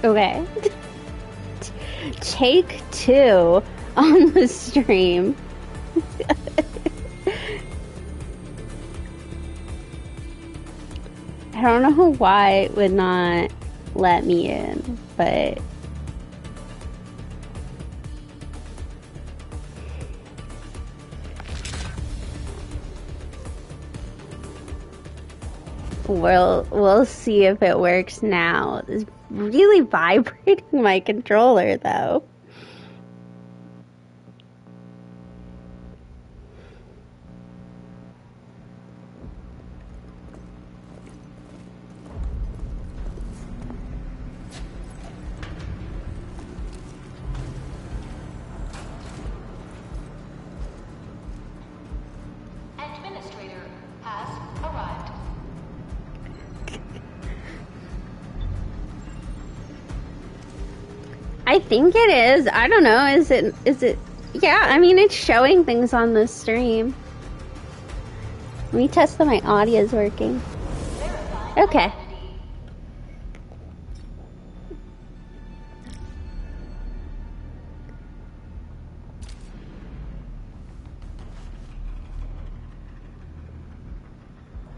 Okay. Take 2 on the stream. I don't know why it would not let me in, but... We'll see if it works now. It's really vibrating my controller, though. Administrator has arrived. I think it is. I don't know. Is it? Yeah, I mean, it's showing things on the stream. Let me test that my audio is working. Okay.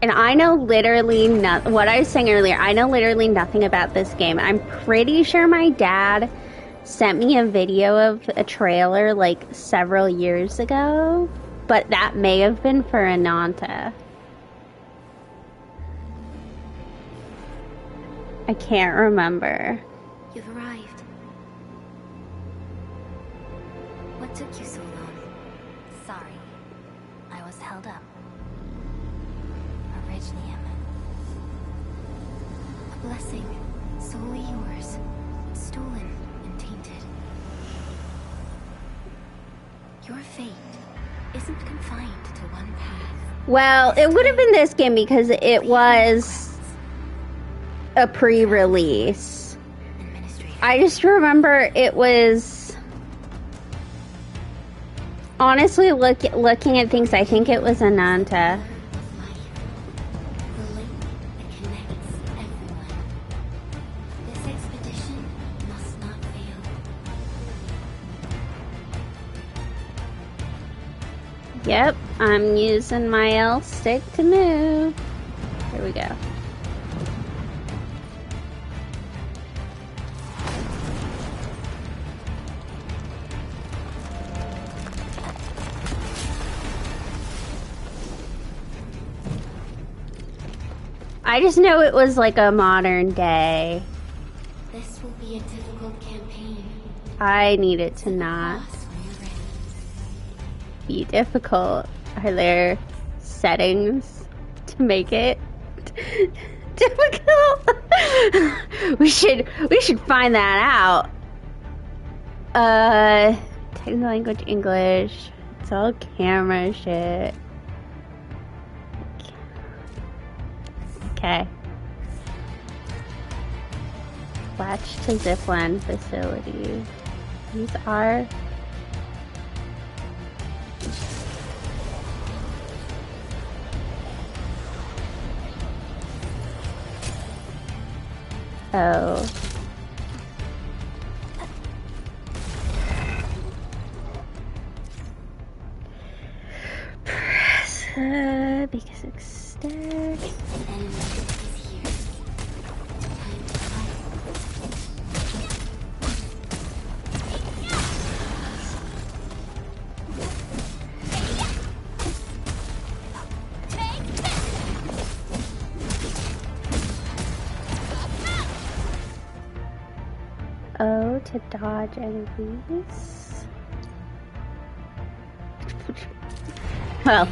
And I know literally what I was saying earlier, I know literally nothing about this game. I'm pretty sure my dad sent me a video of a trailer like several years ago, but that may have been for Ananta. I can't remember. You've arrived. What took you so long? Sorry. I was held up. Originium. A blessing, solely yours. Stolen and tainted. Your fate isn't confined to one path. Well, it would have been this game because it was a pre-release. I just remember it was... Honestly, looking at things, I think it was Ananta. Yep, I'm using my L stick to move. Here we go. I just know it was like a modern day. This will be a difficult campaign. I need it to not be difficult. Are there settings to make it difficult? we should find that out. Technical language English. It's all camera shit. Okay. Latch to zipline facility. These are... Oh. Press because it's stuck. O to dodge enemies. Well.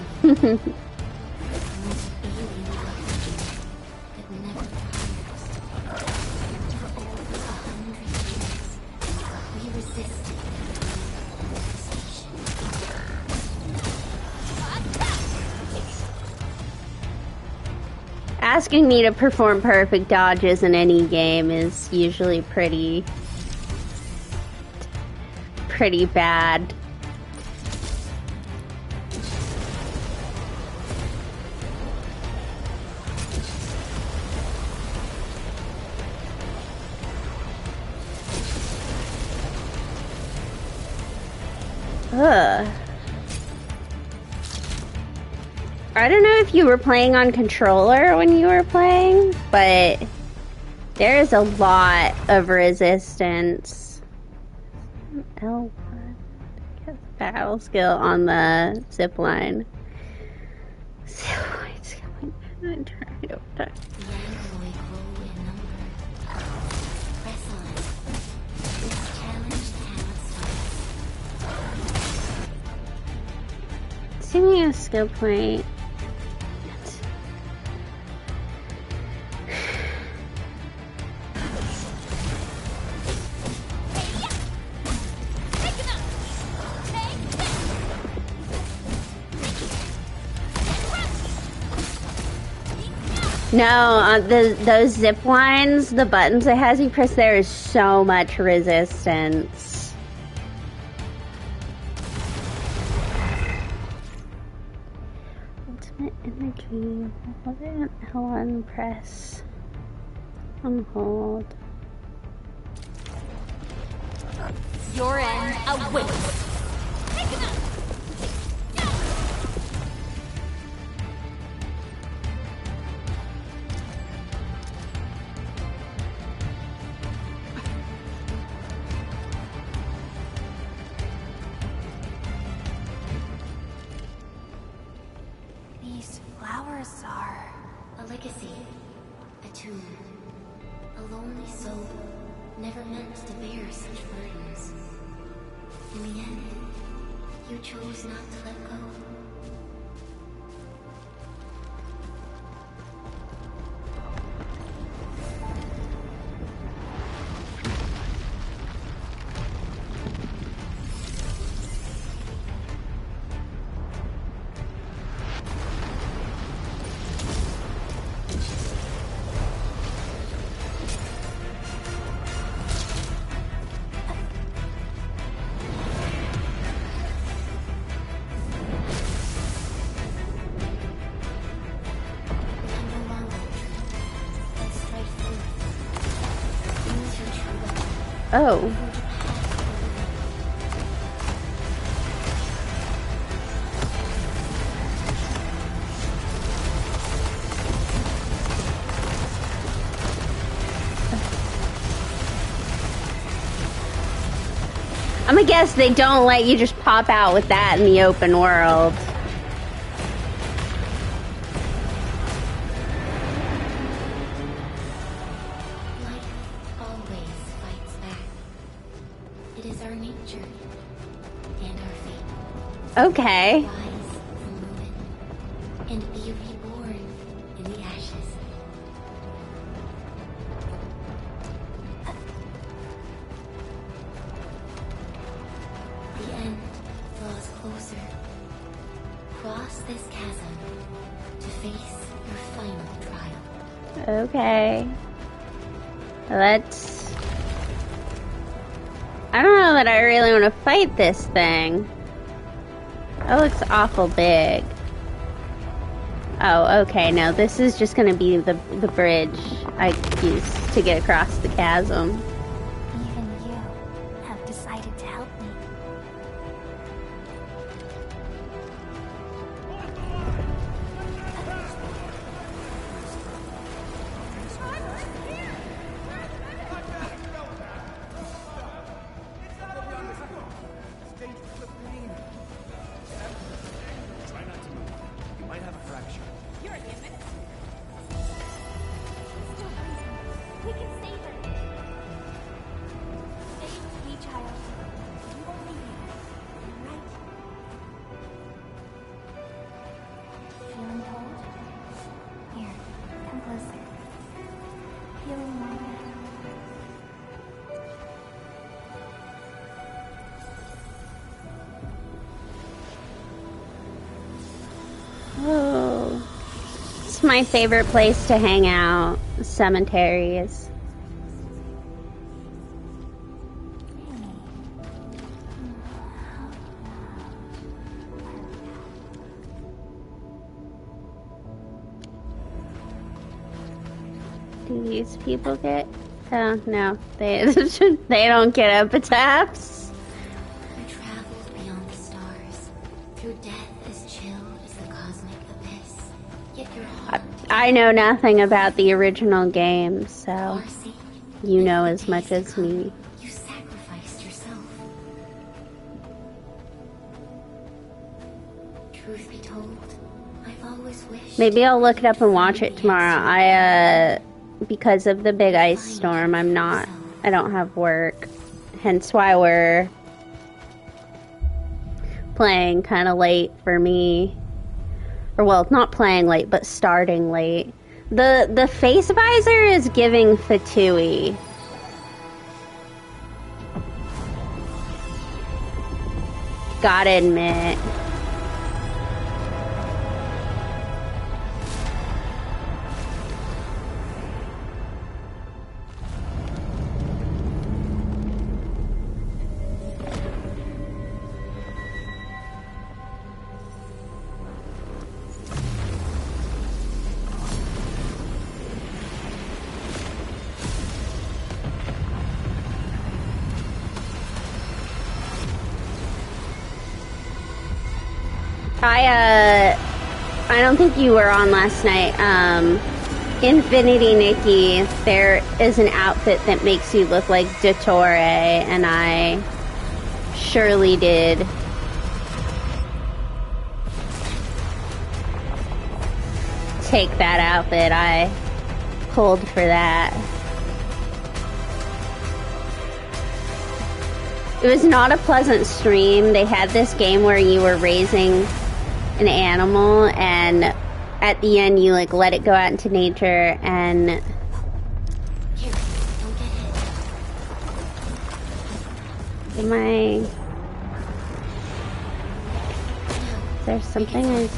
Asking me to perform perfect dodges in any game is usually pretty bad. Ugh. I don't know if you were playing on controller when you were playing, but there is a lot of resistance. L1. Battle skill on the zip line. I'm trying to see me a skill point. No, those zip lines, the buttons it has you press there is so much resistance. Ultimate energy. Hold it L1 press. On hold. Your end awaits. These flowers are a legacy, a tomb, a lonely soul, never meant to bear such burdens. In the end, you chose not to let go. Oh. I'm gonna guess they don't let you just pop out with that in the open world. Okay. And be reborn in the ashes. The end draws closer. Cross this chasm to face your final trial. Okay. Let's... I don't know that I really want to fight this thing. That looks awful big. Oh, okay, no, this is just gonna be the bridge I use to get across the chasm. Even you have decided to help me. Oh, it's my favorite place to hang out. Cemeteries. Do these people get? Oh no, they they don't get epitaphs. You traveled beyond the Through death as chill as the cosmic abyss. Yet your heart I know nothing about the original game, so Marcy, you know as much as me. you sacrificed yourself. Truth be told, I've always wished. Maybe I'll look it up and watch it tomorrow. Because of the big ice storm, I don't have work. Hence why we're playing kind of late for me. Or, well, not playing late, but starting late. The face visor is giving Fatui. Gotta admit. I don't think you were on last night. Infinity Nikki, there is an outfit that makes you look like Dottore, and I surely did. Take that outfit. I pulled for that. It was not a pleasant stream. They had this game where you were raising an animal, and at the end you like let it go out into nature, and Here, don't get hit. am I... There's something I...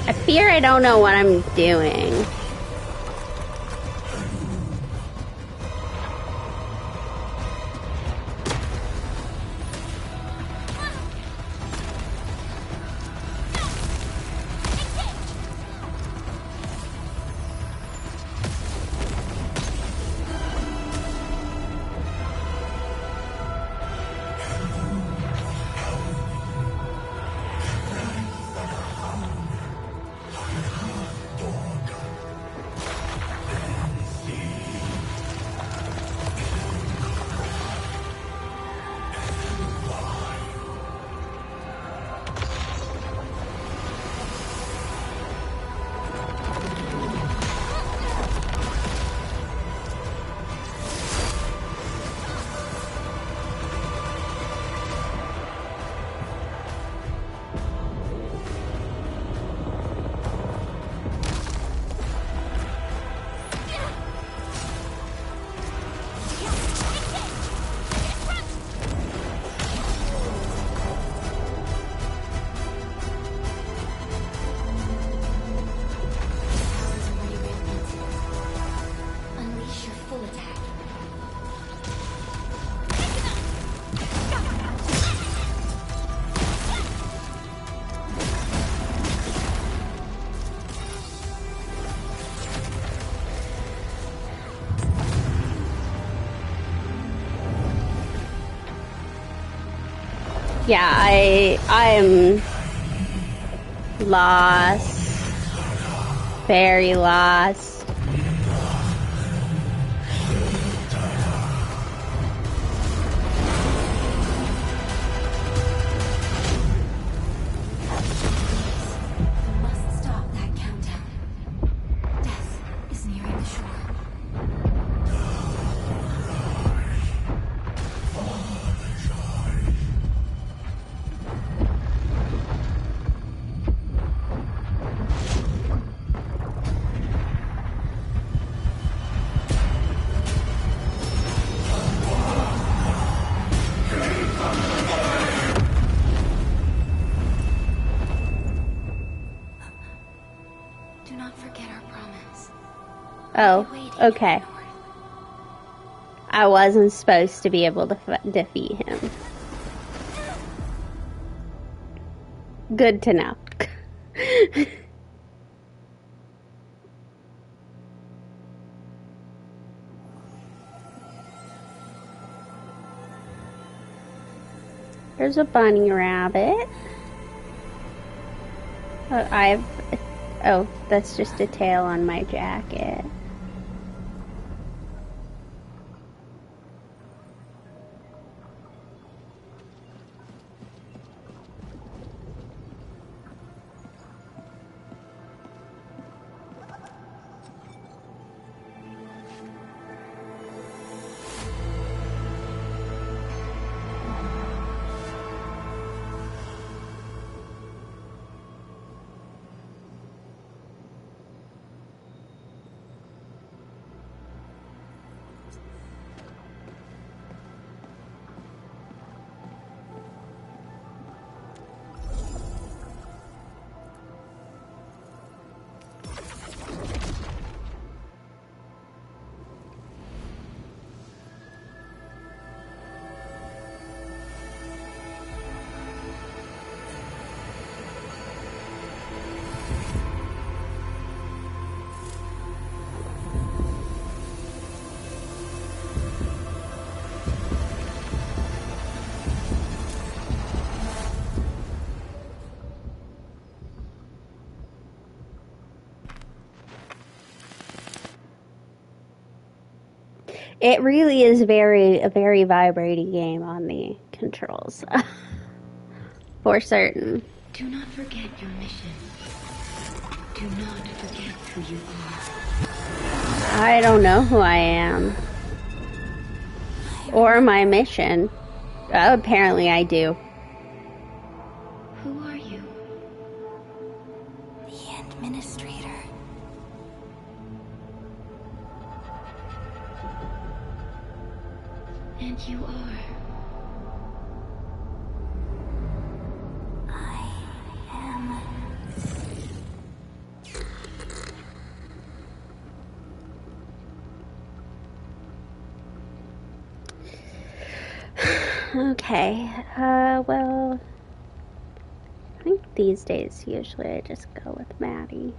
I fear I don't know what I'm doing. Yeah, I'm lost. Very lost. Oh, okay. I wasn't supposed to be able to defeat him. Good to know. There's a bunny rabbit. Oh, that's just a tail on my jacket. It really is a very vibrating game on the controls. For certain. Do not forget your mission. Do not forget who you are. I don't know who I am. Or my mission. Apparently I do. Who are you? The administrator. And you are. I am. Okay. Well, I think these days usually I just go with Maddie.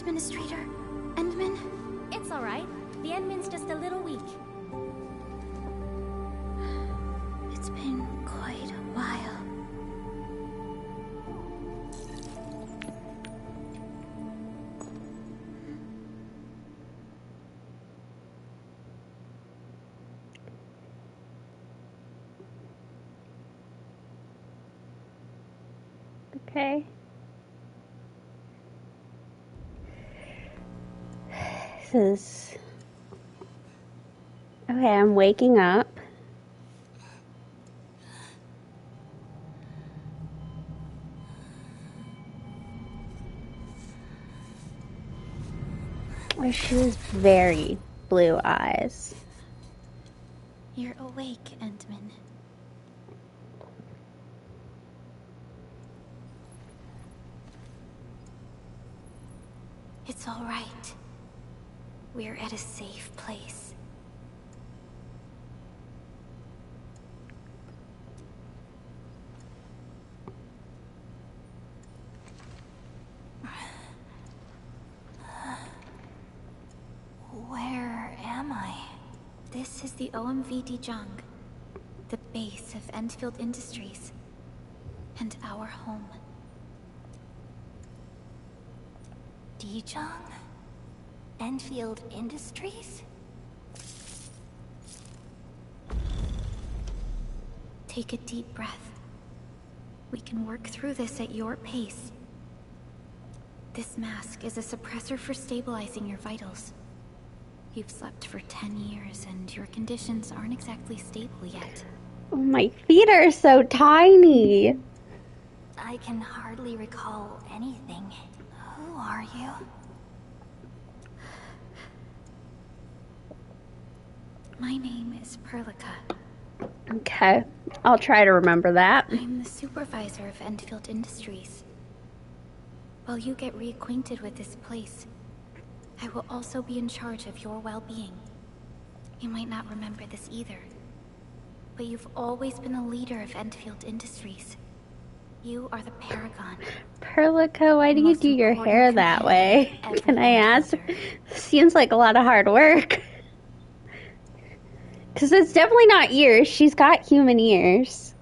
Administrator? Endman? It's alright. The Endman's just a little weak. It's been quite a while. Okay. This is... Okay, I'm waking up. She has very blue eyes. You're awake, Endman. It's all right. We're at a safe place. Where am I? This is the OMV Dijong, the base of Enfield Industries, and our home. Dijong? Enfield Industries? Take a deep breath. We can work through this at your pace. This mask is a suppressor for stabilizing your vitals. You've slept for 10 years and your conditions aren't exactly stable yet. Oh, my feet are so tiny. I can hardly recall anything. Who are you? My name is Perlica. Okay, I'll try to remember that. I'm the supervisor of Enfield Industries. While you get reacquainted with this place, I will also be in charge of your well-being. You might not remember this either, but you've always been a leader of Enfield Industries. You are the paragon. Perlica, why do you do your hair that way? Can I ask? Seems like a lot of hard work. Because it's definitely not ears. She's got human ears.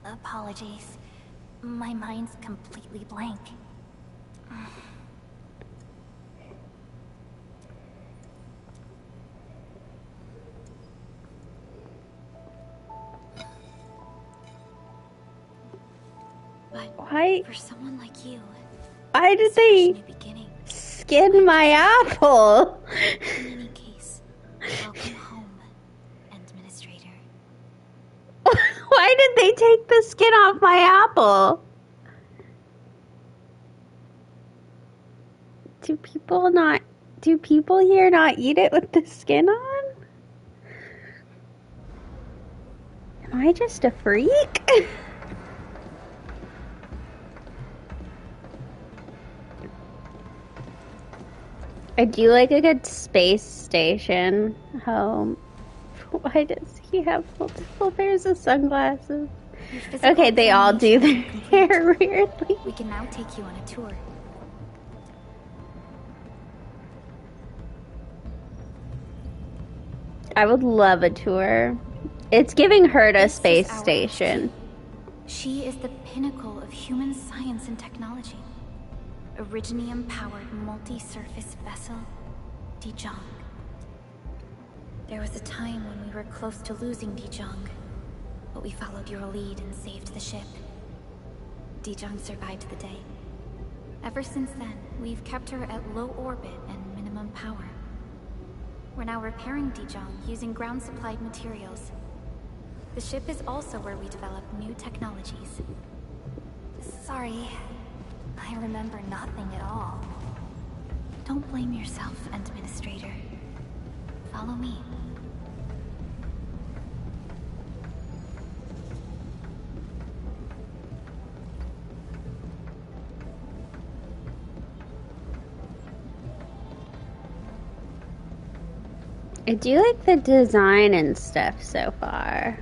Apologies. My mind's completely blank. But Why? for someone like you, Why did it's a they new beginning. skin my apple? In any case, welcome home, Administrator. Why did they take the skin off my apple? Do people here not eat it with the skin on? Am I just a freak? I do like a good space station home. Why does he have multiple pairs of sunglasses? Okay, they all do their hair weirdly. We can now take you on a tour. I would love a tour. It's giving her to This is space our station. She is the pinnacle of human science and technology. Originium-powered multi-surface vessel, Dijong. There was a time when we were close to losing Dijong, but we followed your lead and saved the ship. Dijong survived the day. Ever since then, we've kept her at low orbit and minimum power. We're now repairing Dijong using ground-supplied materials. The ship is also where we develop new technologies. Sorry. I remember nothing at all. Don't blame yourself, Administrator. Follow me. I do like the design and stuff so far.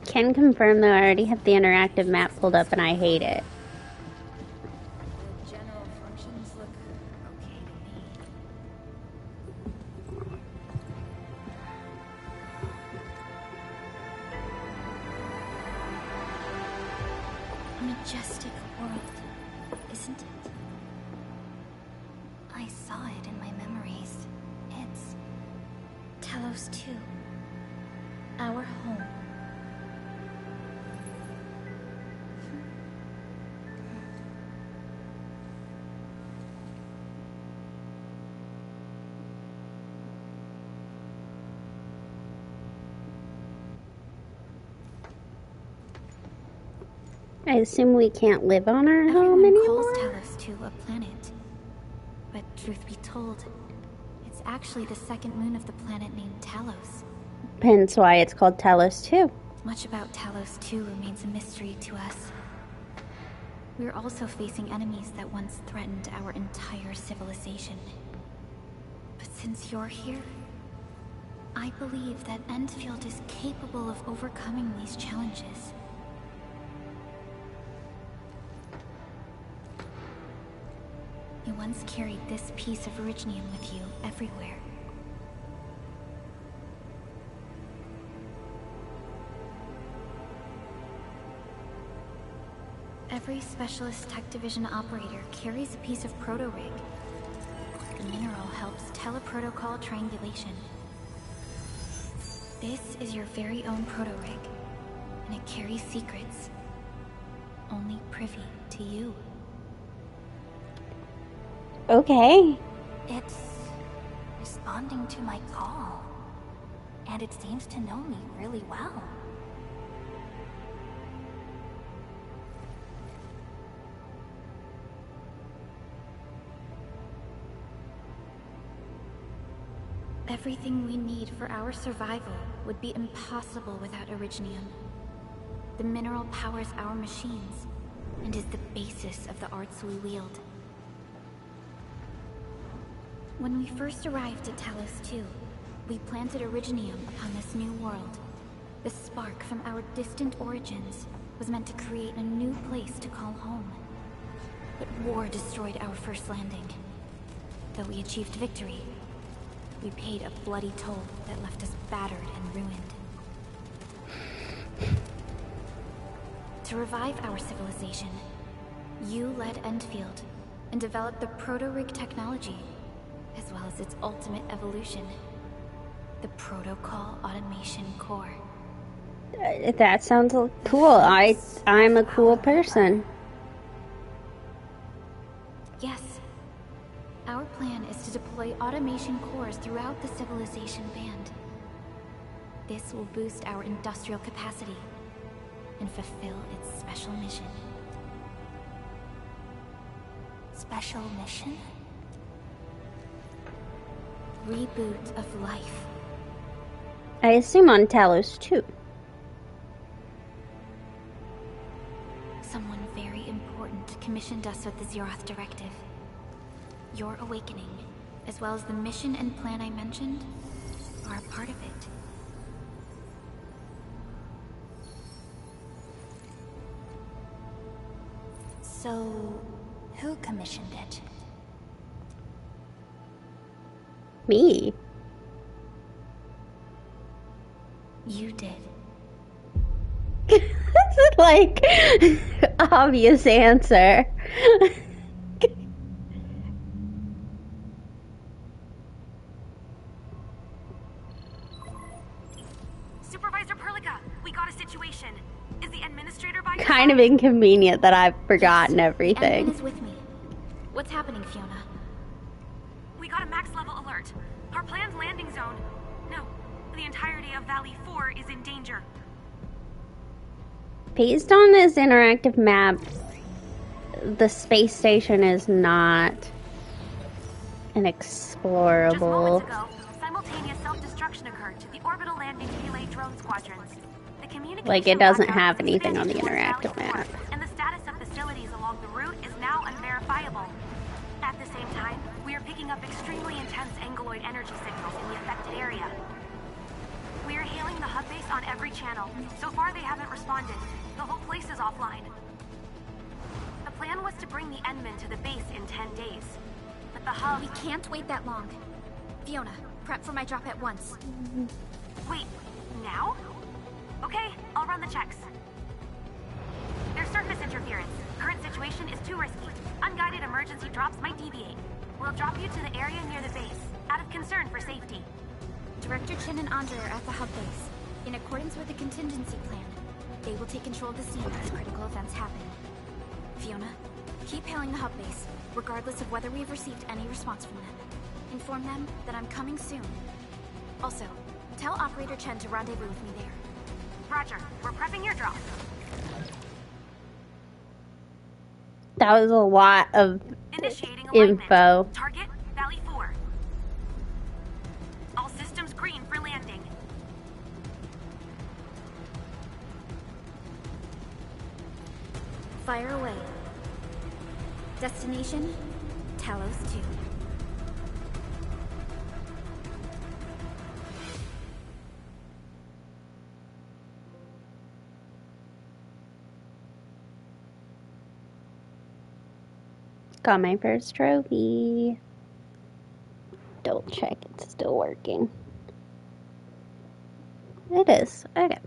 Can confirm though, I already have the interactive map pulled up and I hate it. The general functions look okay to me. A majestic world, isn't it? I saw it in my memories. It's Talos 2. Our home. I assume we can't live on our home Everyone anymore? calls Talos 2 a planet. But truth be told, it's actually the second moon of the planet named Talos. Hence why it's called Talos 2. Much about Talos 2 remains a mystery to us. We're also facing enemies that once threatened our entire civilization. But since you're here, I believe that Enfield is capable of overcoming these challenges. once carried this piece of Originium with you everywhere. Every Specialist Tech Division operator carries a piece of proto-rig. The mineral helps teleprotocol triangulation. This is your very own proto-rig, and it carries secrets only privy to you. Okay. It's responding to my call, and it seems to know me really well. Everything we need for our survival would be impossible without Originium. The mineral powers our machines, and is the basis of the arts we wield. When we first arrived at Talos 2, we planted Originium upon this new world. The spark from our distant origins was meant to create a new place to call home. But war destroyed our first landing. Though we achieved victory, we paid a bloody toll that left us battered and ruined. To revive our civilization, you led Endfield and developed the proto-rig technology, as well as its ultimate evolution, the Protocol Automation Core. That sounds cool. I'm a cool person. Yes. Our plan is to deploy automation cores throughout the civilization band. This will boost our industrial capacity and fulfill its special mission. Special mission? Reboot of life. I assume on Talos too. Someone very important commissioned us with the Zeroth Directive. Your awakening, as well as the mission and plan I mentioned, are a part of it. So, who commissioned it? Me. You did. That's like obvious answer. Supervisor Perlica, we got a situation. Is the administrator by your Kind of side? inconvenient that I've forgotten The everything. admin is with me. What's happening, Fiona? We got a max level alert. Our planned landing zone. No, the entirety of Valley 4 is in danger. Based on this interactive map, the space station is not an Just explorable. moments ago, simultaneous self-destruction occurred to the orbital landing relay drone squadrons. The communication Like, it doesn't blackout have has anything on the expanded towards interactive Valley 4, map. and the status of facilities along the route is now unverifiable. At the same time, we are picking up extremely intense angeloid energy signals in the affected area. We are hailing the hub base on every channel. So far, they haven't responded. The whole place is offline. The plan was to bring the Endman to the base in 10 days. But the hub... We can't wait that long. Fiona, prep for my drop at once. Wait, now? Okay, I'll run the checks. There's surface interference. Current situation is too risky. Unguided emergency drops might deviate. We'll drop you to the area near the base, out of concern for safety. Director Chen and Andre are at the hub base. In accordance with the contingency plan, they will take control of the scene as critical events happen. Fiona, keep hailing the hub base, regardless of whether we've received any response from them. Inform them that I'm coming soon. Also, tell Operator Chen to rendezvous with me there. Roger, we're prepping your drop. That was a lot of Initiating alignment. info. Target, Valley 4. All systems green for landing. Fire away. Destination, Talos 2. Got my first trophy. Double check it's still working. It is. Okay.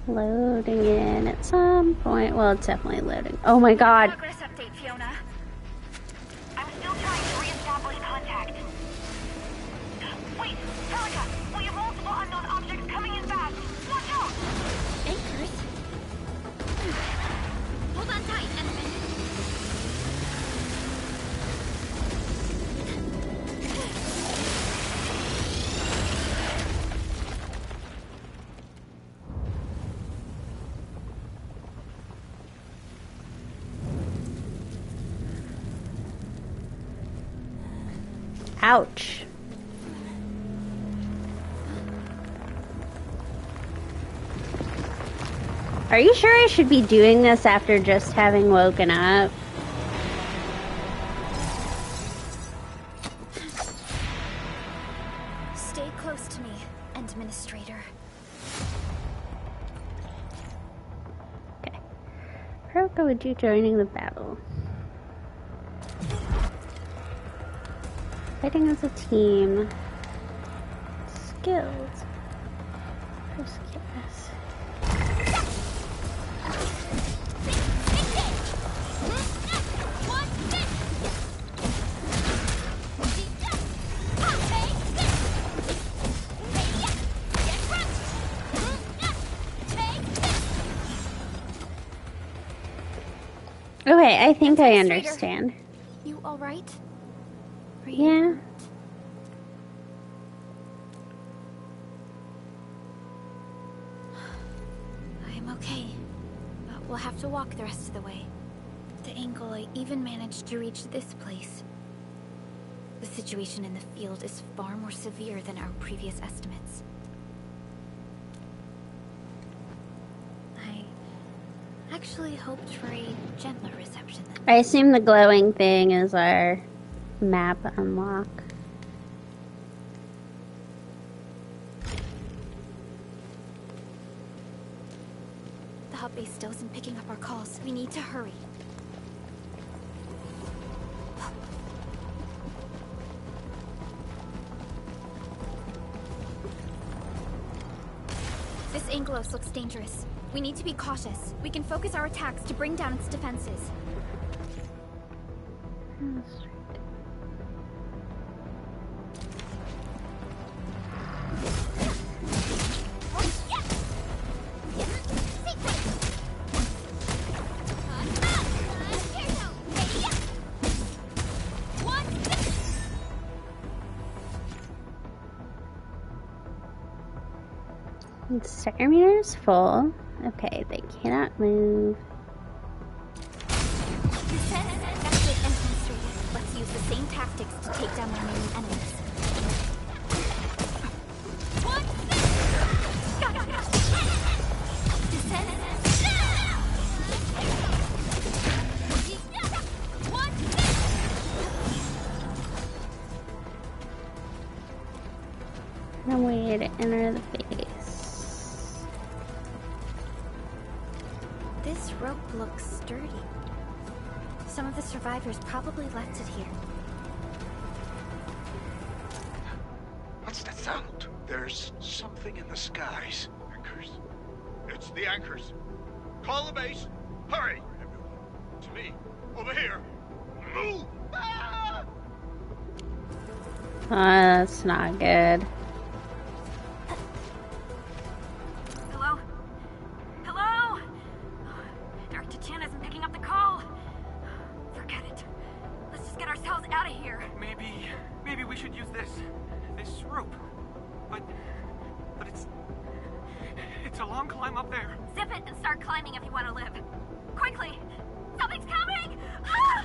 Loading in at some point. Well, it's definitely loading. Oh my god. Progress update, Fiona. I'm still trying to reestablish contact. Wait, Celica, we have multiple unknown objects coming in fast. Watch out! Anchors? Hold on tight, Ensign. Ouch. Are you sure I should be doing this after just having woken up? Stay close to me, Administrator. Okay. Hiroko, would you joining the battle? Fighting as a team. Skills. First skills. Okay, I think I understand. You all right? Yeah. I'm okay, but we'll have to walk the rest of the way. The angle I even managed to reach this place. The situation in the field is far more severe than our previous estimates. I actually hoped for a gentler reception than I assume the glowing thing is our map unlock. the hub base still isn't picking up our calls. We need to hurry. This Angelos looks dangerous. We need to be cautious. We can focus our attacks to bring down its defenses. Sector meter is full. Okay, they cannot move. That's it, entrance 3. Let's use the same tactics to take down the remaining enemies. No way to enter the base. This rope looks sturdy. Some of the survivors probably left it here. What's that sound? There's something in the skies. Anchors. It's the anchors. Call the base. Hurry, everyone. To me. Over here. Move! Ah! That's not good. Hello? Hello? Dr. Chin isn't picking up the call. Forget it. Let's just get ourselves out of here. Maybe we should use this rope. But it's a long climb up there. Zip it and start climbing if you want to live. Quickly! Something's coming! Ah!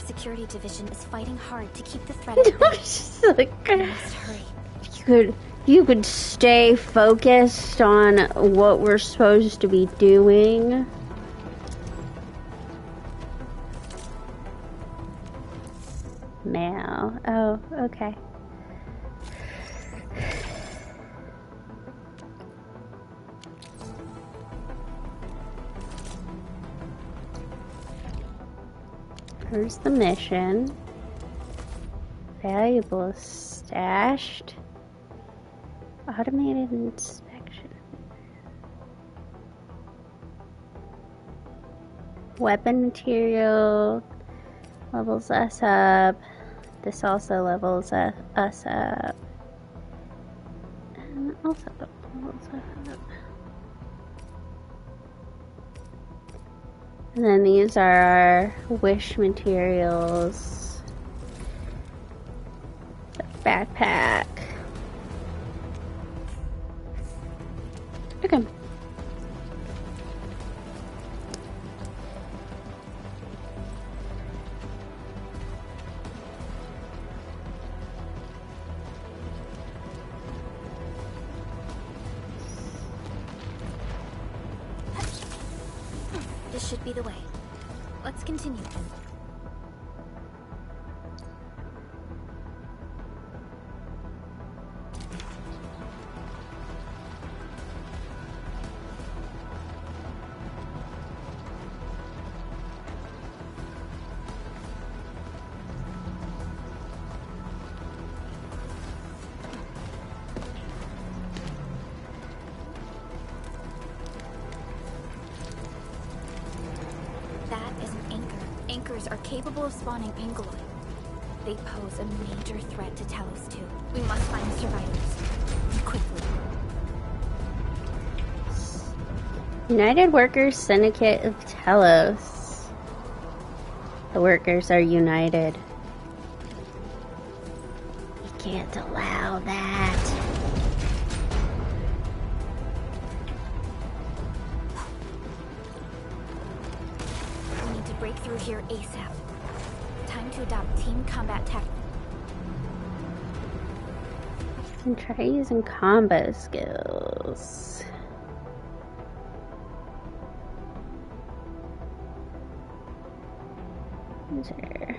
security division is fighting hard to keep the threat at bay. She's like, We must hurry. you could stay focused on what we're supposed to be doing. Mail. Oh, okay. Here's the mission. Valuables stashed. Automated inspection. Weapon material levels us up. This also levels us up. And also levels us up. And then these are our wish materials. Backpack. Okay. This should be the way. Let's continue. Are capable of spawning Angloid. They pose a major threat to Talos too. We must find the survivors. Quickly. United Workers Syndicate of Talos. The workers are united. We can't allow that. Break through here ASAP. Time to adopt team combat tactics. And try using combo skills. Enter.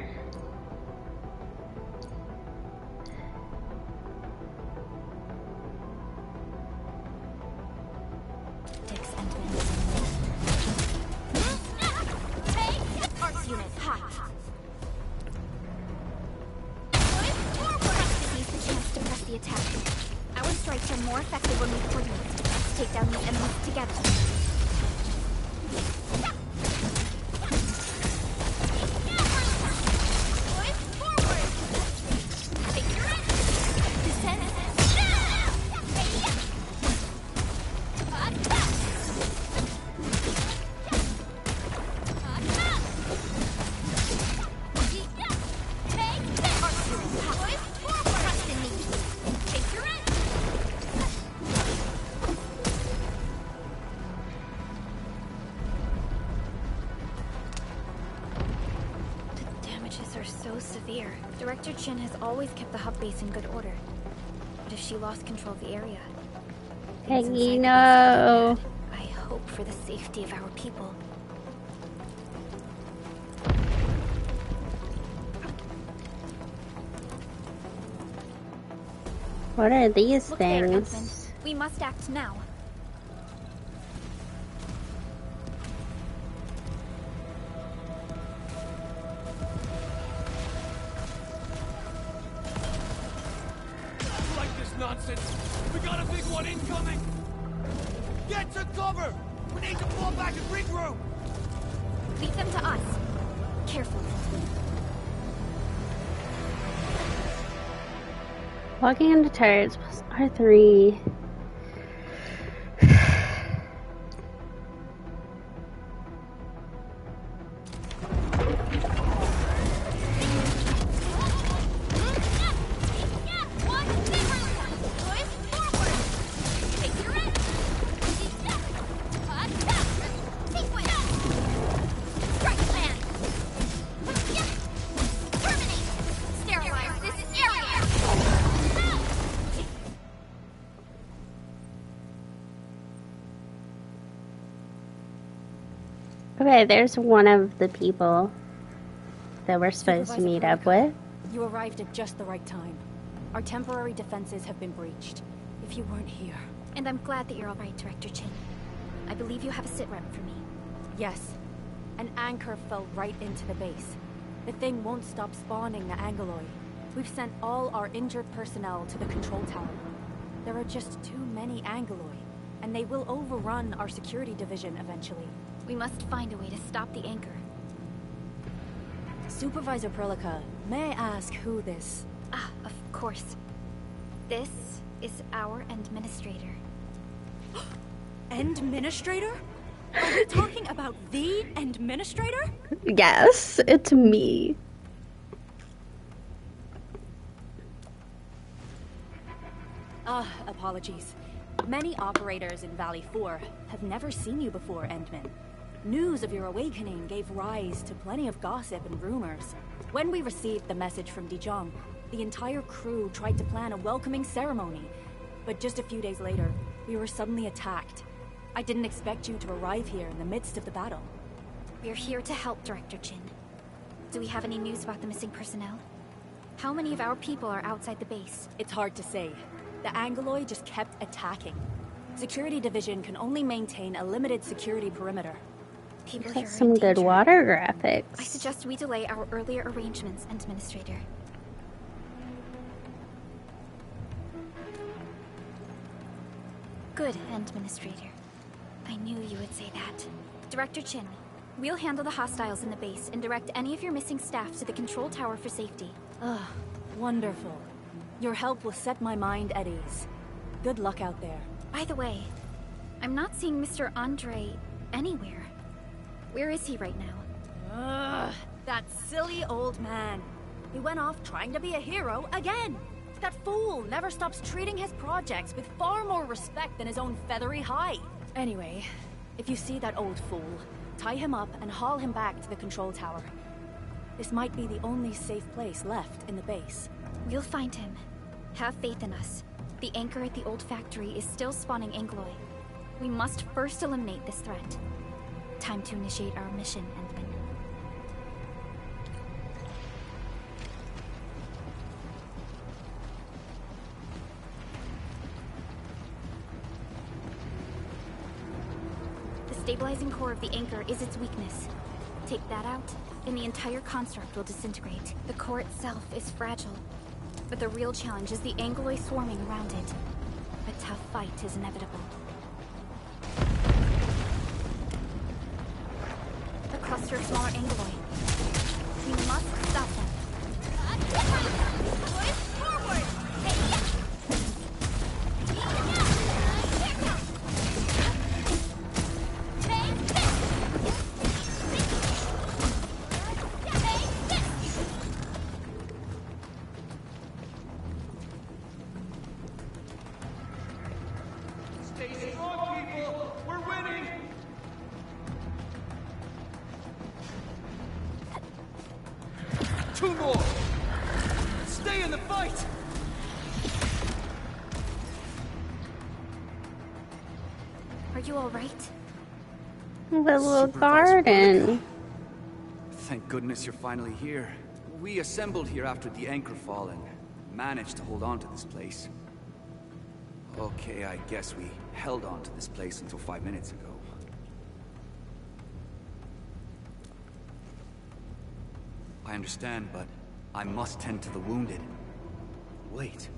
Director Chin has always kept the hub base in good order. But if she lost control of the area... Peggy, no! I hope for the safety of our people. What are these Look things? There, we must act now. Nonsense! We got a big one incoming! Get to cover! We need to fall back and regroup! Leave them to us. Careful. Walking into turrets plus R3. Okay, there's one of the people that we're supposed to Supervisor meet up Veronica, with. You arrived at just the right time. Our temporary defenses have been breached. If you weren't here... And I'm glad that you're all right, Director Chin. I believe you have a sit-rep for me. Yes. An anchor fell right into the base. The thing won't stop spawning the Angeloid. We've sent all our injured personnel to the control tower. There are just too many Angeloid, and they will overrun our security division eventually. We must find a way to stop the anchor. Supervisor Perlica, may I ask who this... Ah, of course. This is our administrator. Administrator? Are we talking about the administrator? Yes, it's me. Apologies. Many operators in Valley 4 have never seen you before, Endman. News of your awakening gave rise to plenty of gossip and rumors. When we received the message from Dijong, the entire crew tried to plan a welcoming ceremony. But just a few days later, we were suddenly attacked. I didn't expect you to arrive here in the midst of the battle. We're here to help, Director Chin. Do we have any news about the missing personnel? How many of our people are outside the base? It's hard to say. The Angeloid just kept attacking. Security Division can only maintain a limited security perimeter. People Got here are some in good danger. water graphics. I suggest we delay our earlier arrangements, Administrator. Good, Administrator. I knew you would say that. Director Chin, we'll handle the hostiles in the base and direct any of your missing staff to the control tower for safety. Wonderful. Your help will set my mind at ease. Good luck out there. By the way, I'm not seeing Mr. Andre anywhere. Where is he right now? That silly old man. He went off trying to be a hero again. That fool never stops treating his projects with far more respect than his own feathery hide. Anyway, if you see that old fool, tie him up and haul him back to the control tower. This might be the only safe place left in the base. We'll find him. Have faith in us. The anchor at the old factory is still spawning Angloy. We must first eliminate this threat. Time to initiate our mission, Endman. The stabilizing core of the anchor is its weakness. Take that out, and the entire construct will disintegrate. The core itself is fragile, but the real challenge is the Angloy swarming around it. A tough fight is inevitable. A cluster of smaller Angloy. We must stop them. Stay strong, people! We're winning! Two more! Stay in the fight! Are you all right? The little Supervisor garden. Thank goodness you're finally here. We assembled here after the anchor fall and managed to hold on to this place. Okay, I guess we held on to this place until 5 minutes ago. I understand, but I must tend to the wounded. Wait,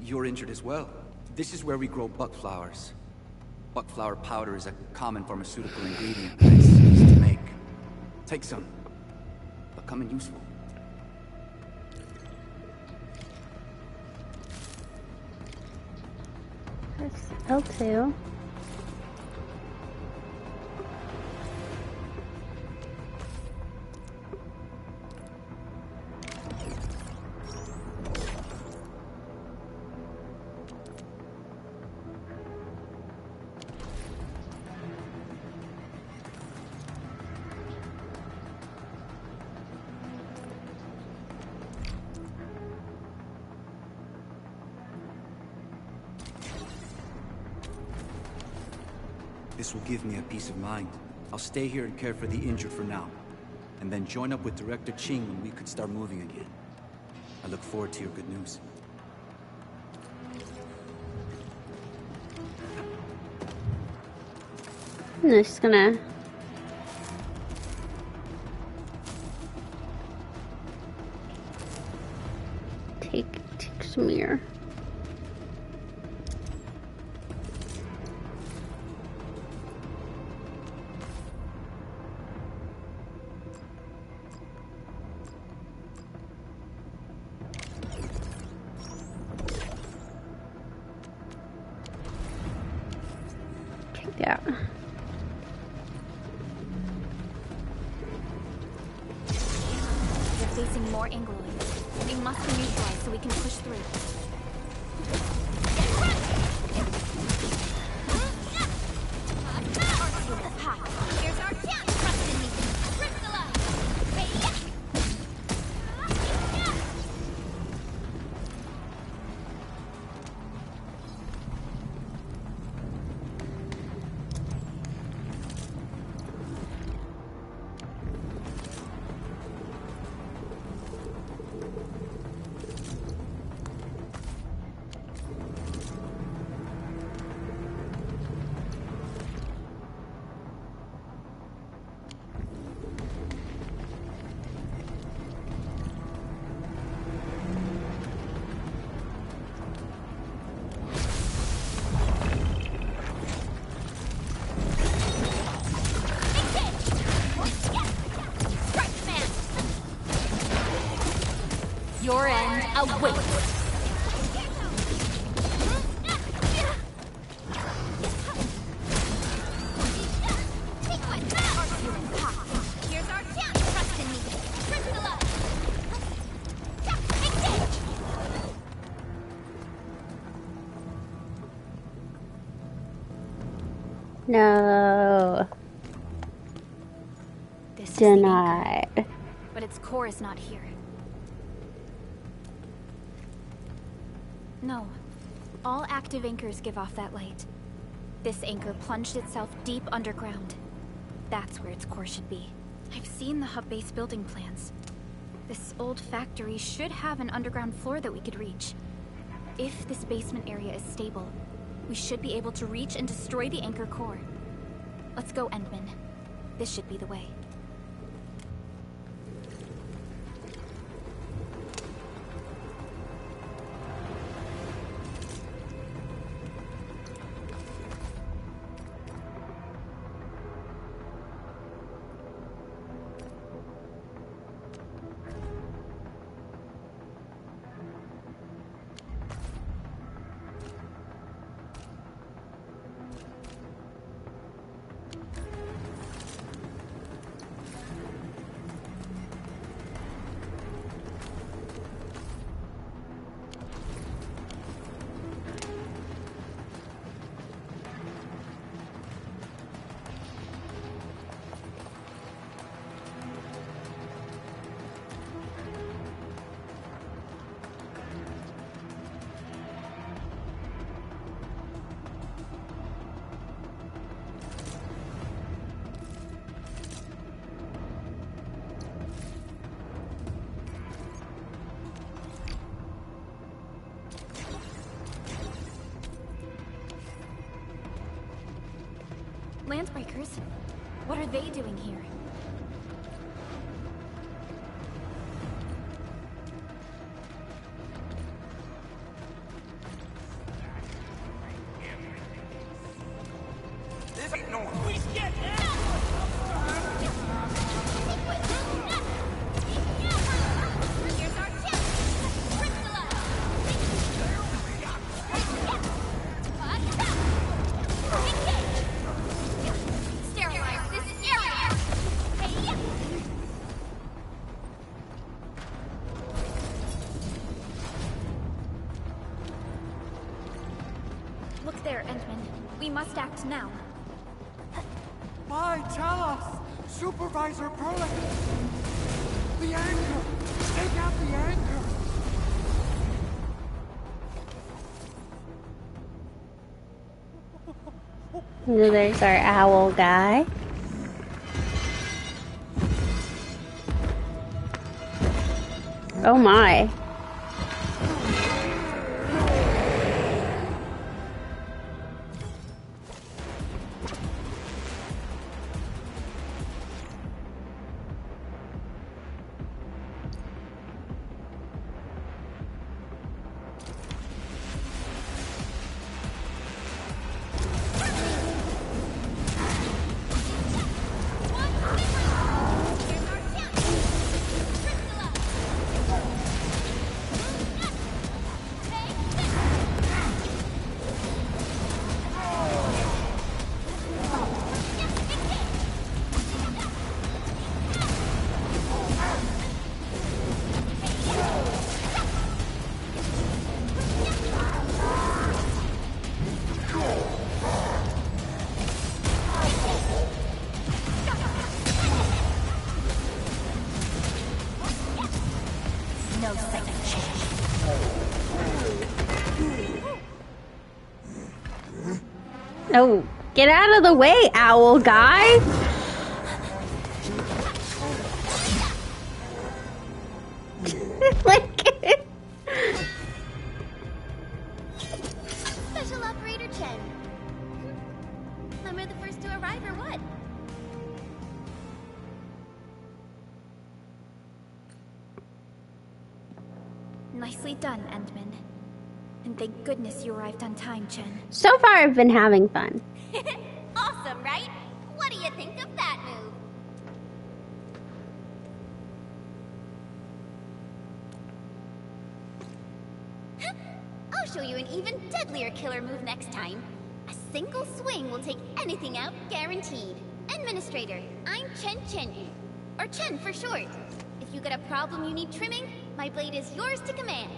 you're injured as well. This is where we grow buckflowers. Buckflower powder is a common pharmaceutical ingredient that is used to make. Take some. They'll come in useful. L2. This will give me a peace of mind. I'll stay here and care for the injured for now, and then join up with Director Ching when we could start moving again. I look forward to your good news. I'm just gonna take some here. Take that. We're facing more Angloids. They must be neutralized so we can push through. Here's our chance! Trust in me! Crystallize! Your end awaits. Here's our chance. Trust in me. Crystallize. Engage. No. This is the anchor, Denied. but its core is not here. No. All active anchors give off that light. This anchor plunged itself deep underground. That's where its core should be. I've seen the hub base building plans. This old factory should have an underground floor that we could reach. If this basement area is stable, we should be able to reach and destroy the anchor core. Let's go, Endman. This should be the way. Landbreakers? What are they doing here? This ain't no we get Here's our chance! Crystallize! Sterilize this area! Look there, Endman. We must act now. Why tell us? Supervisor Perlin! The anchor! Take out the anchor! There's our owl guy. Oh my. Oh, get out of the way, owl guy! Like, Special Operator Chen. Am I the first to arrive or what? Nicely done, Endman. And thank goodness you arrived on time, Chen. so far I've been having fun. Awesome, right? What do you think of that move? I'll show you an even deadlier killer move next time. A single swing will take anything out, guaranteed. Administrator, I'm Chen. Or Chen for short. If you got a problem you need trimming, my blade is yours to command.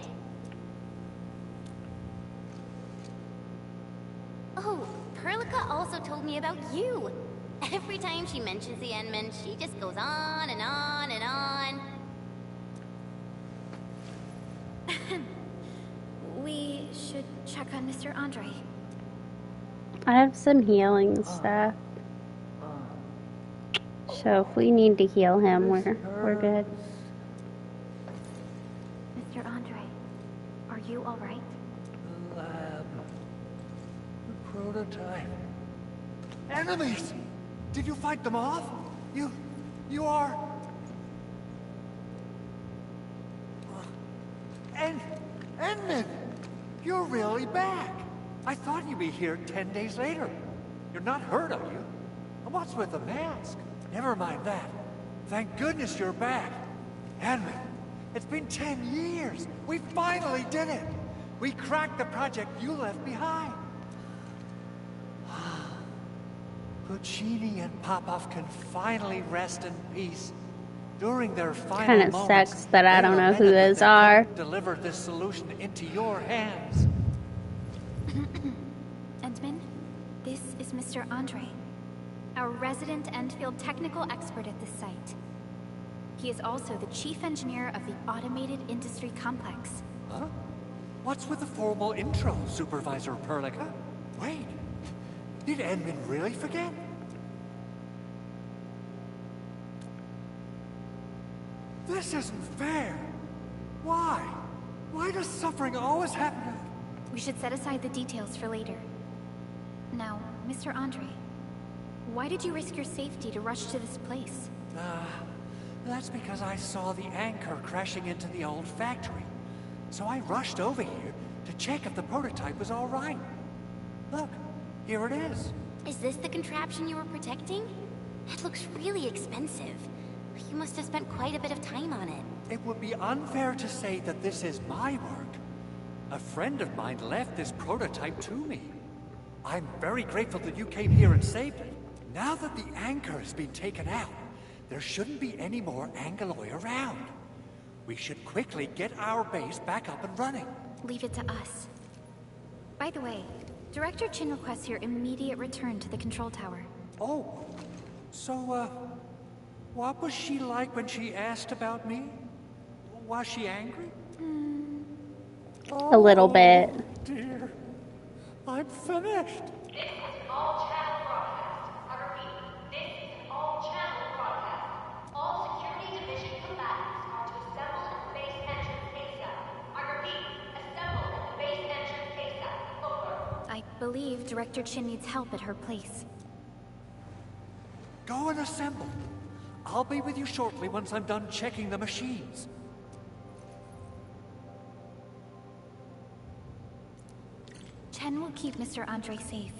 Oh, Perlica also told me about you. Every time she mentions the Endman, she just goes on and on and on. We should check on Mr. Andre. I have some healing stuff. So if we need to heal him, we're good. Mr. Andre, are you alright? The lab. The prototype. Enemies! Did you fight them off? You are... Endman! You're really back! I thought you'd be here 10 days later. You're not hurt, are you? And what's with the mask? Never mind that. Thank goodness you're back. Endman, it's been 10 years. We finally did it. We cracked the project you left behind. Puccini and Popov can finally rest in peace. During their final Kind of moments, sucks that I they don't know who lamented that those they are. couldn't deliver this solution into your hands. Endman, this is Mr. Andre, our resident Enfield technical expert at this site. He is also the chief engineer of the Automated Industry Complex. Huh? What's with the formal intro, Supervisor Perlica? Wait, did Endman really forget? This isn't fair. Why? Why does suffering always happen to... We should set aside the details for later. Now, Mr. Andre, why did you risk your safety to rush to this place? That's because I saw the anchor crashing into the old factory. So I rushed over here to check if the prototype was all right. Look, here it is. Is this the contraption you were protecting? It looks really expensive. You must have spent quite a bit of time on it. It would be unfair to say that this is my work. A friend of mine left this prototype to me. I'm very grateful that you came here and saved it. Now that the anchor has been taken out, there shouldn't be any more Angoloi around. We should quickly get our base back up and running. Leave it to us. By the way, Director Chin requests your immediate return to the control tower. Oh, so, what was she like when she asked about me? Was she angry? A little bit. Dear, I'm finished. This is all channel broadcast. I repeat, this is all channel broadcast. All security division combatants are to assemble at the base believe Director Chin needs help at her place. Go and assemble. I'll be with you shortly once I'm done checking the machines. Chen will keep Mr. Andre safe.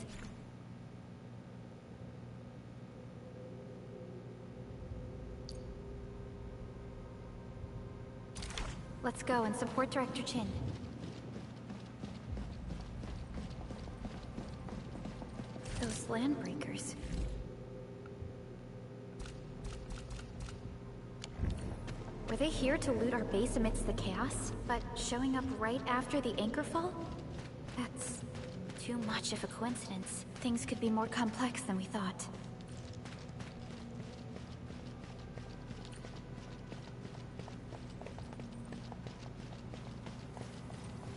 Let's go and support Director Chin. Those landbreakers. Were they here to loot our base amidst the chaos, but showing up right after the anchor fall? That's too much of a coincidence. Things could be more complex than we thought.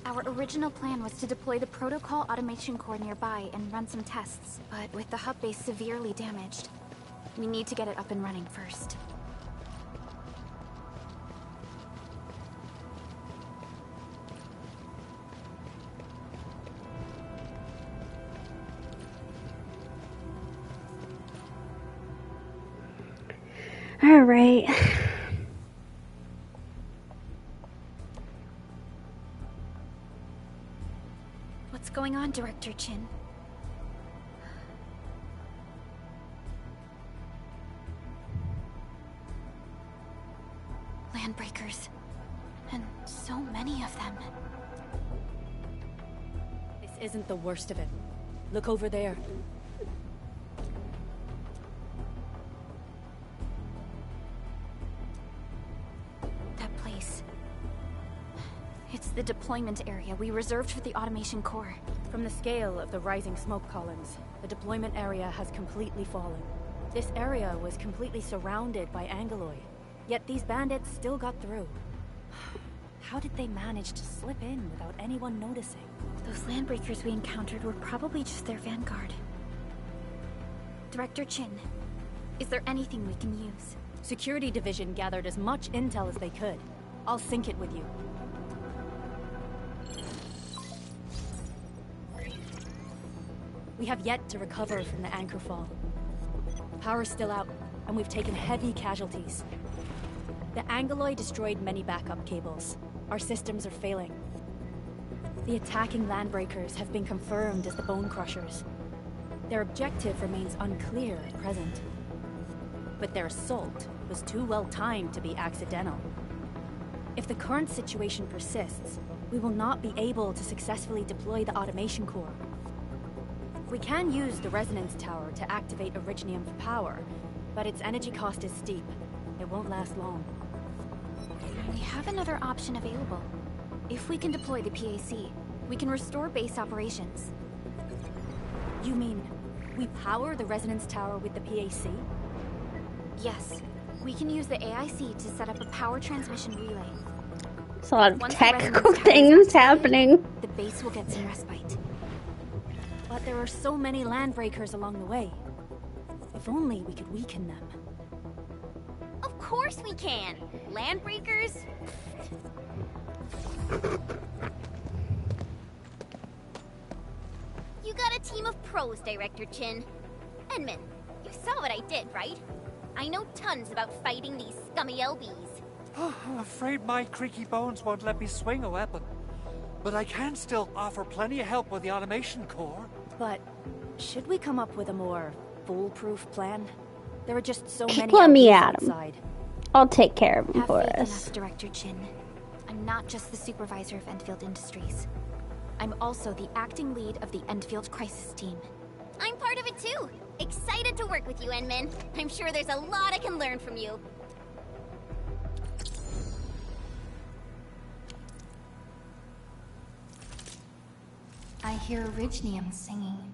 Our original plan was to deploy the protocol automation core nearby and run some tests, but with the hub base severely damaged, we need to get it up and running first. All right. What's going on, Director Chin? Landbreakers. And so many of them. This isn't the worst of it. Look over there. That place. It's the deployment area we reserved for the automation core. From the scale of the rising smoke columns, the deployment area has completely fallen. This area was completely surrounded by Angeloy, yet these bandits still got through. How did they manage to slip in without anyone noticing? Those landbreakers we encountered were probably just their vanguard. Director Chin, is there anything we can use? Security Division gathered as much intel as they could. I'll sync it with you. We have yet to recover from the anchor fall. Power's still out, and we've taken heavy casualties. The Angeloy destroyed many backup cables. Our systems are failing. The attacking landbreakers have been confirmed as the Bone Crushers. Their objective remains unclear at present. But their assault was too well timed to be accidental. If the current situation persists, we will not be able to successfully deploy the automation core. We can use the resonance tower to activate Originium for power, but its energy cost is steep. It won't last long. We have another option available. If we can deploy the PAC, we can restore base operations. You mean, we power the resonance tower with the PAC? Yes. We can use the AIC to set up a power transmission relay. There's a lot of Once the technical resonance tower is things activated, happening. the base will get some respite. But there are so many landbreakers along the way. If only we could weaken them. Of course we can! Landbreakers? You got a team of pros, Director Chin. Enman, you saw what I did, right? I know tons about fighting these scummy LBs. I'm afraid my creaky bones won't let me swing a weapon. But I can still offer plenty of help with the automation core. But should we come up with a more foolproof plan? There are just so many Let me LPs at 'em. outside. I'll take care of him Have for faith in us. us, Director Chin. I'm not just the supervisor of Enfield Industries. I'm also the acting lead of the Enfield Crisis Team. I'm part of it too. Excited to work with you, Enman. I'm sure there's a lot I can learn from you. I hear Originium singing.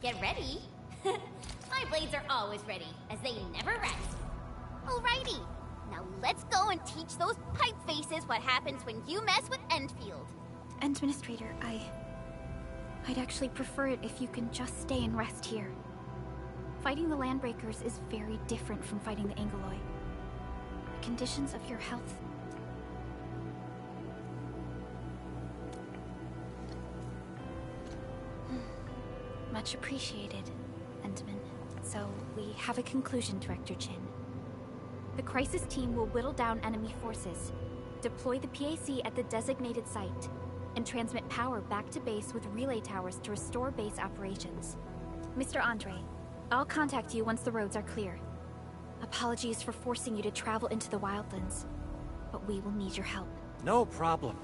Get ready. My blades are always ready, as they never rest. Alrighty. Now let's go and teach those pipe faces what happens when you mess with Enfield. Administrator, I'd actually prefer it if you can just stay and rest here. Fighting the Landbreakers is very different from fighting the Angeloy. conditions of your health? Much appreciated, Endman. So, we have a conclusion, Director Chin. The crisis team will whittle down enemy forces, deploy the PAC at the designated site, and transmit power back to base with relay towers to restore base operations. Mr. Andre, I'll contact you once the roads are clear. Apologies for forcing you to travel into the wildlands, but we will need your help. No problem.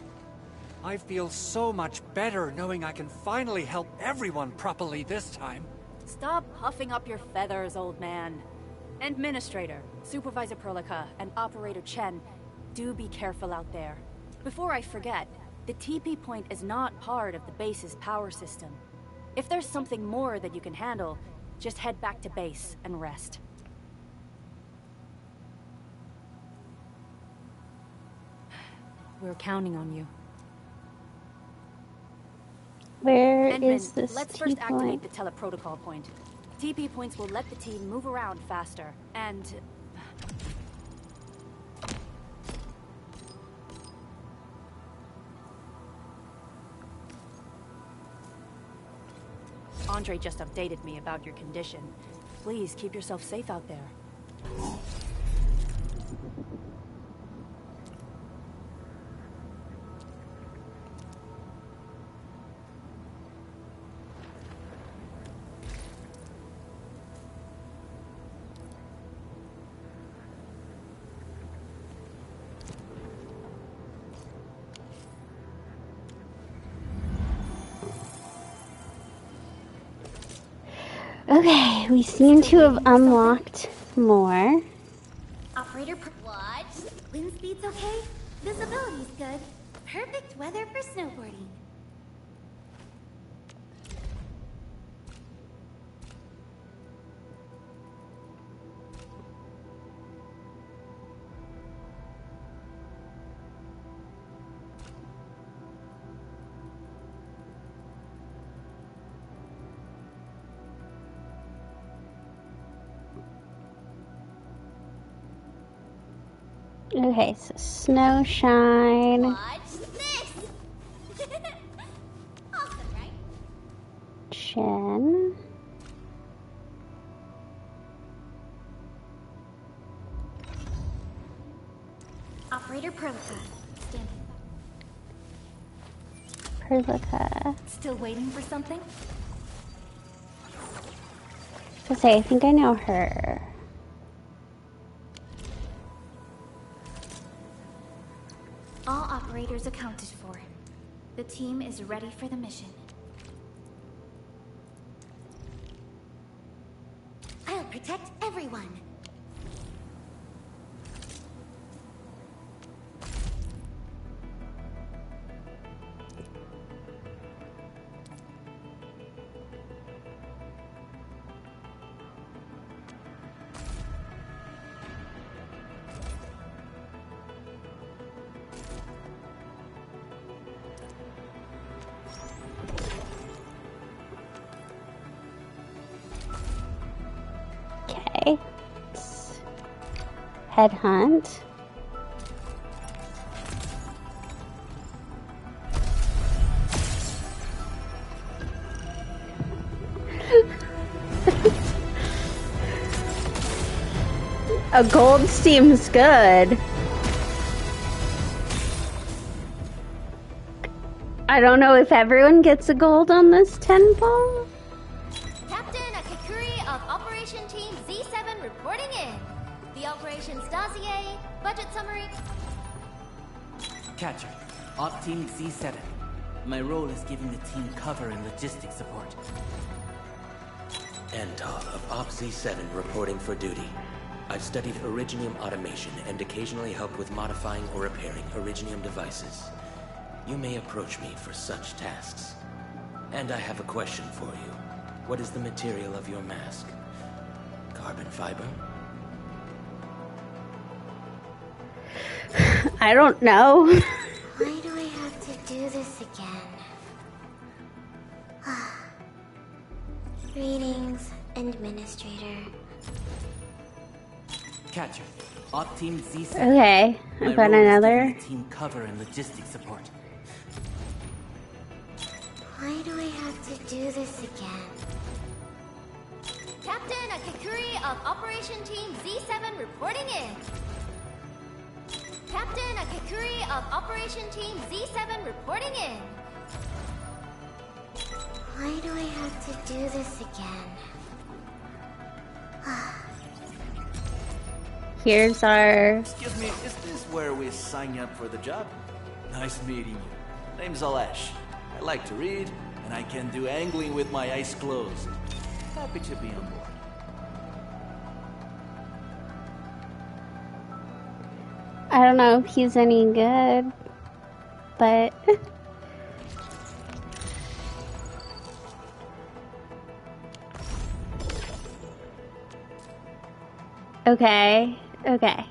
I feel so much better knowing I can finally help everyone properly this time. Stop puffing up your feathers, old man. Administrator, Supervisor Perlica, and Operator Chen, do be careful out there. Before I forget, the TP point is not part of the base's power system. If there's something more that you can handle, just head back to base and rest. We're counting on you. Where Endman, is this let's T first activate point? the teleprotocol point. TP points will let the team move around faster, and... Andre just updated me about your condition. Please keep yourself safe out there. Okay, we seem to have unlocked more. Operator, watch. Wind speed's okay. Visibility's good. Perfect weather for snowboarding. Okay, so snow shine. Watch this. Awesome, right? Chin. Operator Perlica, standing. Perlica. Still waiting for something? To say, I think I know her. All operators accounted for. The team is ready for the mission. I'll protect everyone. Okay. Let's headhunt. A gold seems good. I don't know if everyone gets a gold on this temple. Captain Akikuri of Operation Team Z7 reporting in. The operation's dossier, budget summary. Catcher, Op Team Z7. My role is giving the team cover and logistics support. Antal of Op Z7 reporting for duty. I've studied Originium automation and occasionally helped with modifying or repairing Originium devices. You may approach me for such tasks. And I have a question for you. What is the material of your mask? Carbon fiber? I don't know. Why do I have to do this again? Greetings, Administrator. Catcher. Op Team Z7. Okay, My I've got role is another. giving the team cover and logistics support. Why do I have to do this again? Captain Akakuri of Operation Team Z7 reporting in. Captain Akakuri of Operation Team Z7 reporting in. Why do I have to do this again? Here's our... Excuse me, is this where we sign up for the job? Nice meeting you. Name's Alash. I like to read, and I can do angling with my eyes closed. Happy to be on board. I don't know if he's any good, but... Okay, okay.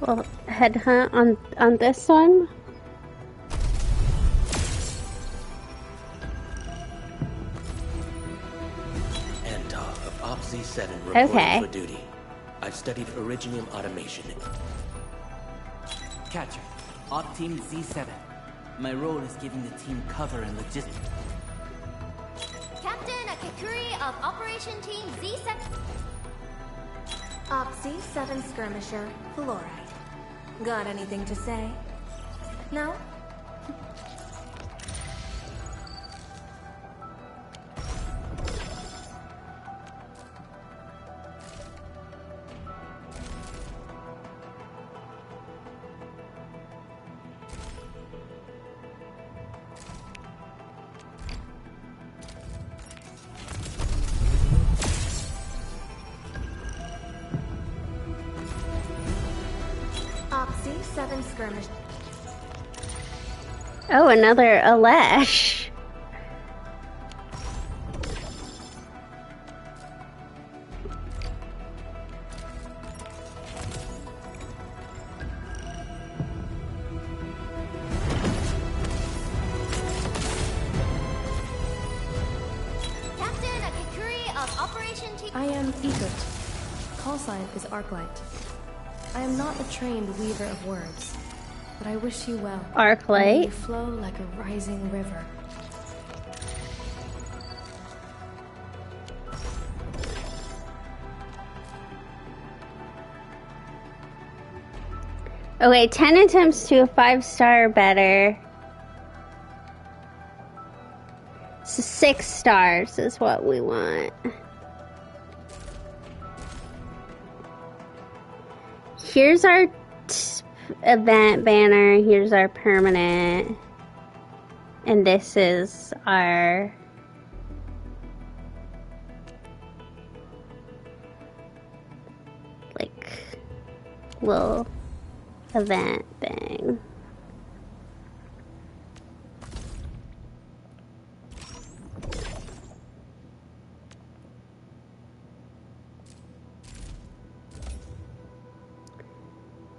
Well, headhunt on this one. Antar of Op Z7 reporting Okay. for duty. I've studied originium automation. Catcher. Op Team Z7. My role is giving the team cover and logistics. Captain Akakuri of Operation Team Z7. Op Z7 skirmisher, fluoride. Got anything to say? No? Op Z7 skirmish. Oh, another Alash. Captain Akakuri of Operation Team... I am Egert. Call sign is Arclight. I am not a trained weaver of words, but I wish you well. Arclight? May you flow like a rising river. Okay, 10 attempts to a 5-star better. So 6 stars is what we want. Here's our event banner. Here's our permanent. And this is our... like, little event thing.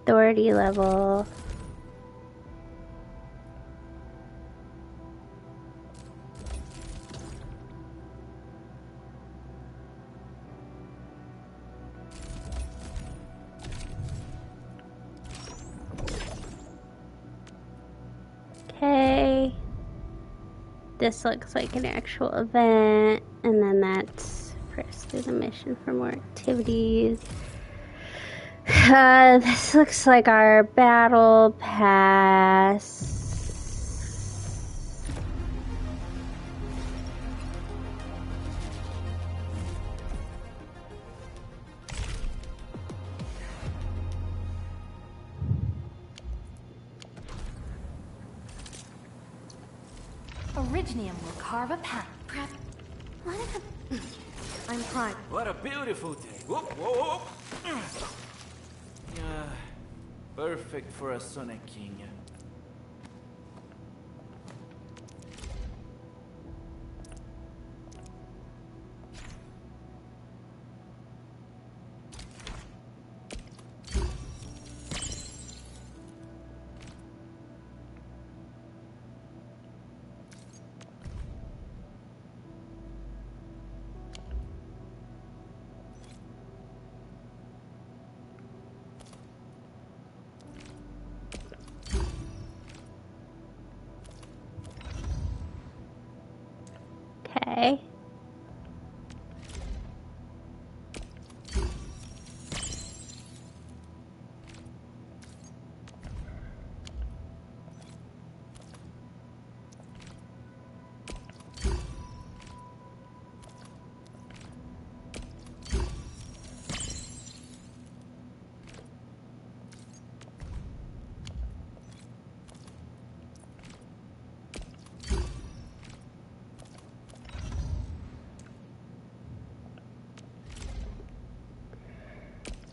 Authority level. Okay. This looks like an actual event, and then that's press through the mission for more activities. This looks like our battle pass. Originium will carve a path. Prep. I'm Prime. What a beautiful day. Whoop, whoop, whoop. Yeah, perfect for a Sonic King.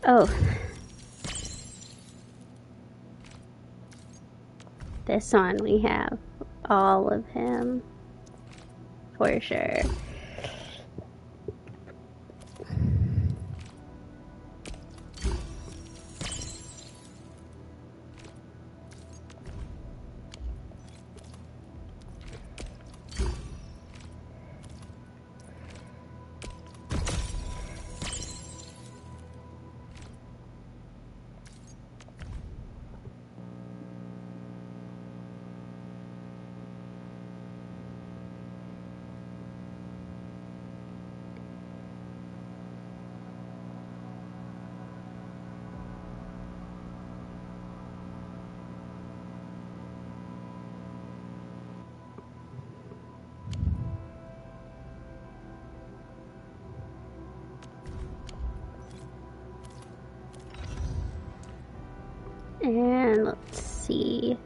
Oh. This one we have all of him. For sure. And let's see.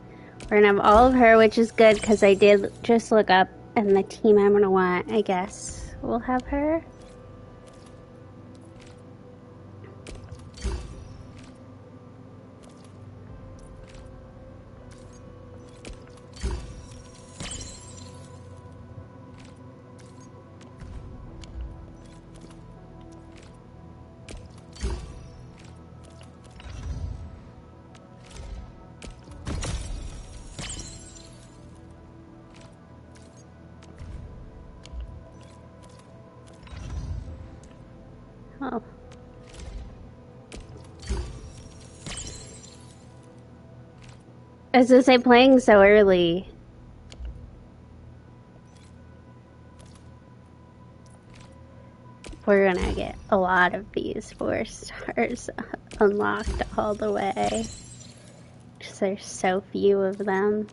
We're gonna have all of her, which is good because I did just look up, and the team I'm gonna want, I guess, we'll have her. Oh. As I say, playing so early. We're gonna get a lot of these 4 stars unlocked all the way. Because there's so few of them.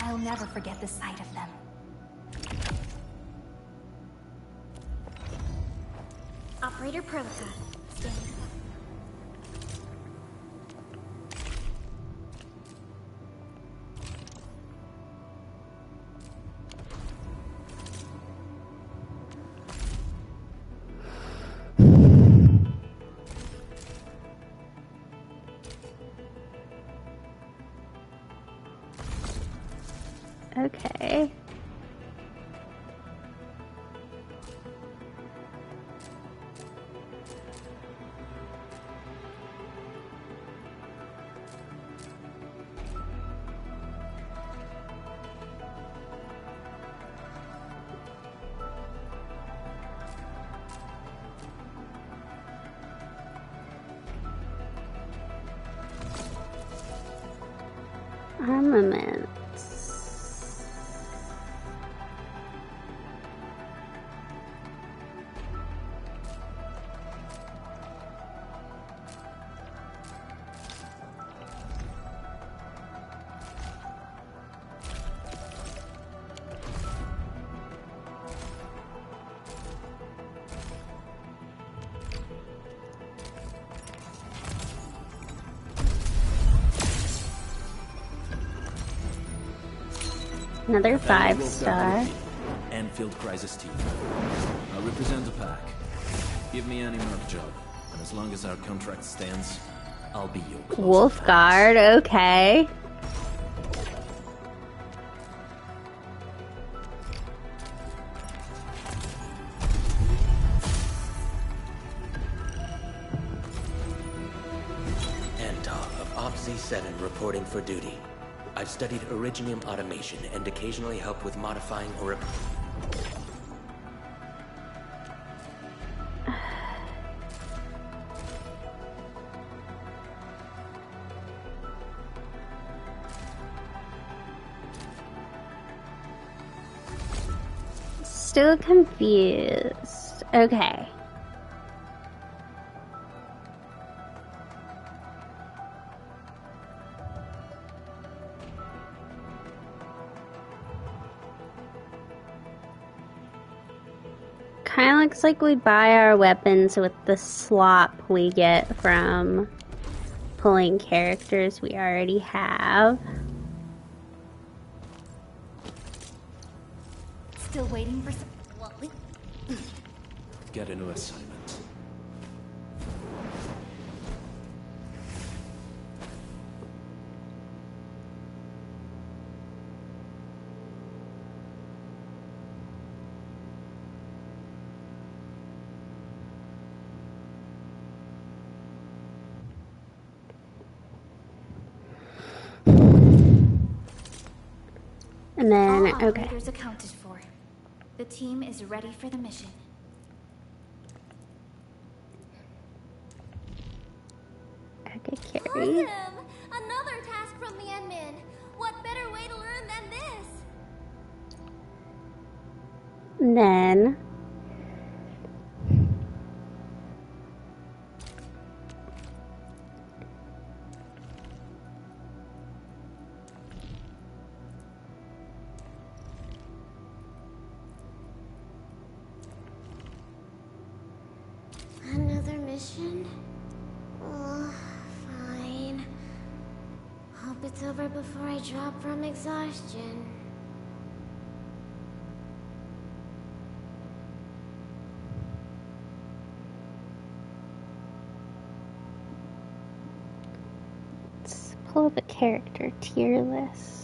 I'll never forget the sight of them. Operator Perlica, standing. Okay. Armaments. Another 5-star. Anfield Crisis Team. I represent the pack. Give me any merc job, and as long as our contract stands, I'll be your close Wolfguard, okay. Z7 reporting for duty. I've studied Originium automation and occasionally help with modifying or Still confused. Okay. Kind of looks like we buy our weapons with the slop we get from pulling characters we already have. Still waiting for some... Get a new assignment. And then, all okay. operators accounted for. The team is ready for the mission. Okay, Carrie. Awesome! Another task from the admin. What better way to learn than this? And then... Another mission? Oh, fine. Hope it's over before I drop from exhaustion. Let's pull the character tier list.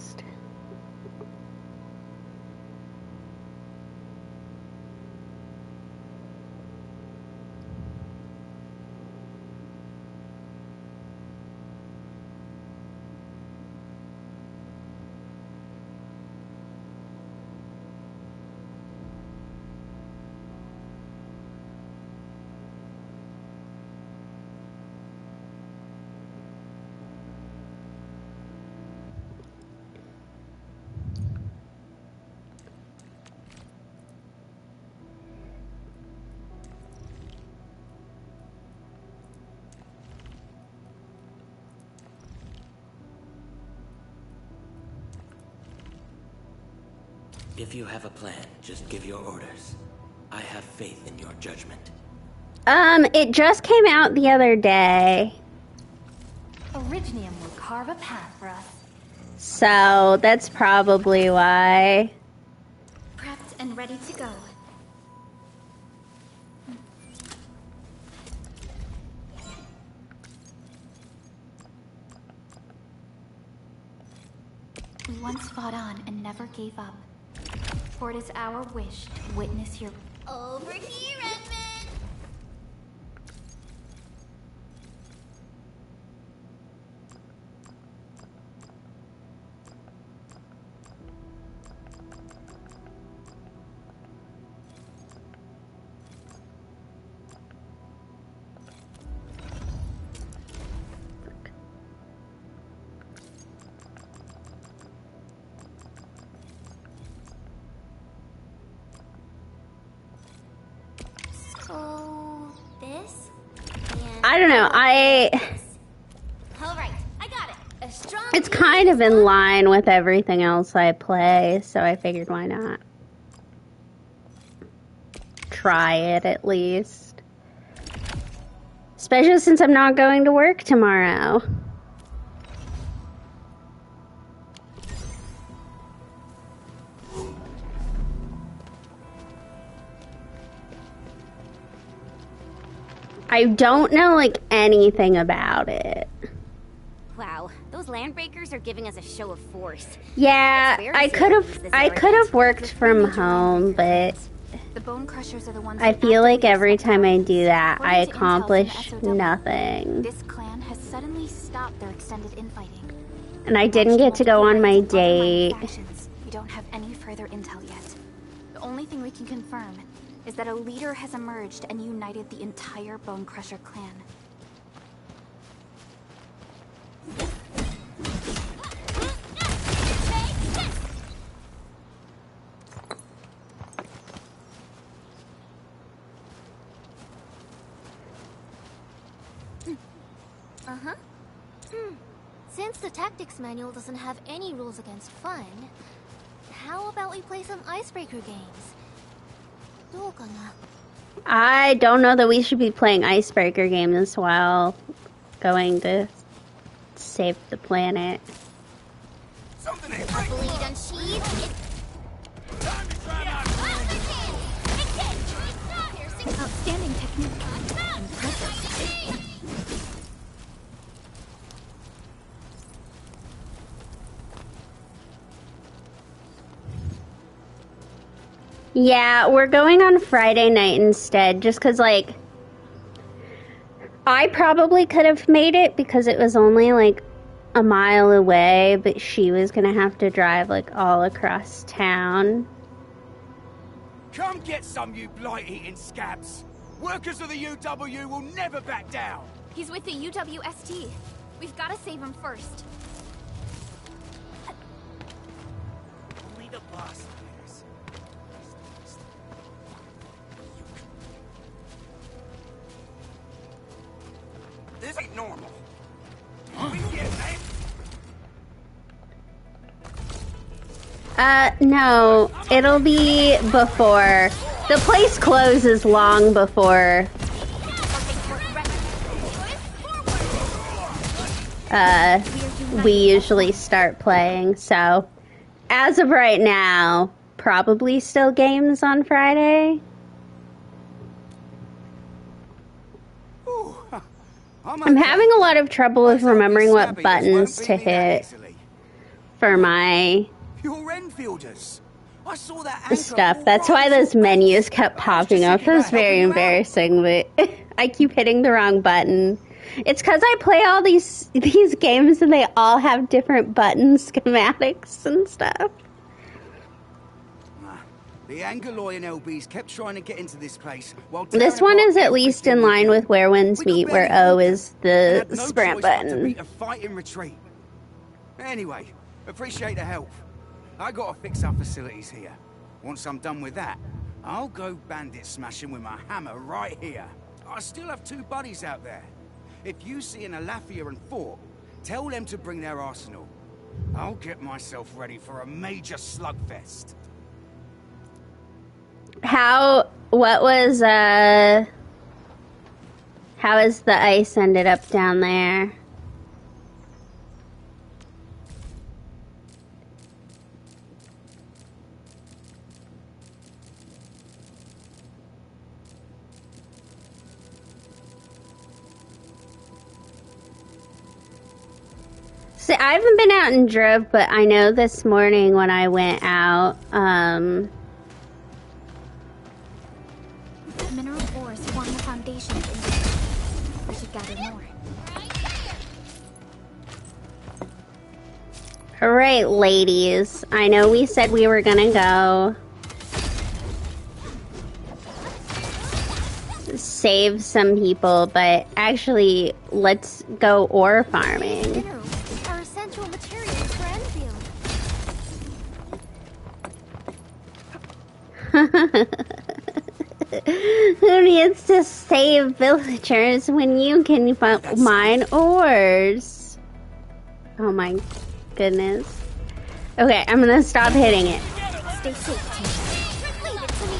If you have a plan, just give your orders. I have faith in your judgment. It just came out the other day. Originium will carve a path for us. So, that's probably why. Prepped and ready to go. We once fought on and never gave up. For it is our wish to witness your... Over here, Edmund! I don't know, Alright, I got it. A strong it's kind of in line with everything else I play, so I figured why not? Try it at least. Especially since I'm not going to work tomorrow. I don't know, like, anything about it. Wow, those landbreakers are giving us a show of force. Yeah, I could have worked from home, but The Bone Crushers are the ones I feel like every time I do that, I accomplish nothing. This clan has suddenly stopped their extended infighting. And I didn't get to go on my date. We don't have any further intel yet. The only thing we can confirm is that a leader has emerged and united the entire Bone Crusher clan. Uh-huh. Since the tactics manual doesn't have any rules against fun, how about we play some icebreaker games? どうかな? I don't know that we should be playing icebreaker games while going to save the planet. Bleed unsheathed. Outstanding technique. Impressive. Yeah, we're going on Friday night instead, just because, like, I probably could have made it because it was only, like, a mile away, but she was gonna have to drive, like, all across town. Come get some, you blight-eating scabs! Workers of the UW will never back down! He's with the UWST. We've got to save him first. Only the bastards. This ain't normal. We get No, it'll be before. The place closes long before we usually start playing, so as of right now, probably still games on Friday. I'm having a lot of trouble with remembering what buttons to hit for my stuff. That's why those menus kept popping up. It was very embarrassing, but I keep hitting the wrong button. It's because I play all these games and they all have different button schematics and stuff. The Angoloi and LBs kept trying to get into this place. This one is at least in line with Where Winds Meet, where O is the sprint button. A fight in retreat. Anyway, appreciate the help. I gotta fix our facilities here. Once I'm done with that, I'll go bandit smashing with my hammer right here. I still have 2 buddies out there. If you see an Alafia and Fort, tell them to bring their arsenal. I'll get myself ready for a major slugfest. How is the ice ended up down there? See, I haven't been out and drove, but I know this morning when I went out, Mineral ores form the foundation of industry. We should gather more. Alright, ladies. I know we said we were gonna go save some people, but actually, let's go ore farming. Minerals are essential materials for Enfield. Who needs to save villagers when you can mine ores? Oh my goodness. Okay, I'm gonna stop hitting it. Stay safe, team. Leave it to me.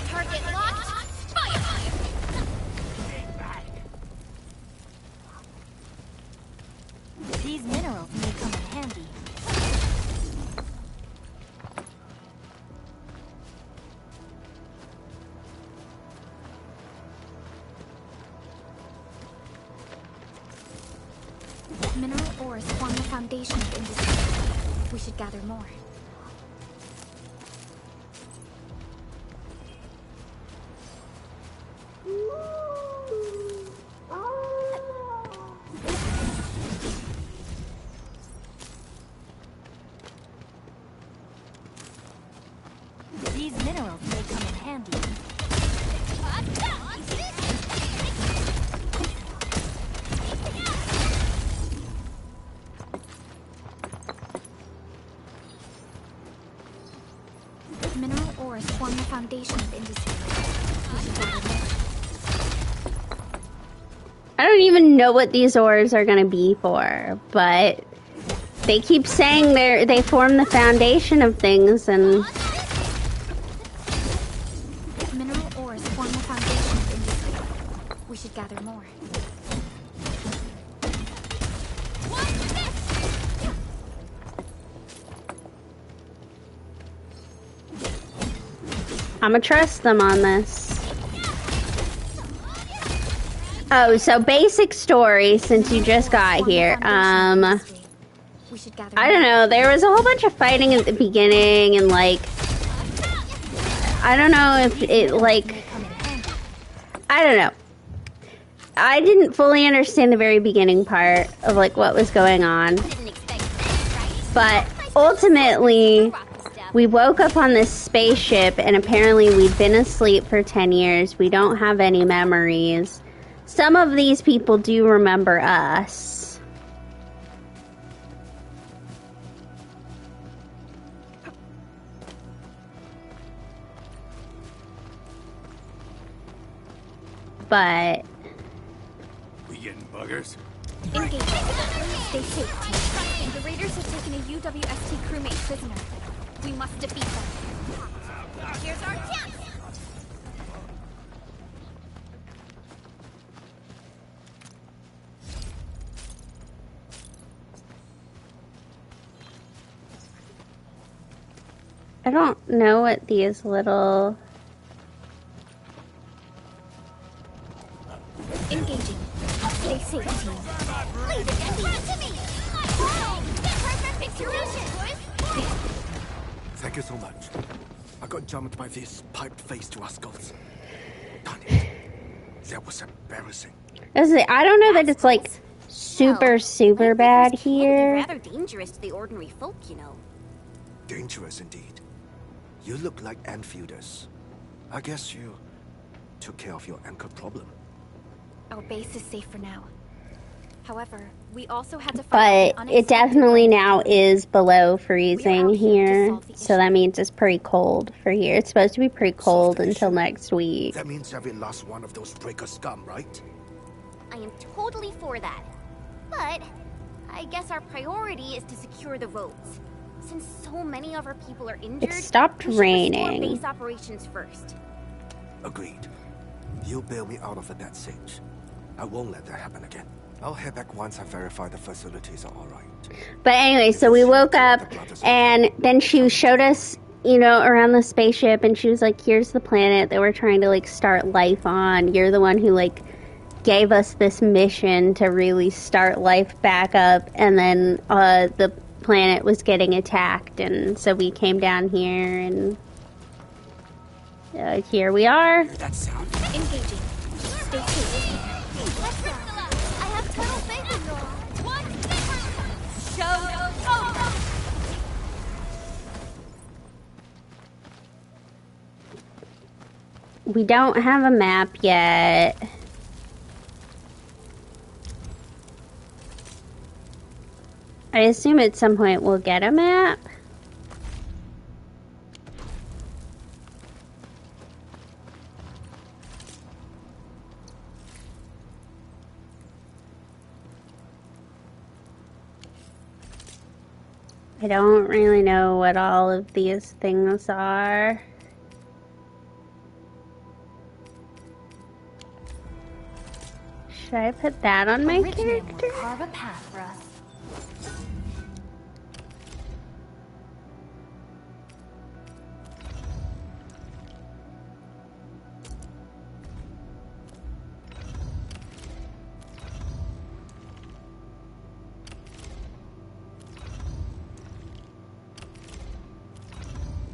Target locked. Fire! These minerals may come in handy. Mineral ores form the foundation of industry. We should gather more. These minerals may come in handy. Mineral ores form the foundation of industry. We should gather more. I don't even know what these ores are gonna be for, but they keep saying they form the foundation of things, and Mineral ores form the foundation of industry. We should gather more. I'm gonna trust them on this. Oh, so basic story since you just got here. I don't know, there was a whole bunch of fighting at the beginning and like I don't know if it like I don't know. I didn't fully understand the very beginning part of like what was going on. But ultimately we woke up on this spaceship and apparently we'd been asleep for 10 years. We don't have any memories. Some of these people do remember us. But We getting buggers? Engage. Stay safe, team. The raiders have taken a UWST crewmate prisoner. We must defeat them. Here's our chance! I don't know what these little... Engaging. Stay safe, team. Leave it to me! Perfect execution! Thank you so much. I got jumped by this piped face to our skulls. Darn it. That was embarrassing. I don't know that it's like super bad Would here. be rather dangerous to the ordinary folk, you know. Dangerous indeed. You look like Anfielders. I guess you took care of your anchor problem. Our base is safe for now. However, we also had to But it definitely now is below freezing here. So that means it's pretty cold for here. It's supposed to be pretty cold until next week. That means every last one of those breaker scum, right? I am totally for that. But I guess our priority is to secure the roads. Since so many of our people are injured, It stopped we should restore raining. base operations first. Agreed. You'll bail me out of that siege. I won't let that happen again. I'll head back once I verify the facilities are alright. But anyway, so we woke up and then she showed us, you know, around the spaceship and she was like, here's the planet that we're trying to like start life on. You're the one who like gave us this mission to really start life back up, and then the planet was getting attacked, and so we came down here and here we are. That sound. Engaging. Stay safe. I have total faith in you all. What? Show We don't have a map yet. I assume at some point we'll get a map. I don't really know what all of these things are. Should I put that on my character? Carve a path for us.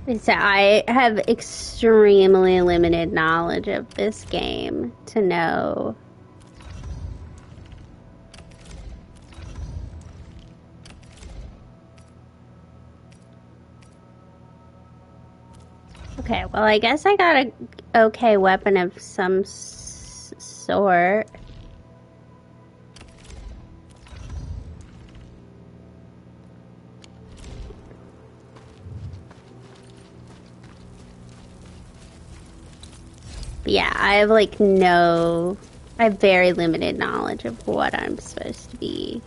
So I have extremely limited knowledge of this game to know. Okay, well, I guess I got a okay weapon of some sort. But yeah, I have like I have very limited knowledge of what I'm supposed to be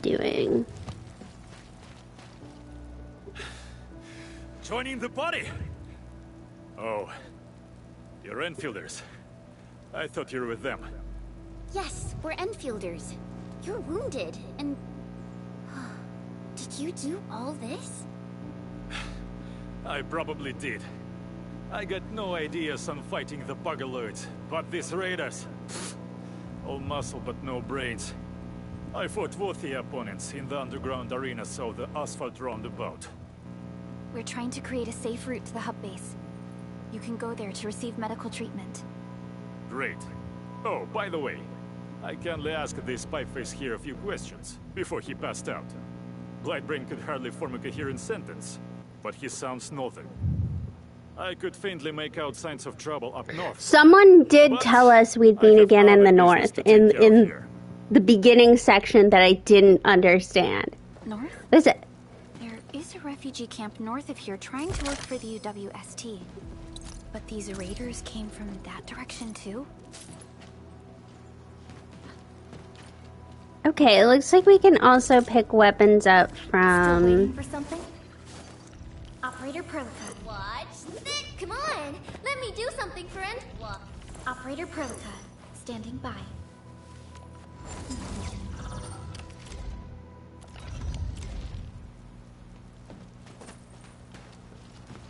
doing. Joining the party? Oh, you're Enfielders. I thought you were with them. Yes, we're Enfielders. You're wounded, and... Did you do all this? I probably did. I got no ideas on fighting the Bugaloids, but these raiders... all muscle but no brains. I fought worthy opponents in the underground arena, so the asphalt roundabout. We're trying to create a safe route to the hub base. You can go there to receive medical treatment. Great. Oh, by the way, I kindly asked this pipeface here a few questions before he passed out. Blightbrain could hardly form a coherent sentence, but he sounds northern. I could faintly make out signs of trouble up north. Someone did tell us we'd meet again in the north, in the beginning section that I didn't understand. North? What is it? There is a refugee camp north of here trying to look for the UWST. But these raiders came from that direction too? Okay, it looks like we can also pick weapons up from... Still waiting for something? Operator Prolica. Watch this. Come on, let me do something, friend. What? Operator Prolica, standing by.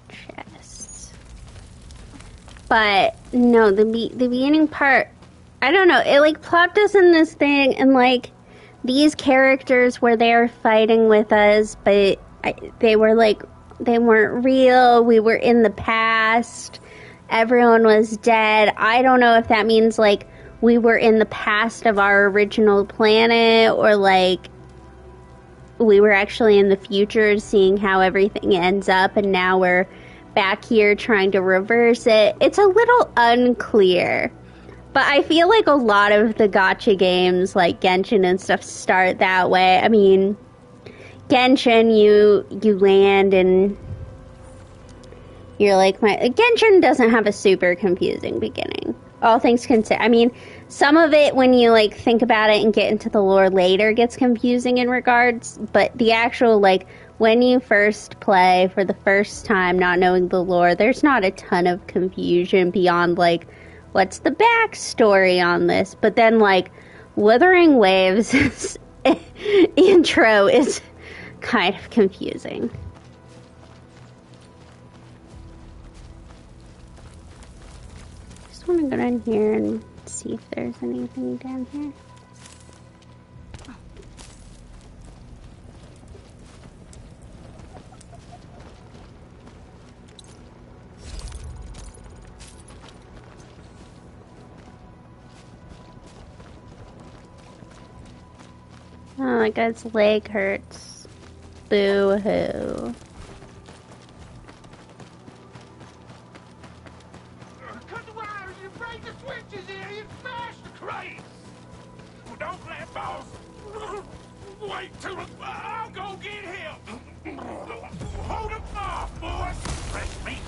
Chest. But no, the beginning part, I don't know. It like plopped us in this thing, and like these characters were there fighting with us, but they weren't real. We were in the past. Everyone was dead. I don't know if that means like we were in the past of our original planet, or like we were actually in the future seeing how everything ends up, and now we're back here trying to reverse it. It's a little unclear. But I feel like a lot of the gacha games, like Genshin and stuff, start that way. I mean, Genshin, you land and you're like, Genshin doesn't have a super confusing beginning. All things considered. I mean, some of it, when you like think about it and get into the lore later, gets confusing in regards. But the actual, like, when you first play for the first time, not knowing the lore, there's not a ton of confusion beyond, like, what's the backstory on this? But then, like, Wuthering Waves' intro is kind of confusing. Just want to go down here and see if there's anything down here. Oh, that guy's leg hurts. Boo-hoo. Cut the wires, you break the switches, idiot! Smash the crate! Well, don't let boss! Wait till I'll go get him! Hold him off, boys! Fresh meat!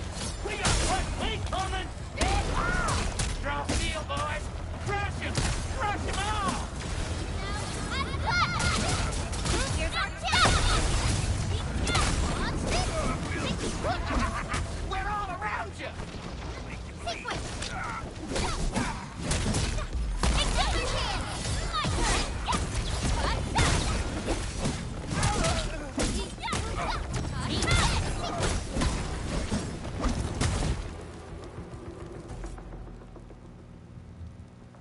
We got fresh meat coming! Draw steel, boys! Crush him! Crush him off! We're all around you!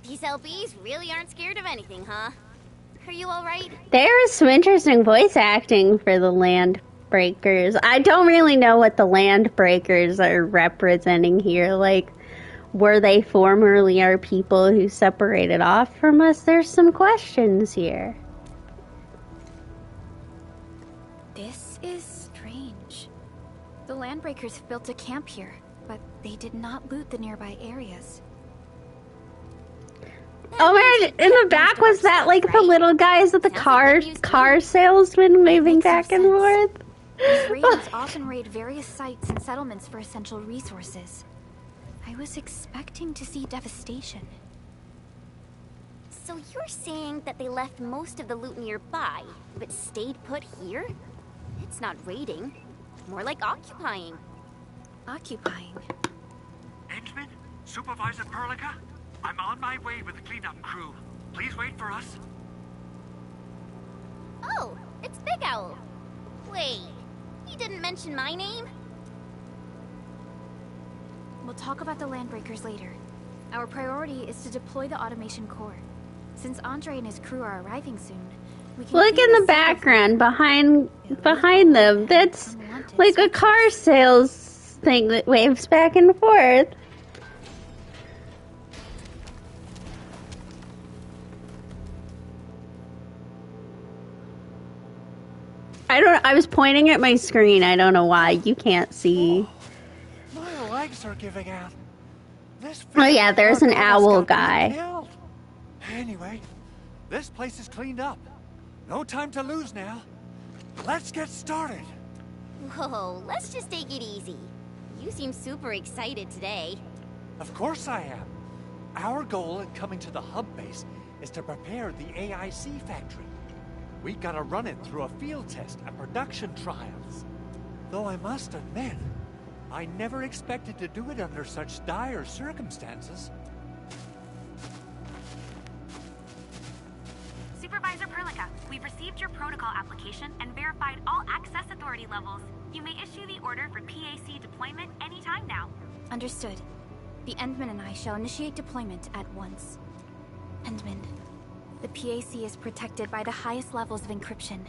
These LBs really aren't scared of anything, huh? Are you alright? There is some interesting voice acting for the land breakers. I don't really know what the land breakers are representing here. Like, were they formerly our people who separated off from us? There's some questions here. This is strange. The Landbreakers built a camp here, but they did not loot the nearby areas. Oh man, in the back was that like the little guys with the car salesman moving back and forth? These raiders often raid various sites and settlements for essential resources. I was expecting to see devastation. So you're saying that they left most of the loot nearby, but stayed put here? It's not raiding. More like occupying. Occupying? Entman? Supervisor Perlica? I'm on my way with the cleanup crew. Please wait for us. Oh, it's Big Owl. Wait, he didn't mention my name? We'll talk about the Landbreakers later. Our priority is to deploy the automation core. Since Andre and his crew are arriving soon, we can look in the background behind them. That's like a car sales thing that waves back and forth. I was pointing at my screen. I don't know why. You can't see. My legs are giving out. Oh yeah, there's an owl guy. Killed. Anyway, this place is cleaned up. No time to lose now. Let's get started. Whoa, let's just take it easy. You seem super excited today. Of course I am. Our goal in coming to the hub base is to prepare the AIC factory. We gotta run it through a field test and production trials. Though I must admit, I never expected to do it under such dire circumstances. Supervisor Perlica, we've received your protocol application and verified all access authority levels. You may issue the order for PAC deployment anytime now. Understood. The Endman and I shall initiate deployment at once. Endman, the PAC is protected by the highest levels of encryption.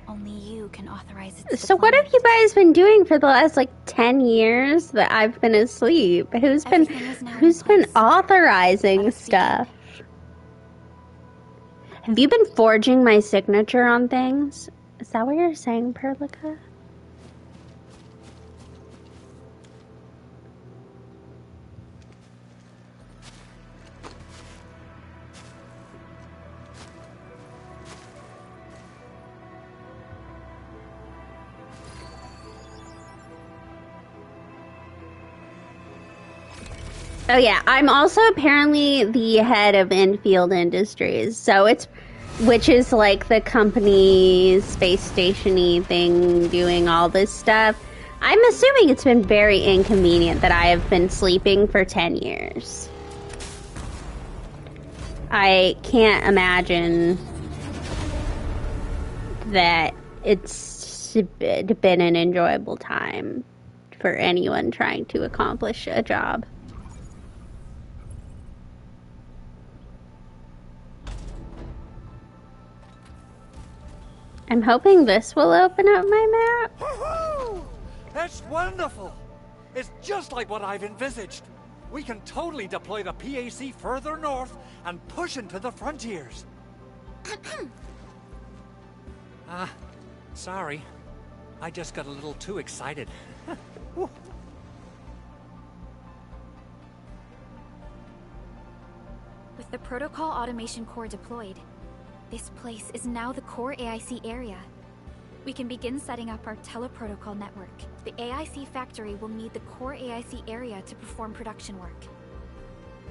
Only you can authorize its So what have you guys been doing for the last like 10 years that I've been asleep? Who's been authorizing stuff? Have you been forging my signature on things? Is that what you're saying, Perlica? Oh yeah, I'm also apparently the head of Infield Industries, so which is like the company space station-y thing doing all this stuff. I'm assuming it's been very inconvenient that I have been sleeping for 10 years. I can't imagine that it's been an enjoyable time for anyone trying to accomplish a job. I'm hoping this will open up my map. Woohoo! That's wonderful! It's just like what I've envisaged. We can totally deploy the PAC further north and push into the frontiers. Sorry. I just got a little too excited. With the protocol automation core deployed, this place is now the core AIC area. We can begin setting up our teleprotocol network. The AIC factory will need the core AIC area to perform production work.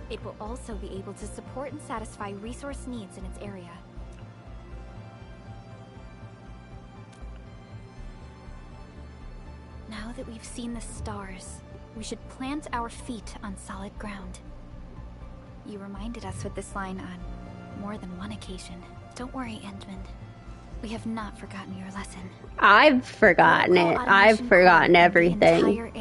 It will also be able to support and satisfy resource needs in its area. Now that we've seen the stars, we should plant our feet on solid ground. You reminded us with this line on more than one occasion. Don't worry, Endman. We have not forgotten your lesson. I've forgotten it. I've forgotten everything.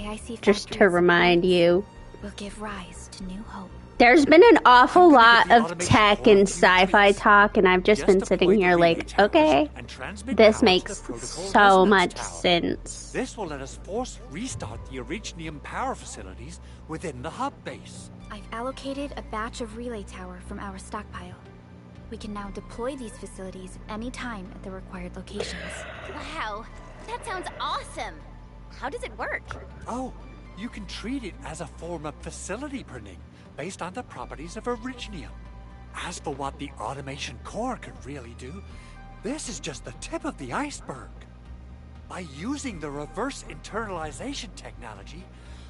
Just to remind you. Will give rise to new hope. There's been an awful lot the of automation tech core and a few sci-fi tweaks. talk, and I've just been Deploy sitting the here relay like, towers okay, and transmit this power to makes the protocol so resonance much tower. sense. This will let us force restart the Originium power facilities within the hub base. I've allocated a batch of relay tower from our stockpile. We can now deploy these facilities anytime at the required locations. Wow, that sounds awesome. How does it work? Oh, you can treat it as a form of facility printing based on the properties of Originium. As for what the automation core could really do, this is just the tip of the iceberg. By using the reverse internalization technology,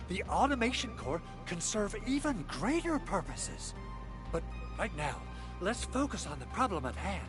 the automation core can serve even greater purposes. But right now, let's focus on the problem at hand.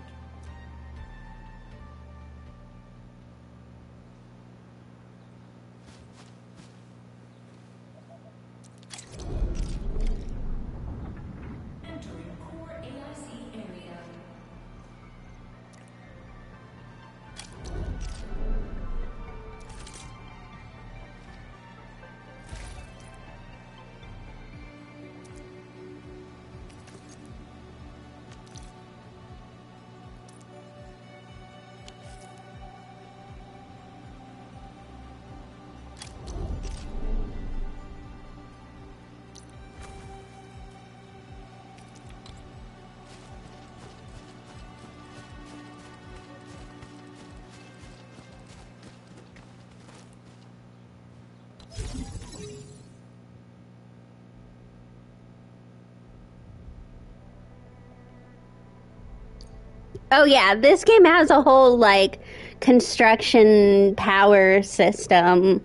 Oh yeah, this game has a whole, like, construction power system,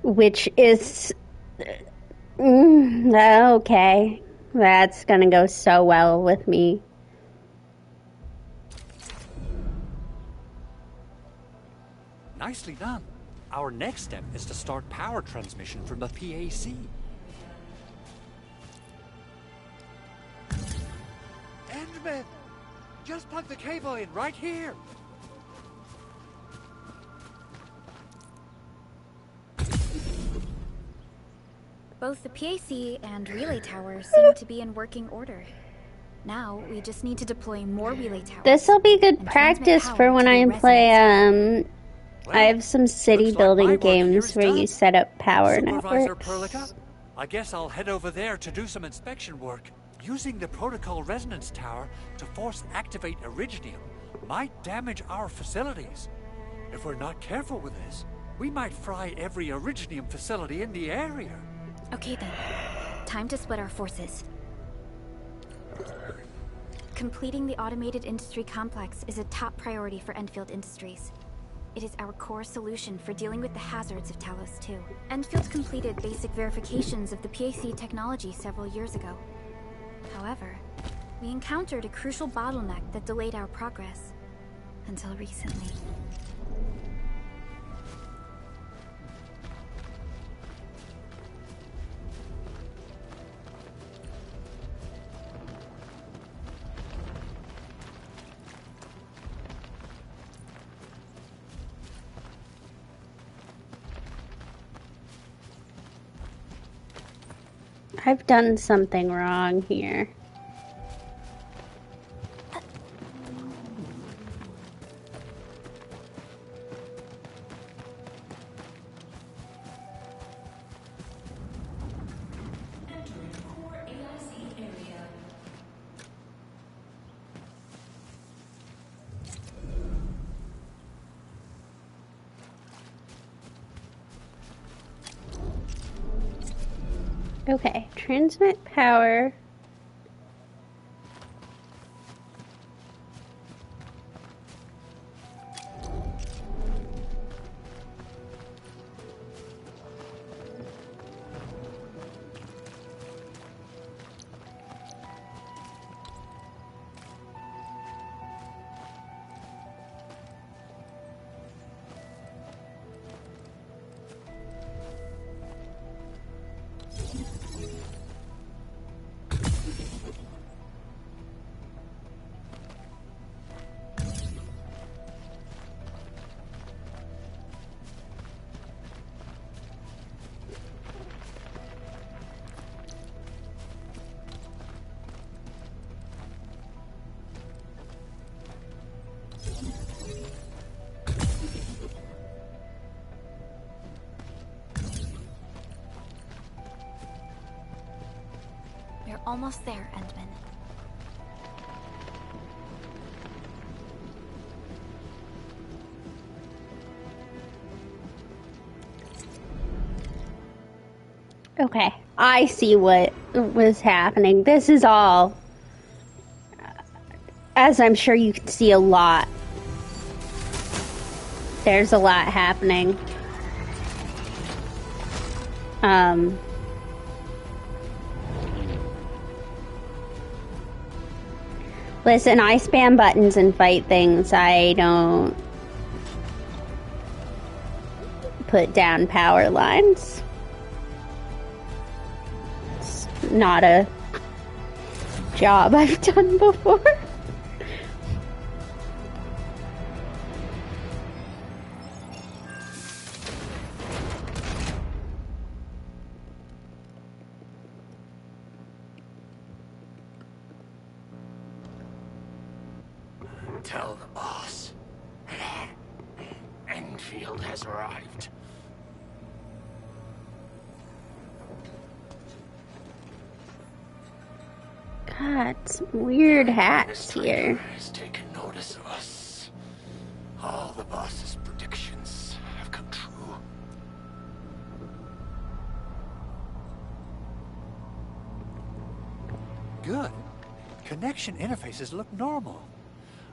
which is... okay. That's gonna go so well with me. Nicely done. Our next step is to start power transmission from the PAC. Enderman! Just plug the cable in right here! Both the PAC and relay tower seem to be in working order. Now, we just need to deploy more relay towers. This'll be good practice for when I play, I have some city building games where you set up power Supervisor networks. Perlica, I guess I'll head over there to do some inspection work. Using the protocol resonance tower to force activate Originium might damage our facilities. If we're not careful with this, we might fry every Originium facility in the area. Okay then, time to split our forces. Completing the automated industry complex is a top priority for Enfield Industries. It is our core solution for dealing with the hazards of Talos 2. Enfield completed basic verifications of the PAC technology several years ago. However, we encountered a crucial bottleneck that delayed our progress. Until recently. I've done something wrong here. Okay, transmit power. almost there, Endman. Okay, I see what was happening. This is all, as I'm sure you can see, a lot. There's a lot happening. Listen, I spam buttons and fight things. I don't put down power lines. It's not a job I've done before. Tell the boss. Enfield has arrived. God, some weird hats here. Has taken notice of us. All the boss's predictions have come true. Good. Connection interfaces look normal.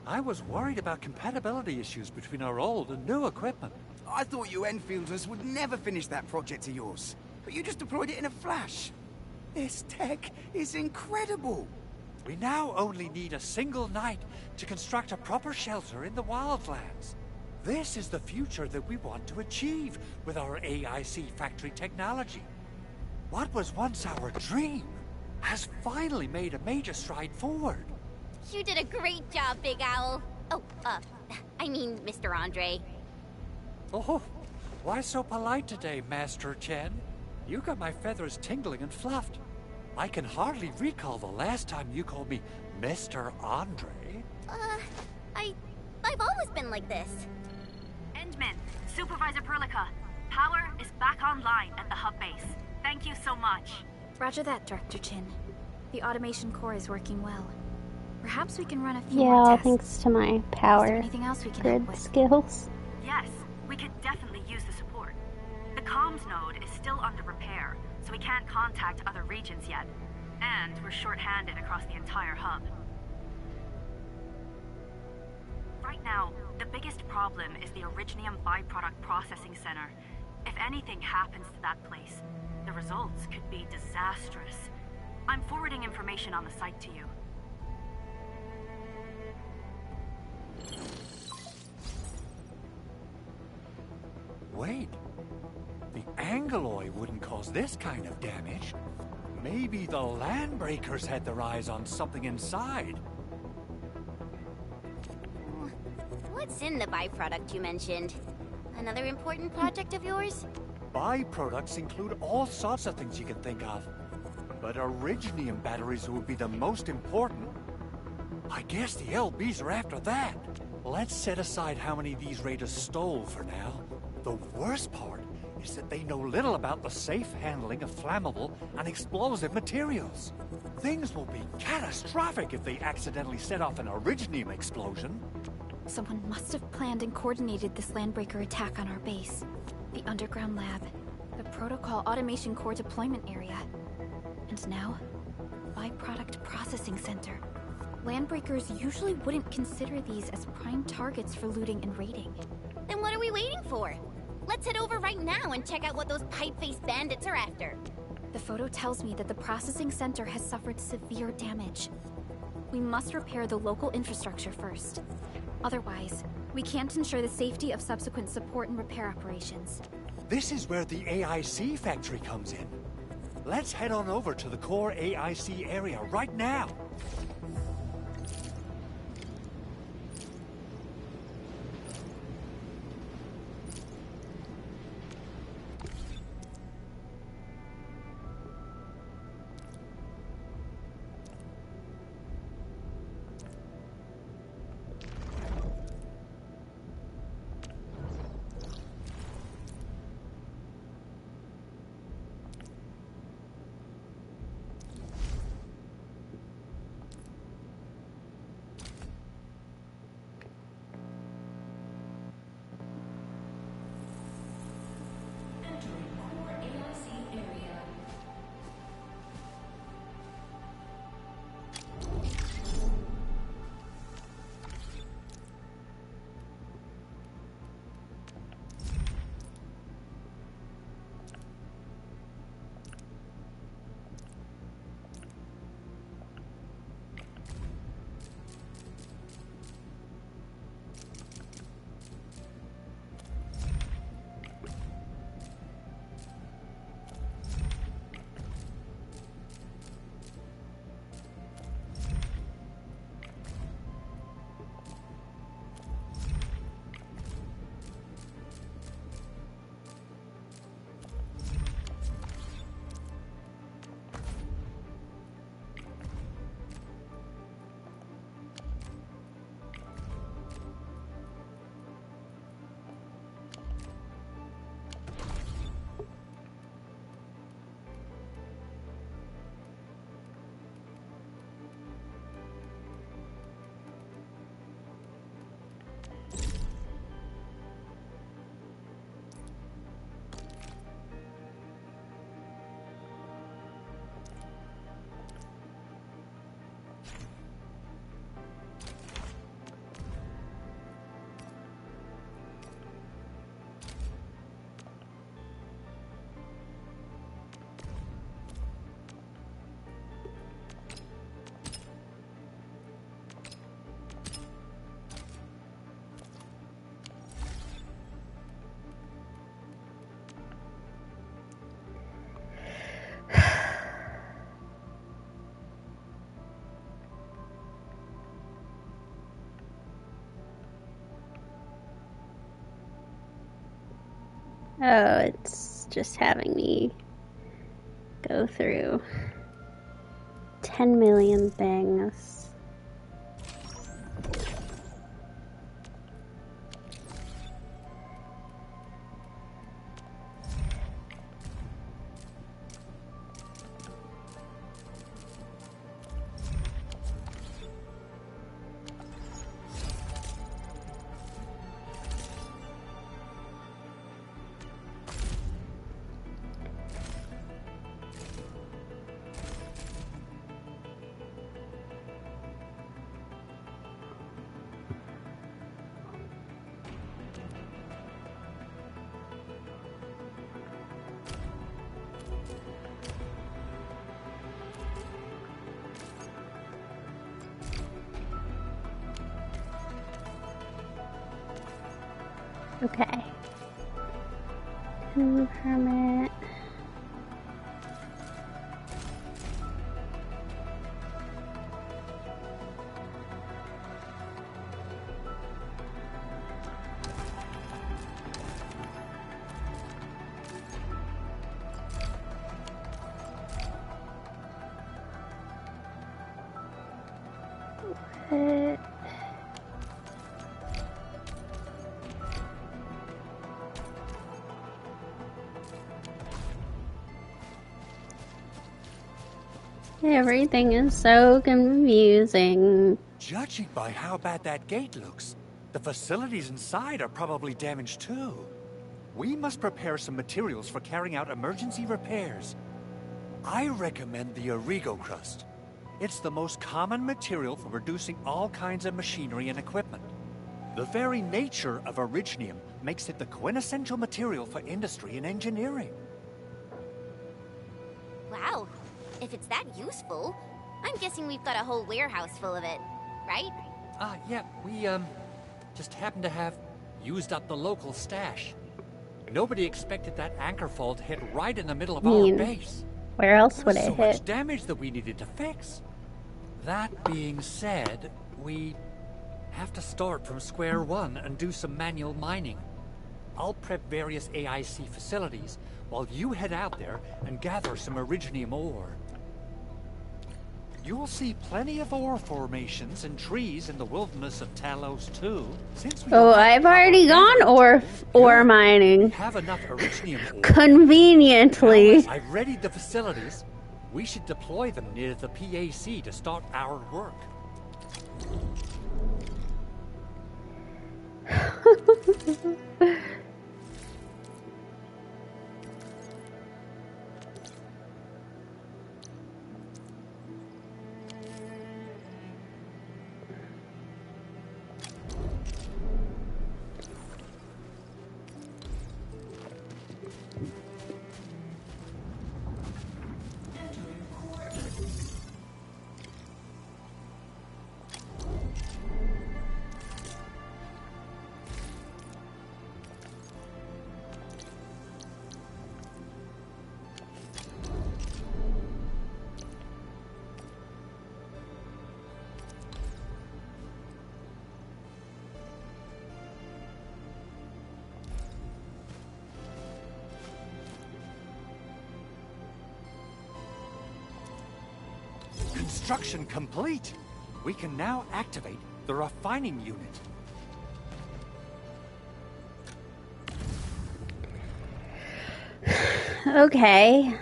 I was worried about compatibility issues between our old and new equipment. I thought you Enfielders would never finish that project of yours. But you just deployed it in a flash. This tech is incredible. We now only need a single night to construct a proper shelter in the wildlands. This is the future that we want to achieve with our AIC factory technology. What was once our dream has finally made a major stride forward. You did a great job, Big Owl. Oh, I mean, Mr. Andre. Oh, why so polite today, Master Chen? You got my feathers tingling and fluffed. I can hardly recall the last time you called me Mr. Andre. I've always been like this. Endman, Supervisor Perlica, power is back online at the hub base. Thank you so much. Roger that, Director Chin. The automation core is working well. Perhaps we can run a few Yeah, more all tests. thanks to my power Anything else we can help grid with? skills. Yes, we could definitely use the support. The comms node is still under repair, so we can't contact other regions yet. And we're short-handed across the entire hub. Right now, the biggest problem is the Originium byproduct processing center. If anything happens to that place, the results could be disastrous. I'm forwarding information on the site to you. Wait, the Angeloy wouldn't cause this kind of damage. Maybe the Landbreakers had their eyes on something inside. What's in the byproduct you mentioned? Another important project of yours? Byproducts include all sorts of things you can think of. But Originium batteries would be the most important. I guess the LBs are after that. Let's set aside how many these raiders stole for now. The worst part is that they know little about the safe handling of flammable and explosive materials. Things will be catastrophic if they accidentally set off an Originium explosion. Someone must have planned and coordinated this Landbreaker attack on our base. The underground lab, the protocol automation core deployment area, and now, byproduct processing center. Landbreakers usually wouldn't consider these as prime targets for looting and raiding. Then what are we waiting for? Let's head over right now and check out what those pipe-faced bandits are after. The photo tells me that the processing center has suffered severe damage. We must repair the local infrastructure first. Otherwise, we can't ensure the safety of subsequent support and repair operations. This is where the AIC factory comes in. Let's head on over to the core AIC area right now. Oh, it's just having me go through 10 million things. Okay. Permit. What? Everything is so confusing. Judging by how bad that gate looks, the facilities inside are probably damaged too. We must prepare some materials for carrying out emergency repairs. I recommend the Origo crust. It's the most common material for producing all kinds of machinery and equipment. The very nature of originium makes it the quintessential material for industry and engineering. Wow, if it's that useful, I'm guessing we've got a whole warehouse full of it, right? Yeah, we, just happen to have used up the local stash. Nobody expected that anchor fault to hit right in the middle of our base. Where else would it so hit? Much damage that we needed to fix. That being said, we have to start from square one and do some manual mining. I'll prep various AIC facilities while you head out there and gather some originium ore. You'll see plenty of ore formations and trees in the wilderness of Talos too. Since we I've already gone ore mining. Have enough originium ore. Conveniently. Now, as I've readied the facilities, we should deploy them near the PAC to start our work. Construction complete. We can now activate the refining unit. Okay.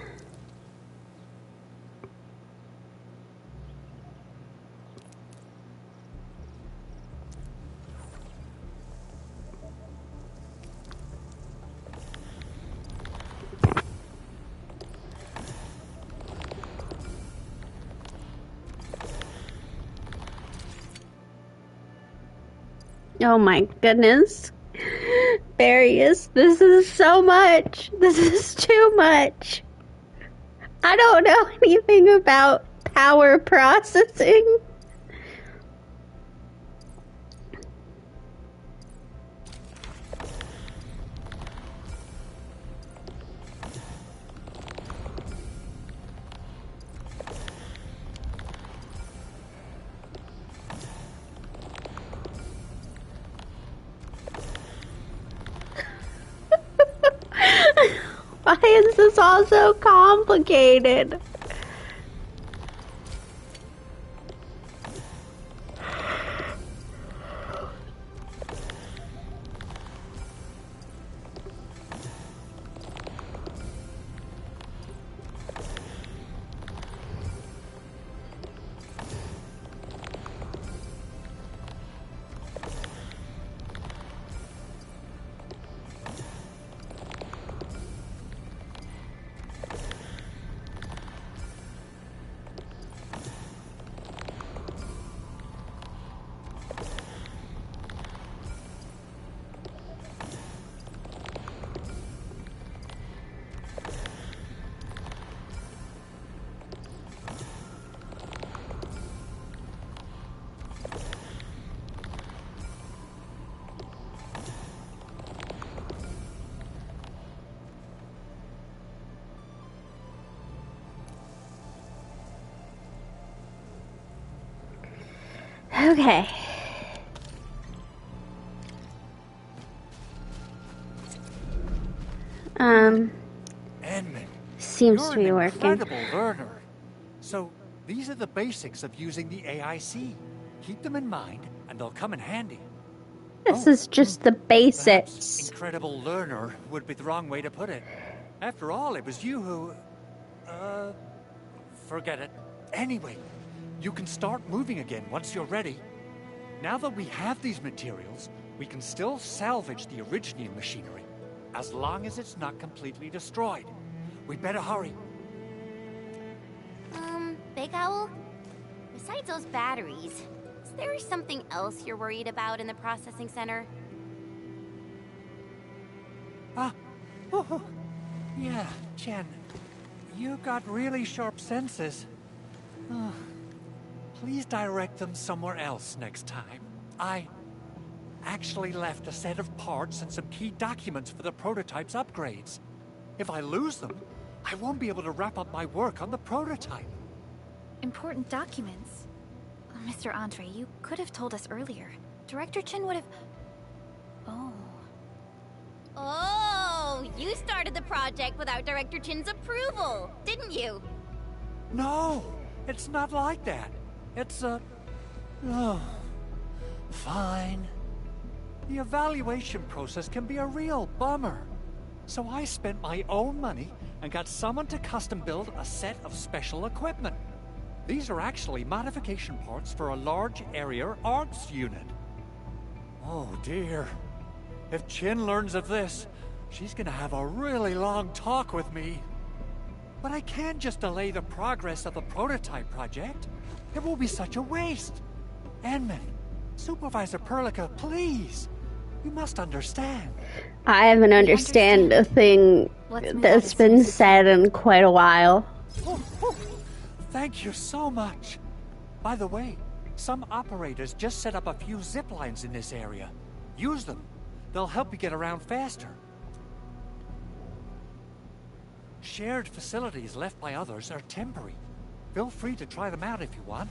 Oh my goodness. Various, this is so much. This is too much. I don't know anything about power processing. is this all so complicated? Okay. Edmund, Seems to be you're an working. incredible learner. So, these are the basics of using the AIC. Keep them in mind, and they'll come in handy. This is just the basics. Perhaps incredible learner would be the wrong way to put it. After all, it was you who... forget it. Anyway, you can start moving again once you're ready. Now that we have these materials, we can still salvage the Originium machinery, as long as it's not completely destroyed. We'd better hurry. Big Owl? Besides those batteries, is there something else you're worried about in the processing center? Yeah, Jen. You got really sharp senses. Please direct them somewhere else next time. I actually left a set of parts and some key documents for the prototype's upgrades. If I lose them, I won't be able to wrap up my work on the prototype. Important documents? Mr. Andre, you could have told us earlier. Director Chin would have... Oh, you started the project without Director Chin's approval, didn't you? No, it's not like that. It's fine. The evaluation process can be a real bummer. So I spent my own money and got someone to custom build a set of special equipment. These are actually modification parts for a large area arts unit. Oh dear. If Chin learns of this, she's gonna have a really long talk with me. But I can't just delay the progress of the prototype project. It will be such a waste. Edmund, Supervisor Perlica, please. You must understand. I haven't understand a thing that's been said in quite a while. Thank you so much. By the way, some operators just set up a few zip lines in this area. Use them. They'll help you get around faster. Shared facilities left by others are temporary. Feel free to try them out if you want.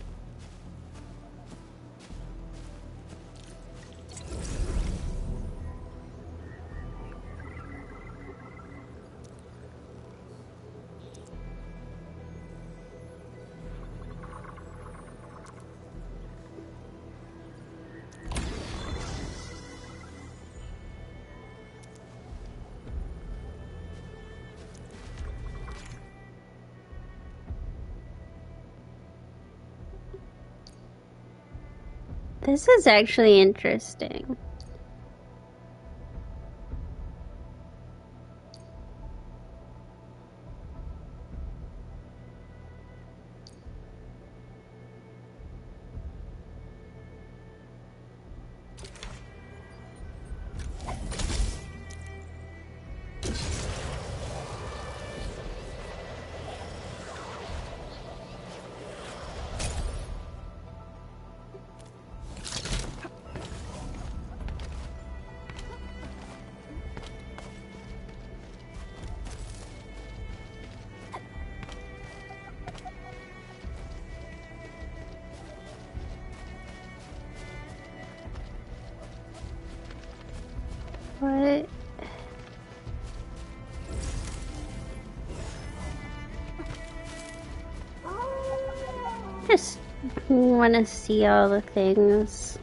This is actually interesting. What? want to see all the things.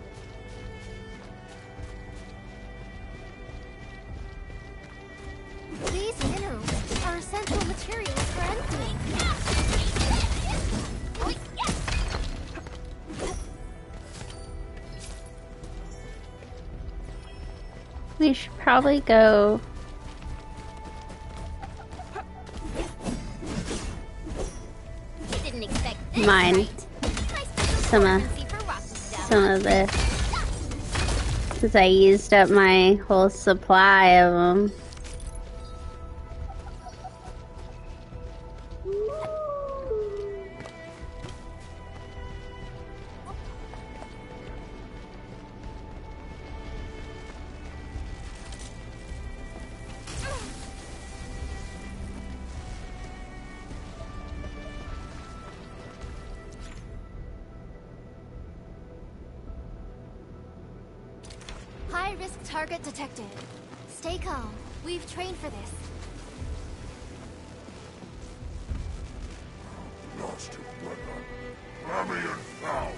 These minerals are essential materials for anything. We should probably go Didn't expect this, mine right? some of this, because I used up my whole supply of them. High-risk target detected. Stay calm. We've trained for this. Lost your brother. Amian found.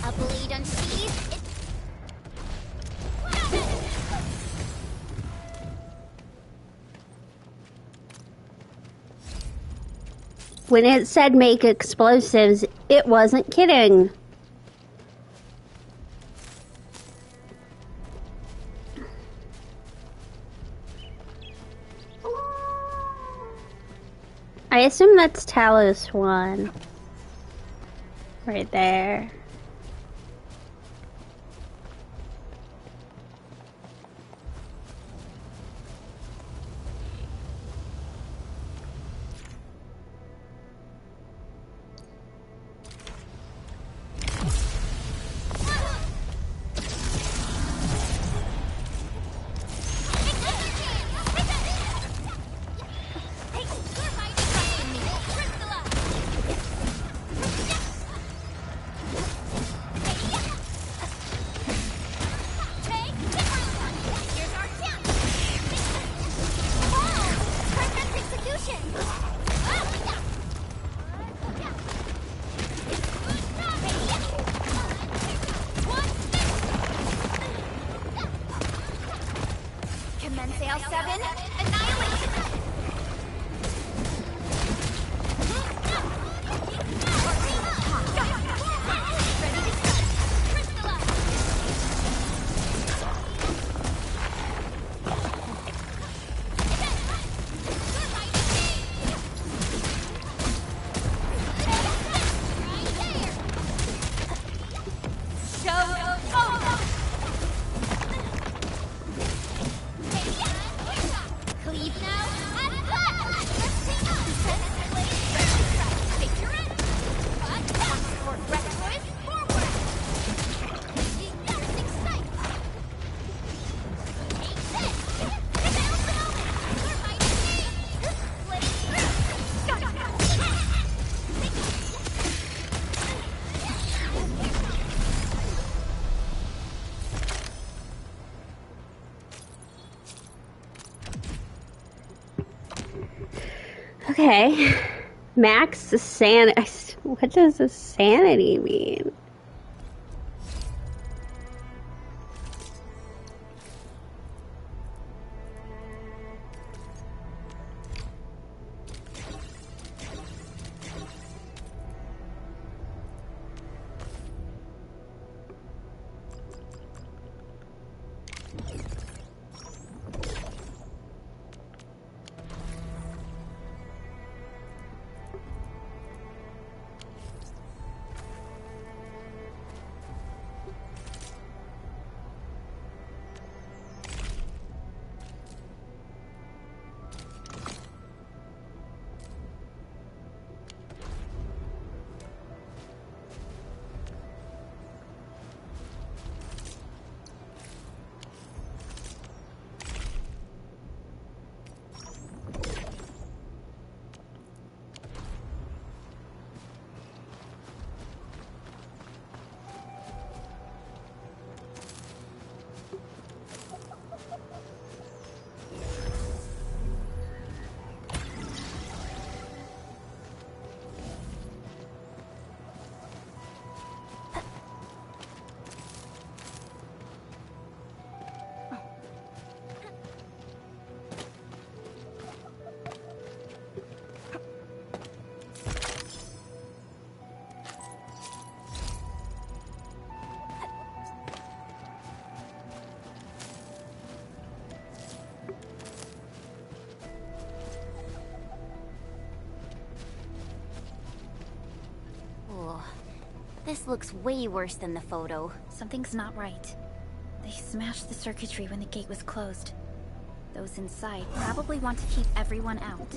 A blade unsheathed. When it said make explosives, it wasn't kidding. I assume that's Talos 1. Right there. Okay. Max sanity. What does the sanity mean? This looks way worse than the photo. Something's not right. They smashed the circuitry when the gate was closed. Those inside probably want to keep everyone out.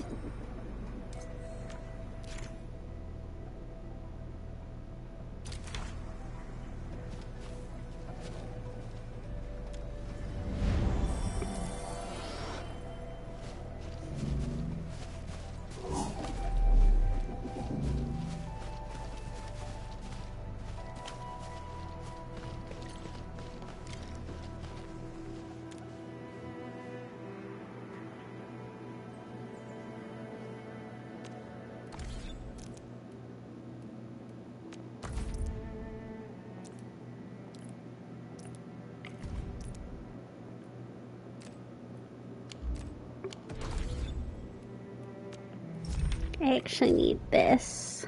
I actually need this.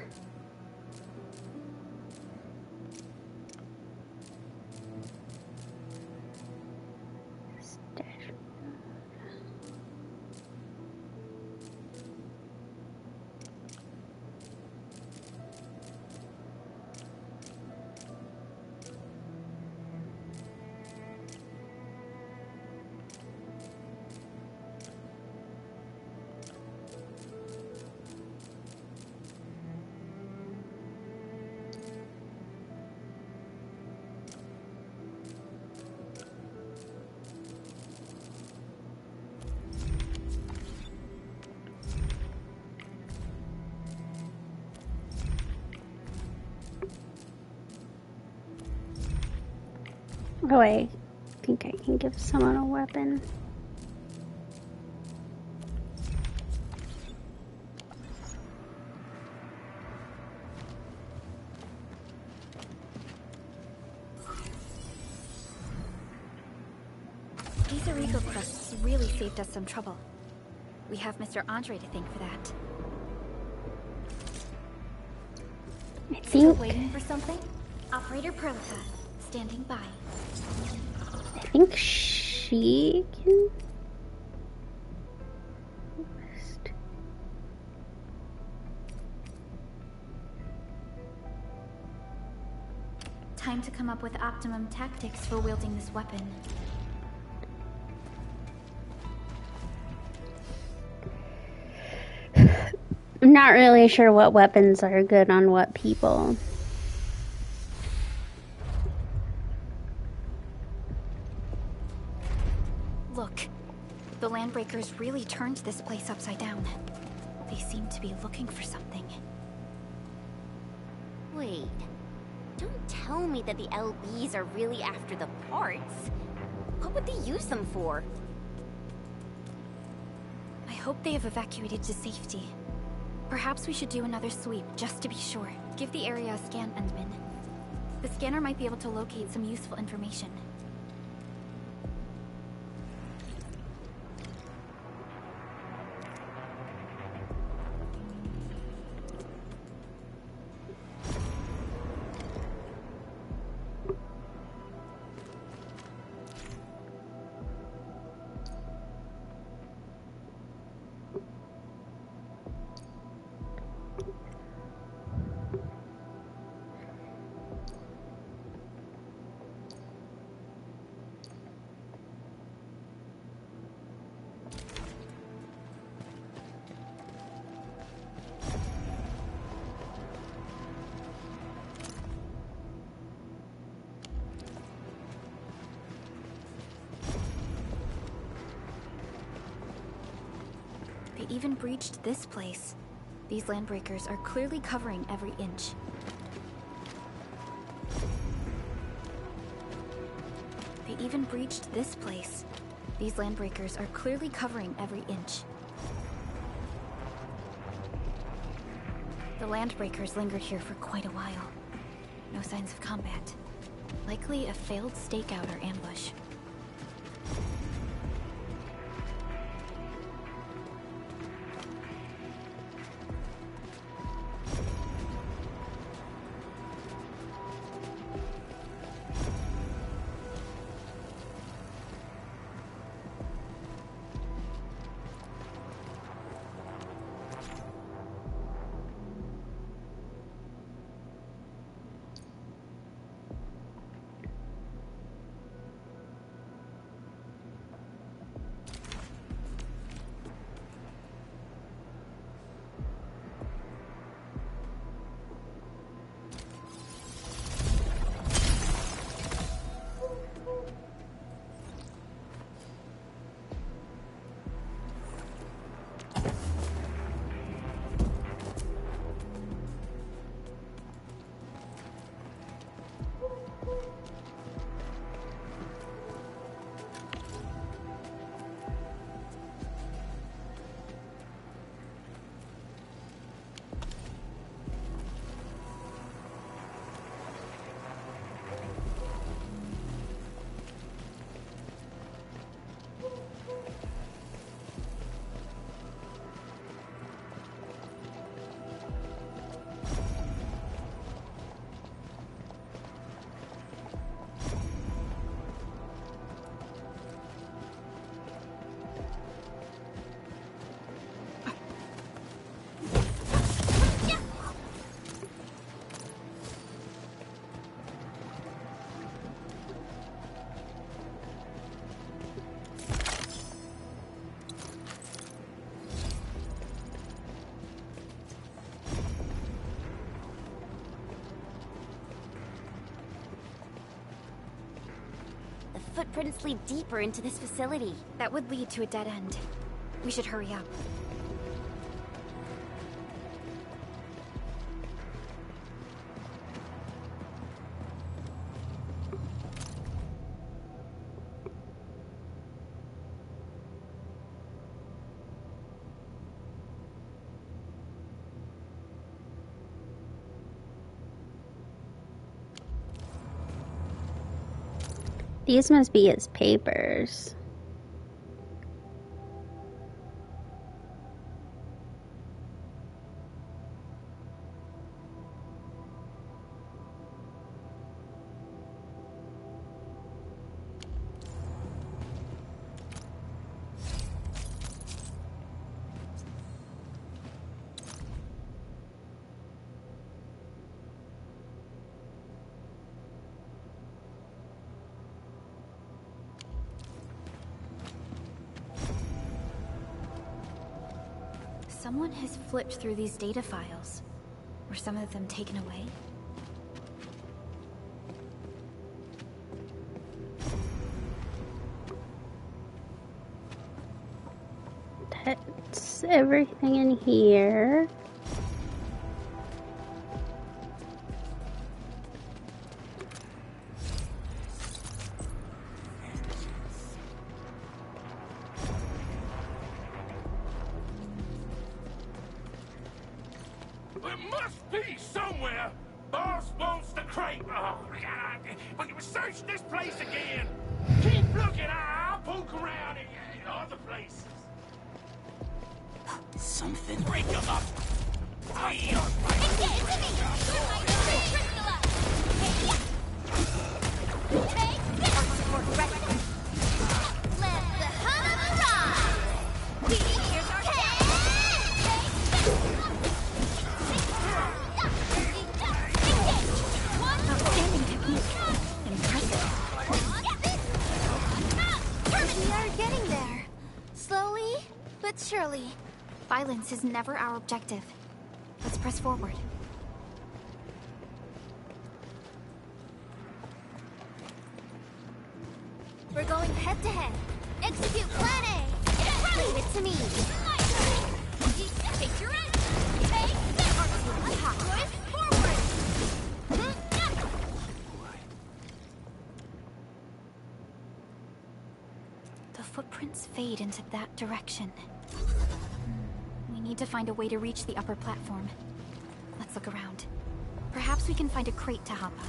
Oh, I think I can give someone a weapon. These Origo crusts really saved us some trouble. We have Mr. Andre to thank for that. I Still think waiting for something? Operator Perlita, standing by. I think she can. Time to come up with optimum tactics for wielding this weapon. I'm not really sure what weapons are good on what people. Look, the Landbreakers really turned this place upside down. They seem to be looking for something. Wait, don't tell me that the LBs are really after the parts. What would they use them for? I hope they have evacuated to safety. Perhaps we should do another sweep, just to be sure. Give the area a scan, Endman. The scanner might be able to locate some useful information. They even breached this place. These Landbreakers are clearly covering every inch. They even breached this place. These Landbreakers are clearly covering every inch. The Landbreakers lingered here for quite a while. No signs of combat. Likely a failed stakeout or ambush. footprints lead deeper into this facility. That would lead to a dead end. We should hurry up. These must be his papers. Someone has flipped through these data files. Were some of them taken away? That's everything in here. There must be somewhere. Boss wants the crate. Oh, God. But you search this place again. Keep looking. I'll poke around in other places. Something. Break them up. We are getting there. Slowly, but surely. Violence is never our objective. Let's press forward. We're going head to head. Execute plan A. Leave it to me. Take your end. Take this. Push forward. The footprints fade into that direction. We need to find a way to reach the upper platform. Let's look around. Perhaps we can find a crate to hop on.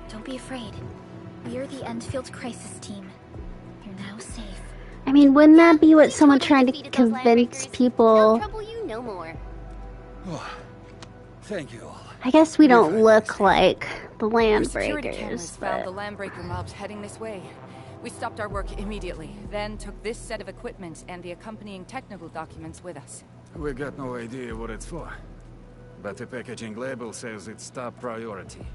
Don't be afraid. We're the Enfield Crisis Team. You're now safe. I mean, wouldn't that be what someone trying to convince people? Trouble you no more. Oh, thank you all. I guess we don't look like the land Security breakers, cameras found but the landbreaker mobs heading this way. We stopped our work immediately, then took this set of equipment and the accompanying technical documents with us. We got no idea what it's for, but the packaging label says it's top priority.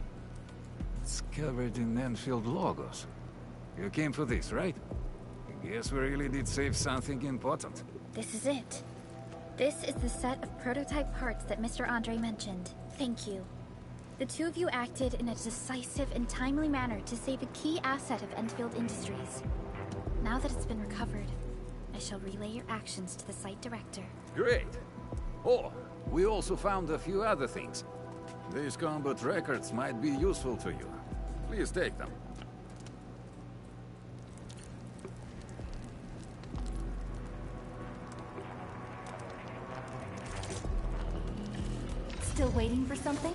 It's covered in Enfield logos. You came for this, right? Guess we really did save something important. This is it. This is the set of prototype parts that Mr. Andre mentioned. Thank you. The two of you acted in a decisive and timely manner to save a key asset of Enfield Industries. Now that it's been recovered, I shall relay your actions to the site director. Great. Oh, we also found a few other things. These combat records might be useful to you. Please take them. Still waiting for something?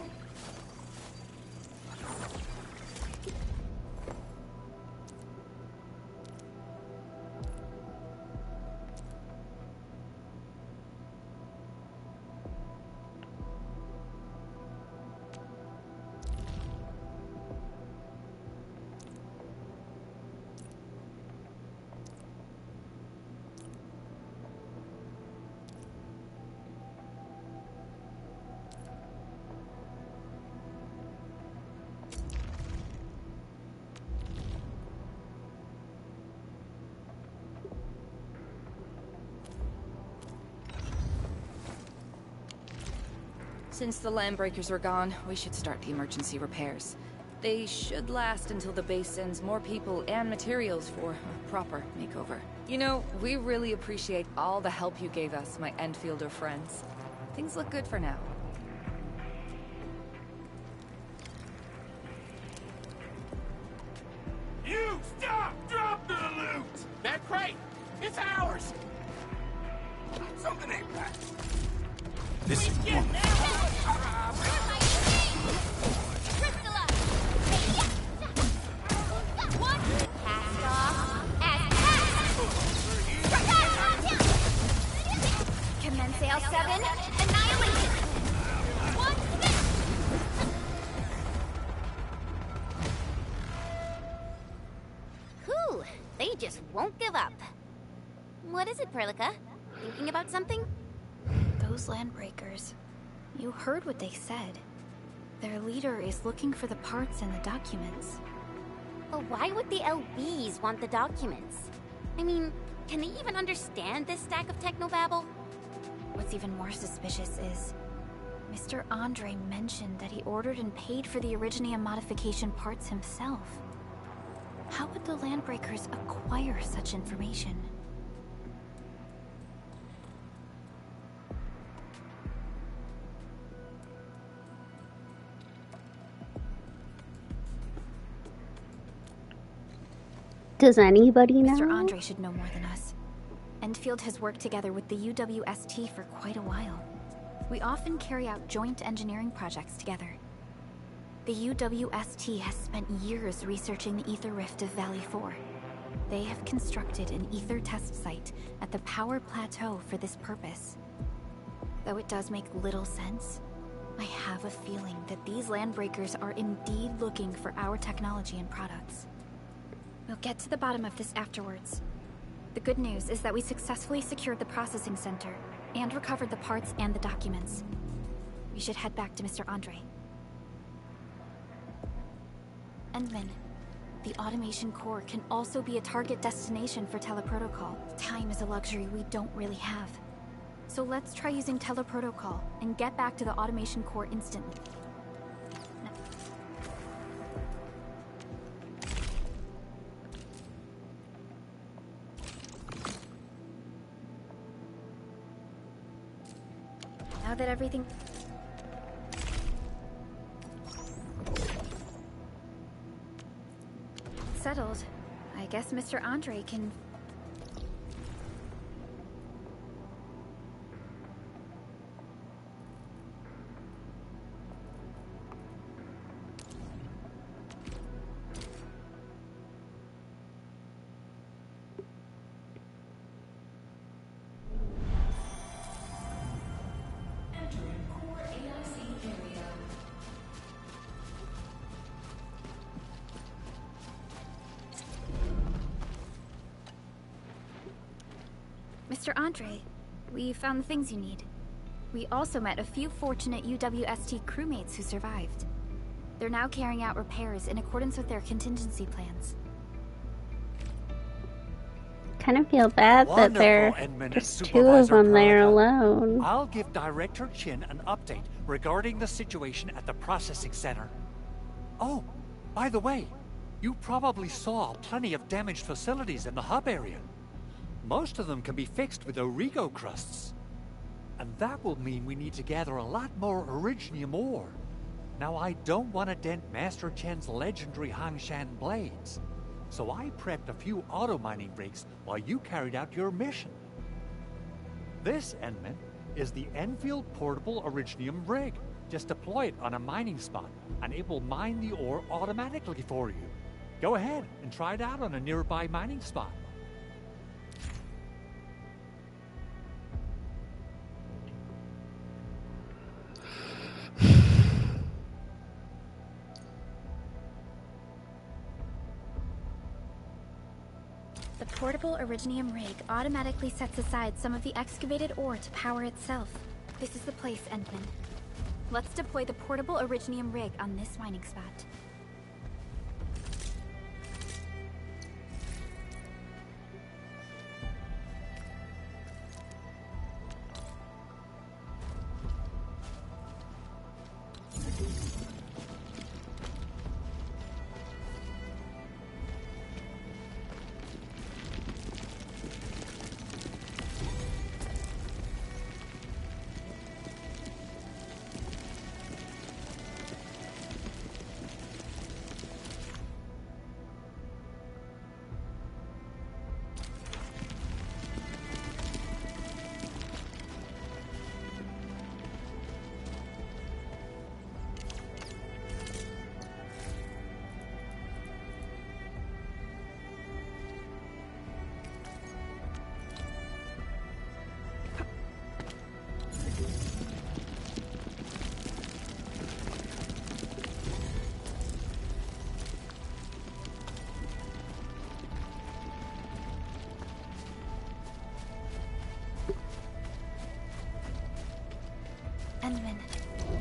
Since the landbreakers are gone, we should start the emergency repairs. They should last until the base sends more people and materials for a proper makeover. You know, we really appreciate all the help you gave us, my Enfielder friends. Things look good for now. You stop! Drop the loot! That crate! It's ours! Something ain't right. This is Commence L7, annihilation! Whew, they just won't give up. What is it, Perlica? Thinking about something? Those landbreakers. You heard what they said. Their leader is looking for the parts and the documents. But why would the LBs want the documents? I mean, can they even understand this stack of technobabble? What's even more suspicious is... Mr. Andre mentioned that he ordered and paid for the Originium modification parts himself. How would the landbreakers acquire such information? Does anybody know? Mr. Andre should know more than us. Enfield has worked together with the UWST for quite a while. We often carry out joint engineering projects together. The UWST has spent years researching the ether rift of Valley 4. They have constructed an ether test site at the power plateau for this purpose. Though it does make little sense, I have a feeling that these landbreakers are indeed looking for our technology and products. We'll get to the bottom of this afterwards. The good news is that we successfully secured the processing center and recovered the parts and the documents. We should head back to Mr. Andre. Endman, the automation core can also be a target destination for teleprotocol. Time is a luxury we don't really have. So let's try using teleprotocol and get back to the automation core instantly. Now that everything... settled, I guess Mr. Andre can... Mr. Andre, we found the things you need. We also met a few fortunate UWST crewmates who survived. They're now carrying out repairs in accordance with their contingency plans. Kind of feel bad that there are just two of them there alone. I'll give Director Chin an update regarding the situation at the processing center. Oh, by the way, you probably saw plenty of damaged facilities in the hub area. Most of them can be fixed with Origo crusts. And that will mean we need to gather a lot more Originium ore. Now, I don't want to dent Master Chen's legendary Hangshan blades, so I prepped a few auto-mining rigs while you carried out your mission. This, Endman, is the Enfield Portable Originium rig. Just deploy it on a mining spot, and it will mine the ore automatically for you. Go ahead and try it out on a nearby mining spot. The portable Originium rig automatically sets aside some of the excavated ore to power itself. This is the place, Endman. Let's deploy the portable Originium rig on this mining spot.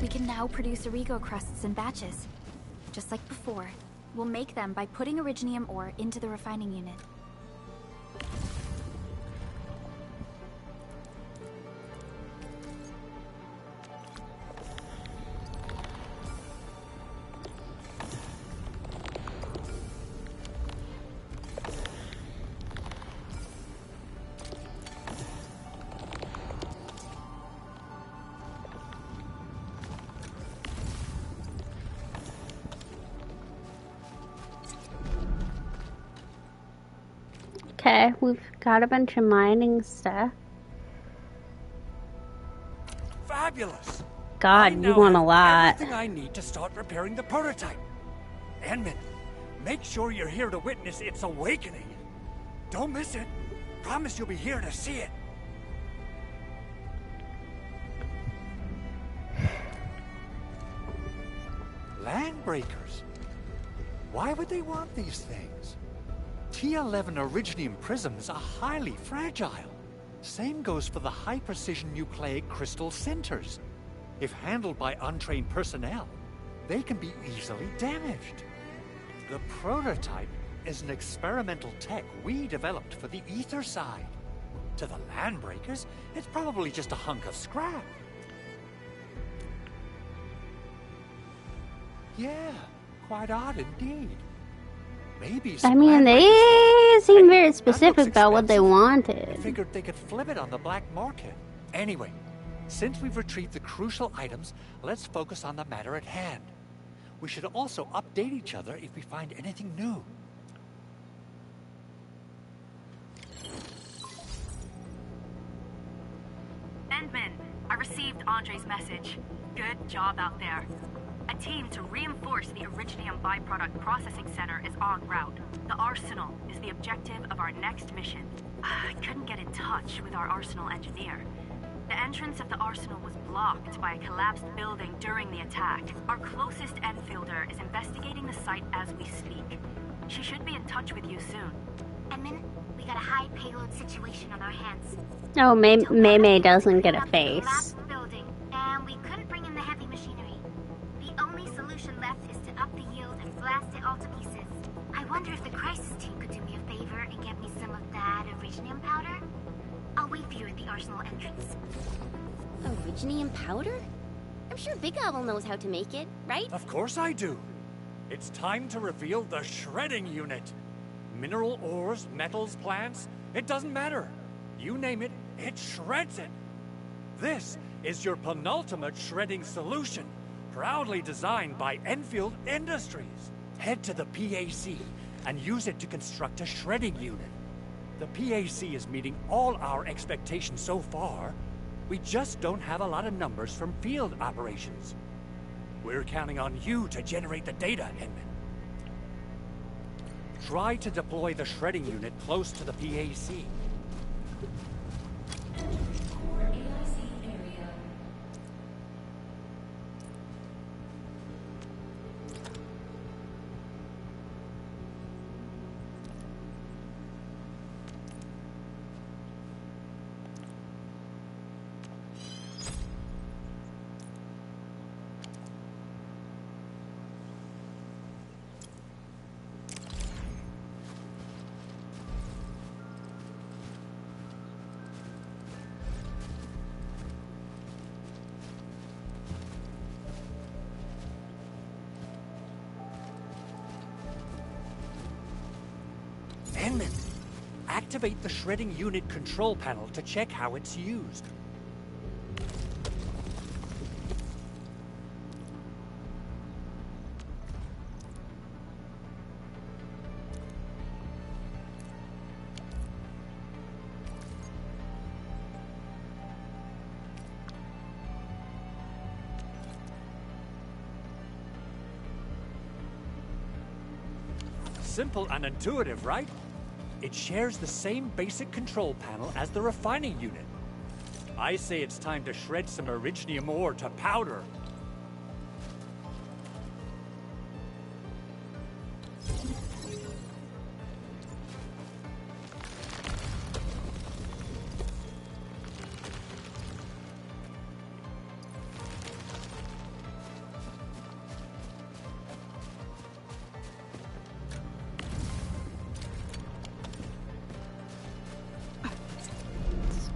We can now produce Origo crusts in batches. Just like before, we'll make them by putting Originium ore into the refining unit. Okay, we've got a bunch of mining stuff. Fabulous! God, you want a lot. Everything I need to start repairing the prototype. Enman, make sure you're here to witness its awakening. Don't miss it. Promise you'll be here to see it. Landbreakers. Why would they want these things? T11 Originium prisms are highly fragile. Same goes for the high-precision nucleic crystal centers. If handled by untrained personnel, they can be easily damaged. The prototype is an experimental tech we developed for the ether side. To the Landbreakers, it's probably just a hunk of scrap. Yeah, quite odd indeed. Maybe I mean, they seem very specific about what they wanted. Figured they could flip it on the black market. Anyway, since we've retrieved the crucial items, let's focus on the matter at hand. We should also update each other if we find anything new. Endman, I received Andre's message. Good job out there. A team to reinforce the Originium byproduct processing center is en route. The arsenal is the objective of our next mission. I couldn't get in touch with our arsenal engineer. The entrance of the arsenal was blocked by a collapsed building during the attack. Our closest Enfielder is investigating the site as we speak. She should be in touch with you soon. Edmund, we got a high payload situation on our hands. Oh, May doesn't get a face. Collapsed building, and we couldn't bring in the heavy machinery. The only solution left is to up the yield and blast it all to pieces. I wonder if the crisis team could do me a favor and get me some of that Originium powder? I'll wait for you at the arsenal entrance. Originium powder? I'm sure Big Owl knows how to make it, right? Of course I do. It's time to reveal the shredding unit. Mineral ores, metals, plants, it doesn't matter. You name it, it shreds it. This is your penultimate shredding solution, proudly designed by Enfield Industries. Head to the PAC and use it to construct a shredding unit. The PAC is meeting all our expectations so far. We just don't have a lot of numbers from field operations. We're counting on you to generate the data, Edmund. Try to deploy the shredding unit close to the PAC. Enman, activate the shredding unit control panel to check how it's used. Simple and intuitive, right? It shares the same basic control panel as the refining unit. I say it's time to shred some Originium ore to powder.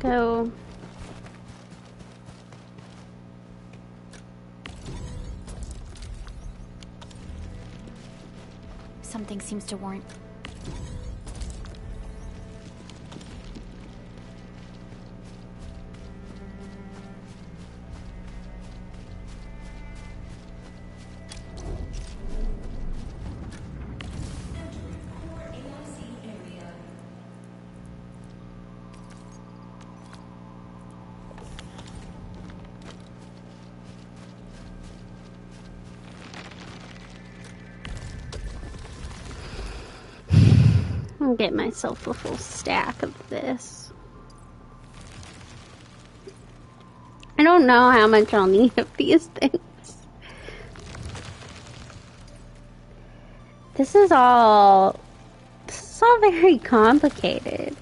So... Something seems to warrant... I'll get myself a full stack of this. I don't know how much I'll need of these things. This is all very complicated.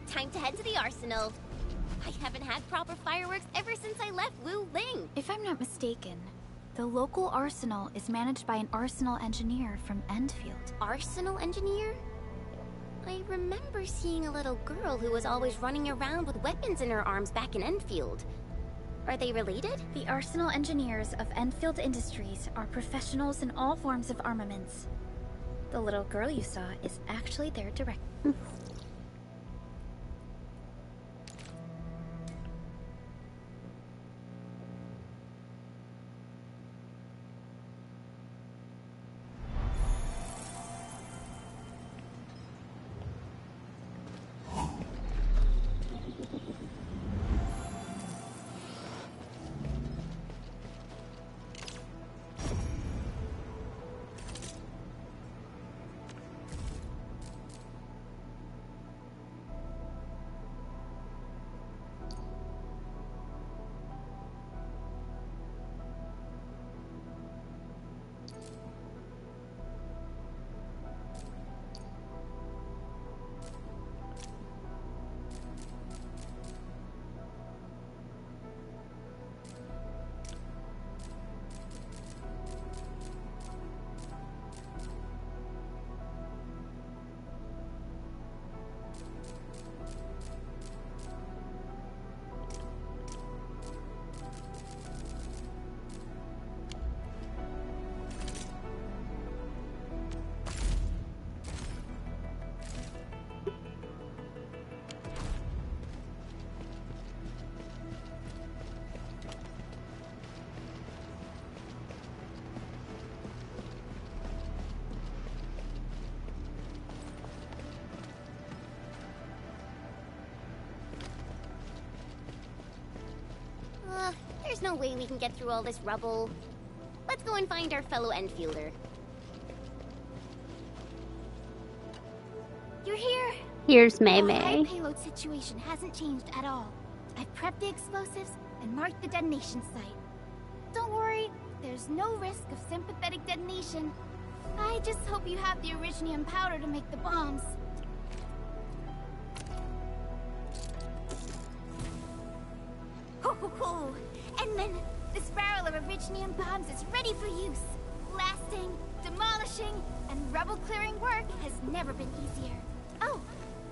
Time to head to the arsenal. I haven't had proper fireworks ever since I left Wu Ling. If I'm not mistaken, the local arsenal is managed by an arsenal engineer from Enfield. Arsenal engineer? I remember seeing a little girl who was always running around with weapons in her arms back in Enfield. Are they related? The arsenal engineers of Enfield Industries are professionals in all forms of armaments. The little girl you saw is actually their director. There's no way we can get through all this rubble. Let's go and find our fellow Enfielder. You're here! Here's Mei The high Mei. payload situation hasn't changed at all. I've prepped the explosives and marked the detonation site. Don't worry, there's no risk of sympathetic detonation. I just hope you have the originium powder to make the bombs. Ho ho ho! And then this barrel of originium bombs is ready for use. Blasting, demolishing, and rubble-clearing work has never been easier. Oh,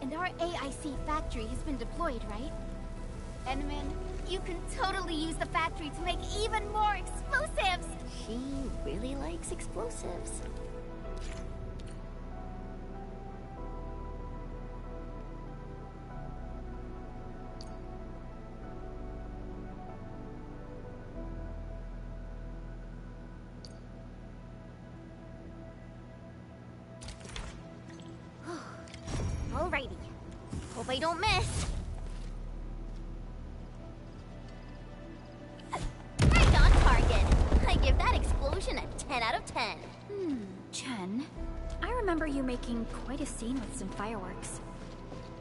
and our AIC factory has been deployed, right? Enman, you can totally use the factory to make even more explosives! She really likes explosives. Alrighty. Hope I don't miss. Right on target. I give that explosion a 10 out of 10. Chen, I remember remember you making quite a scene with some fireworks.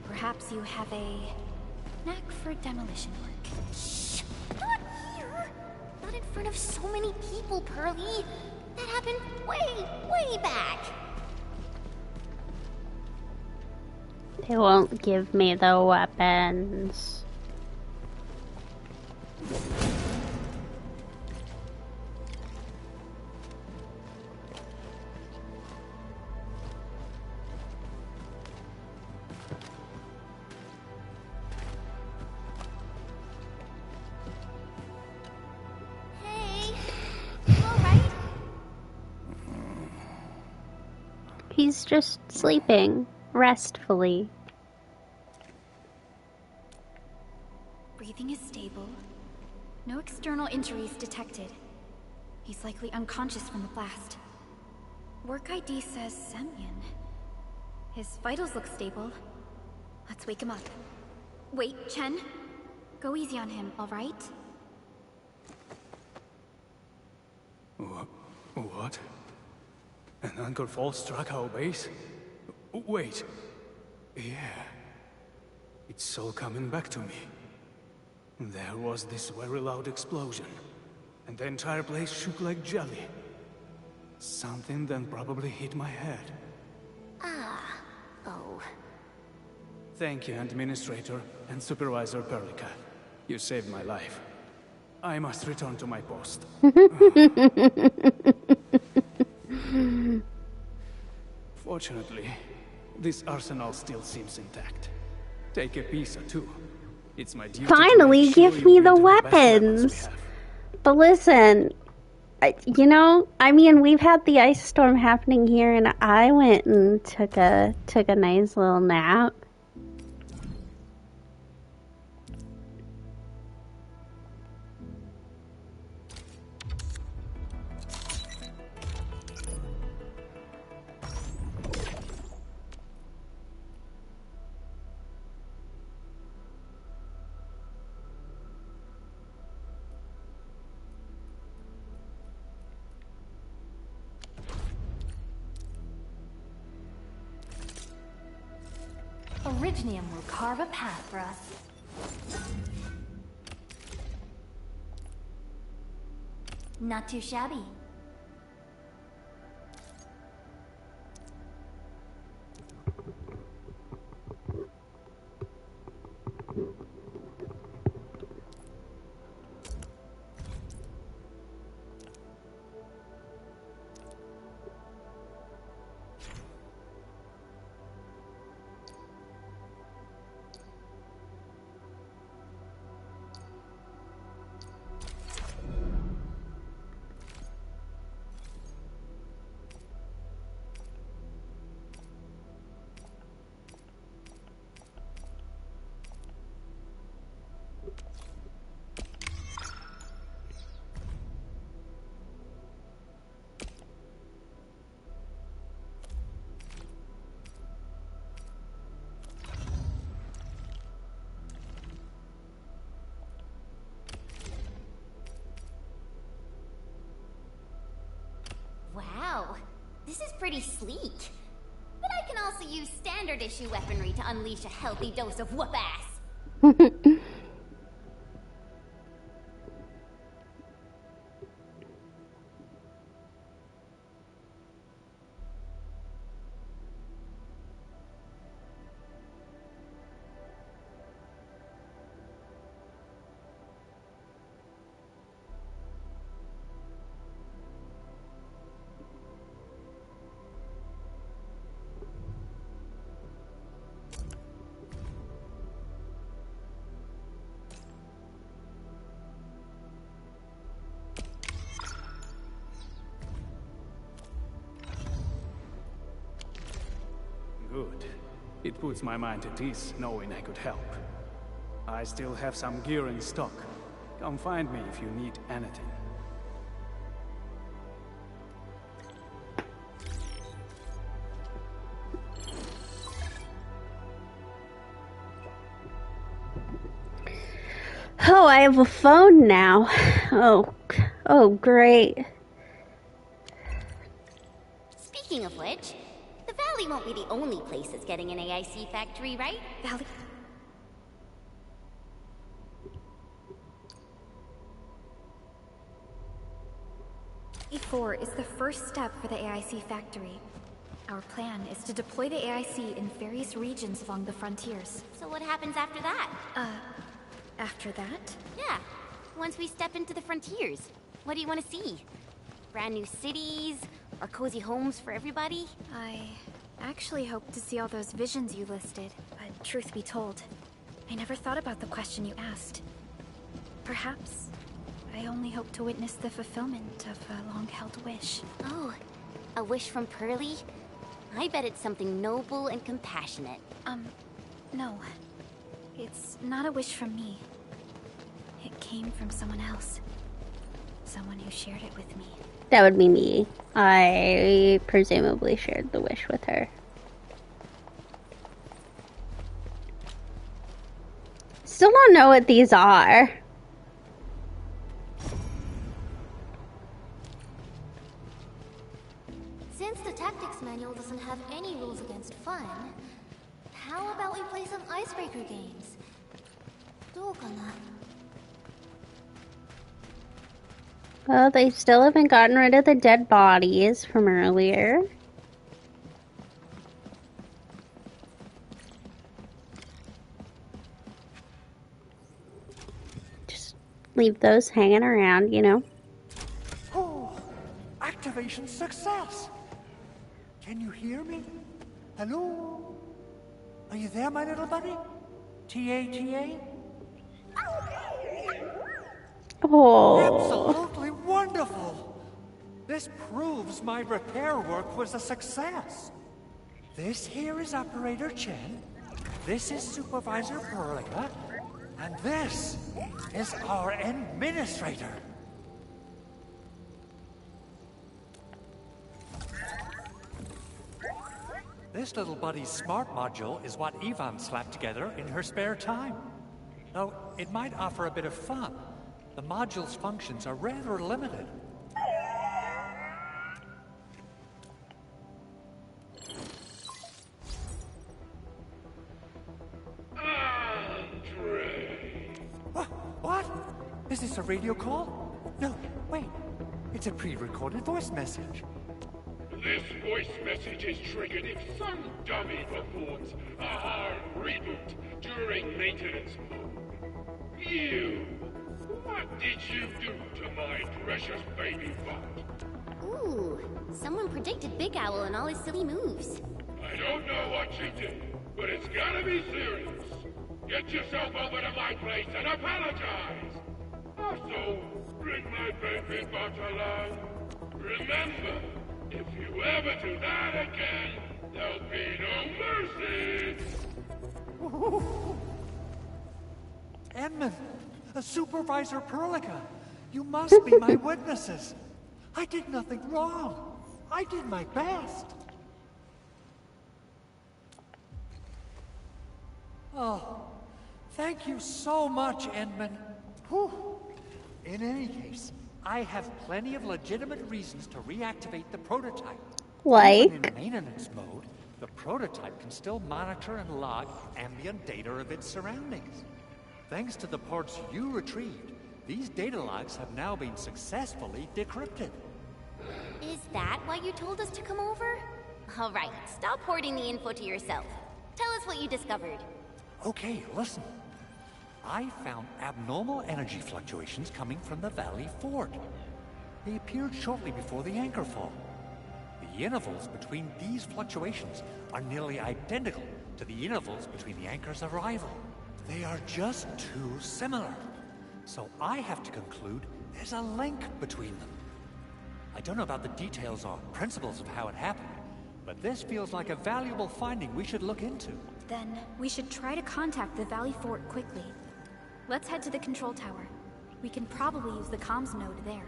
Perhaps you have a knack for demolition work. Shh! Not here! Not in front of so many people, Pearly. That happened way back. They won't give me the weapons. He's just sleeping restfully. Breathing is stable. No external injuries detected. He's likely unconscious from the blast. Work ID says Semyon. His vitals look stable. Let's wake him up. Wait, Chen. Go easy on him, all right? What? An anchor fault struck our base? Wait. Yeah. It's all coming back to me. There was this very loud explosion, and the entire place shook like jelly. Something then probably hit my head. Oh. Thank you, Administrator and Supervisor Perlica. You saved my life. I must return to my post. Fortunately, this arsenal still seems intact. Take a piece or two. It's my duty. Finally, give me the weapons. But listen, you know, I mean, we've had the ice storm happening here, and I went and took a nice little nap. Originium will carve a path for us. Not too shabby. Wow, this is pretty sleek. But I can also use standard issue weaponry to unleash a healthy dose of whoop-ass. Good. It puts my mind at ease knowing I could help. I still have some gear in stock. Come find me if you need anything. Oh, I have a phone now. Oh, great. Speaking of which, the Valley Valley won't be the only place that's getting an AIC factory, right? Valley... E4 is the first step for the AIC factory. Our plan is to deploy the AIC in various regions along the frontiers. So what happens after that? After that? Yeah, once we step into the frontiers. What do you want to see? Brand new cities? Or cozy homes for everybody? I actually hoped to see all those visions you listed, but truth be told, I never thought about the question you asked. Perhaps I only hope to witness the fulfillment of a long-held wish. Oh, a wish from Pearly? I bet it's something noble and compassionate. No. It's not a wish from me. It came from someone else. Someone who shared it with me. That would be me. I presumably shared the wish with her. Still don't know what these are. Since the tactics manual doesn't have any rules against fun, how about we play some icebreaker games? どうかな? Well, they still haven't gotten rid of the dead bodies from earlier. Just leave those hanging around, you know. Oh, activation success! Can you hear me? Hello? Are you there, my little buddy? T-A-T-A? Oh. Absolutely wonderful! This proves my repair work was a success. This here is Operator Chen, this is Supervisor Perlica, and this is our Administrator. This little buddy's smart module is what Ivan slapped together in her spare time. Though it might offer a bit of fun, the module's functions are rather limited. What? Is this a radio call? No, wait. It's a pre-recorded voice message. This voice message is triggered if some dummy performs a hard reboot during maintenance mode. You! What did you do to my precious baby bot? Ooh, someone predicted Big Owl and all his silly moves. I don't know what you did, but it's gotta be serious. Get yourself over to my place and apologize. Also, bring my baby bot along. Remember, if you ever do that again, there'll be no mercy. Edmund, Supervisor Perlica, you must be my witnesses. I did nothing wrong. I did my best. Oh, thank you so much, Edmund. Whew. In any case, I have plenty of legitimate reasons to reactivate the prototype. Like? Even in maintenance mode, the prototype can still monitor and log ambient data of its surroundings. Thanks to the parts you retrieved, these data logs have now been successfully decrypted. Is that why you told us to come over? All right, stop hoarding the info to yourself. Tell us what you discovered. Okay, listen. I found abnormal energy fluctuations coming from the Valley Fort. They appeared shortly before the anchor fall. The intervals between these fluctuations are nearly identical to the intervals between the anchor's arrival. They are just too similar. So I have to conclude there's a link between them. I don't know about the details or principles of how it happened, but this feels like a valuable finding we should look into. Then we should try to contact the Valley Fort quickly. Let's head to the control tower. We can probably use the comms node there.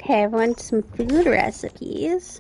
Okay, I want some food recipes.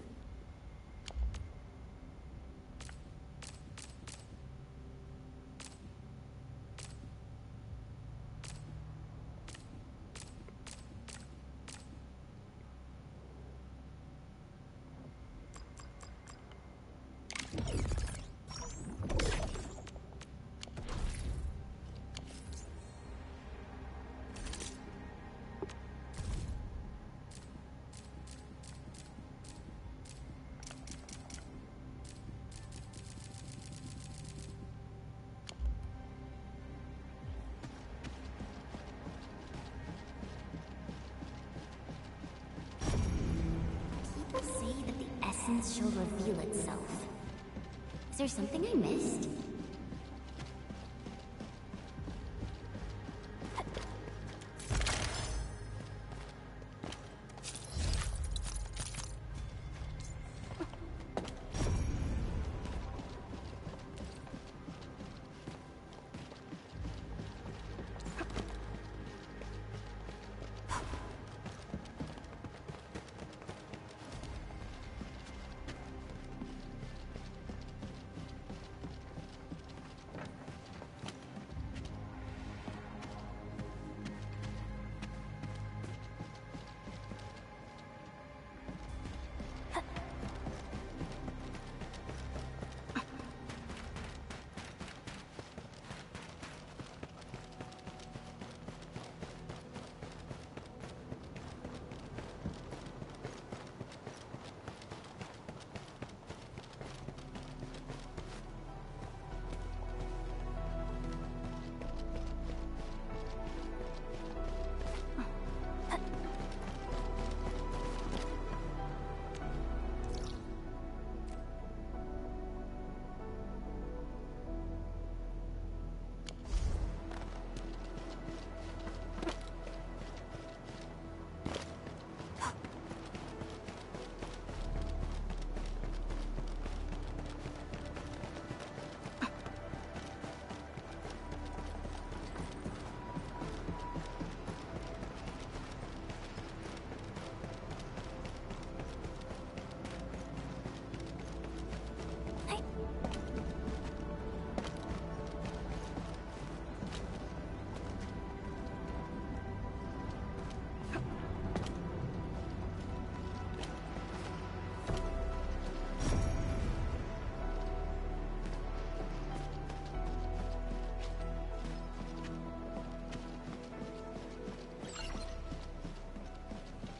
Shall reveal itself. Is there something I missed?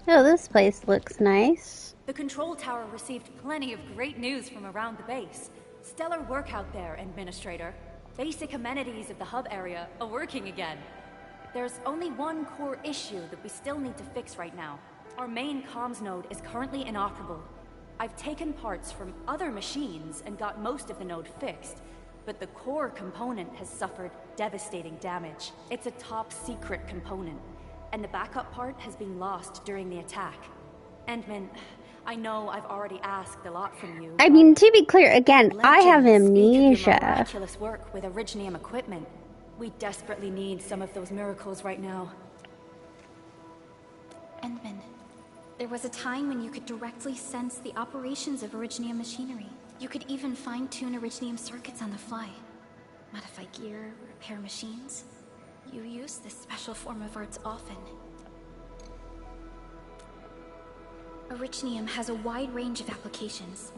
Oh, this place looks nice. The control tower received plenty of great news from around the base. Stellar work out there, Administrator. Basic amenities of the hub area are working again. There's only one core issue that we still need to fix right now. Our main comms node is currently inoperable. I've taken parts from other machines and got most of the node fixed, but the core component has suffered devastating damage. It's a top secret component, and the backup part has been lost during the attack. Endman, I know I've already asked a lot from you. I mean, to be clear, again, I have amnesia. Miraculous work with Originium equipment. We desperately need some of those miracles right now. Endman, there was a time when you could directly sense the operations of Originium machinery. You could even fine-tune Originium circuits on the fly. Modify gear, repair machines. You use this special form of arts often. Originium has a wide range of applications.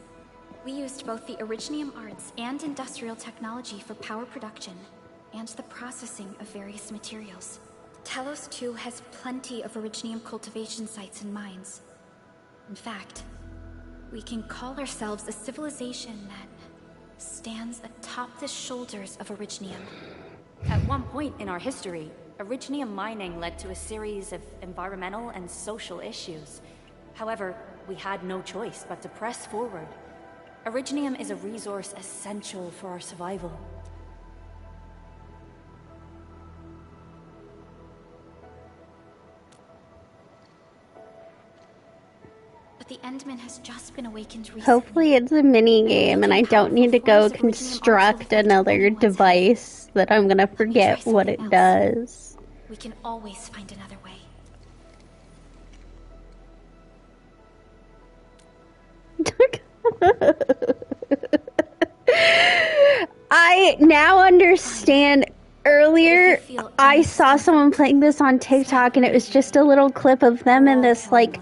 We used both the Originium arts and industrial technology for power production, and the processing of various materials. Telos 2 has plenty of Originium cultivation sites and mines. In fact, we can call ourselves a civilization that stands atop the shoulders of Originium. At one point in our history, Originium mining led to a series of environmental and social issues. However, we had no choice but to press forward. Originium is a resource essential for our survival. But the Endman has just been awakened recently. Hopefully it's a mini game and I don't need to go construct another device that I'm gonna forget what it does. We can always find another way. I now understand. Earlier, I saw someone playing this on TikTok, and it was just a little clip of them in this, like,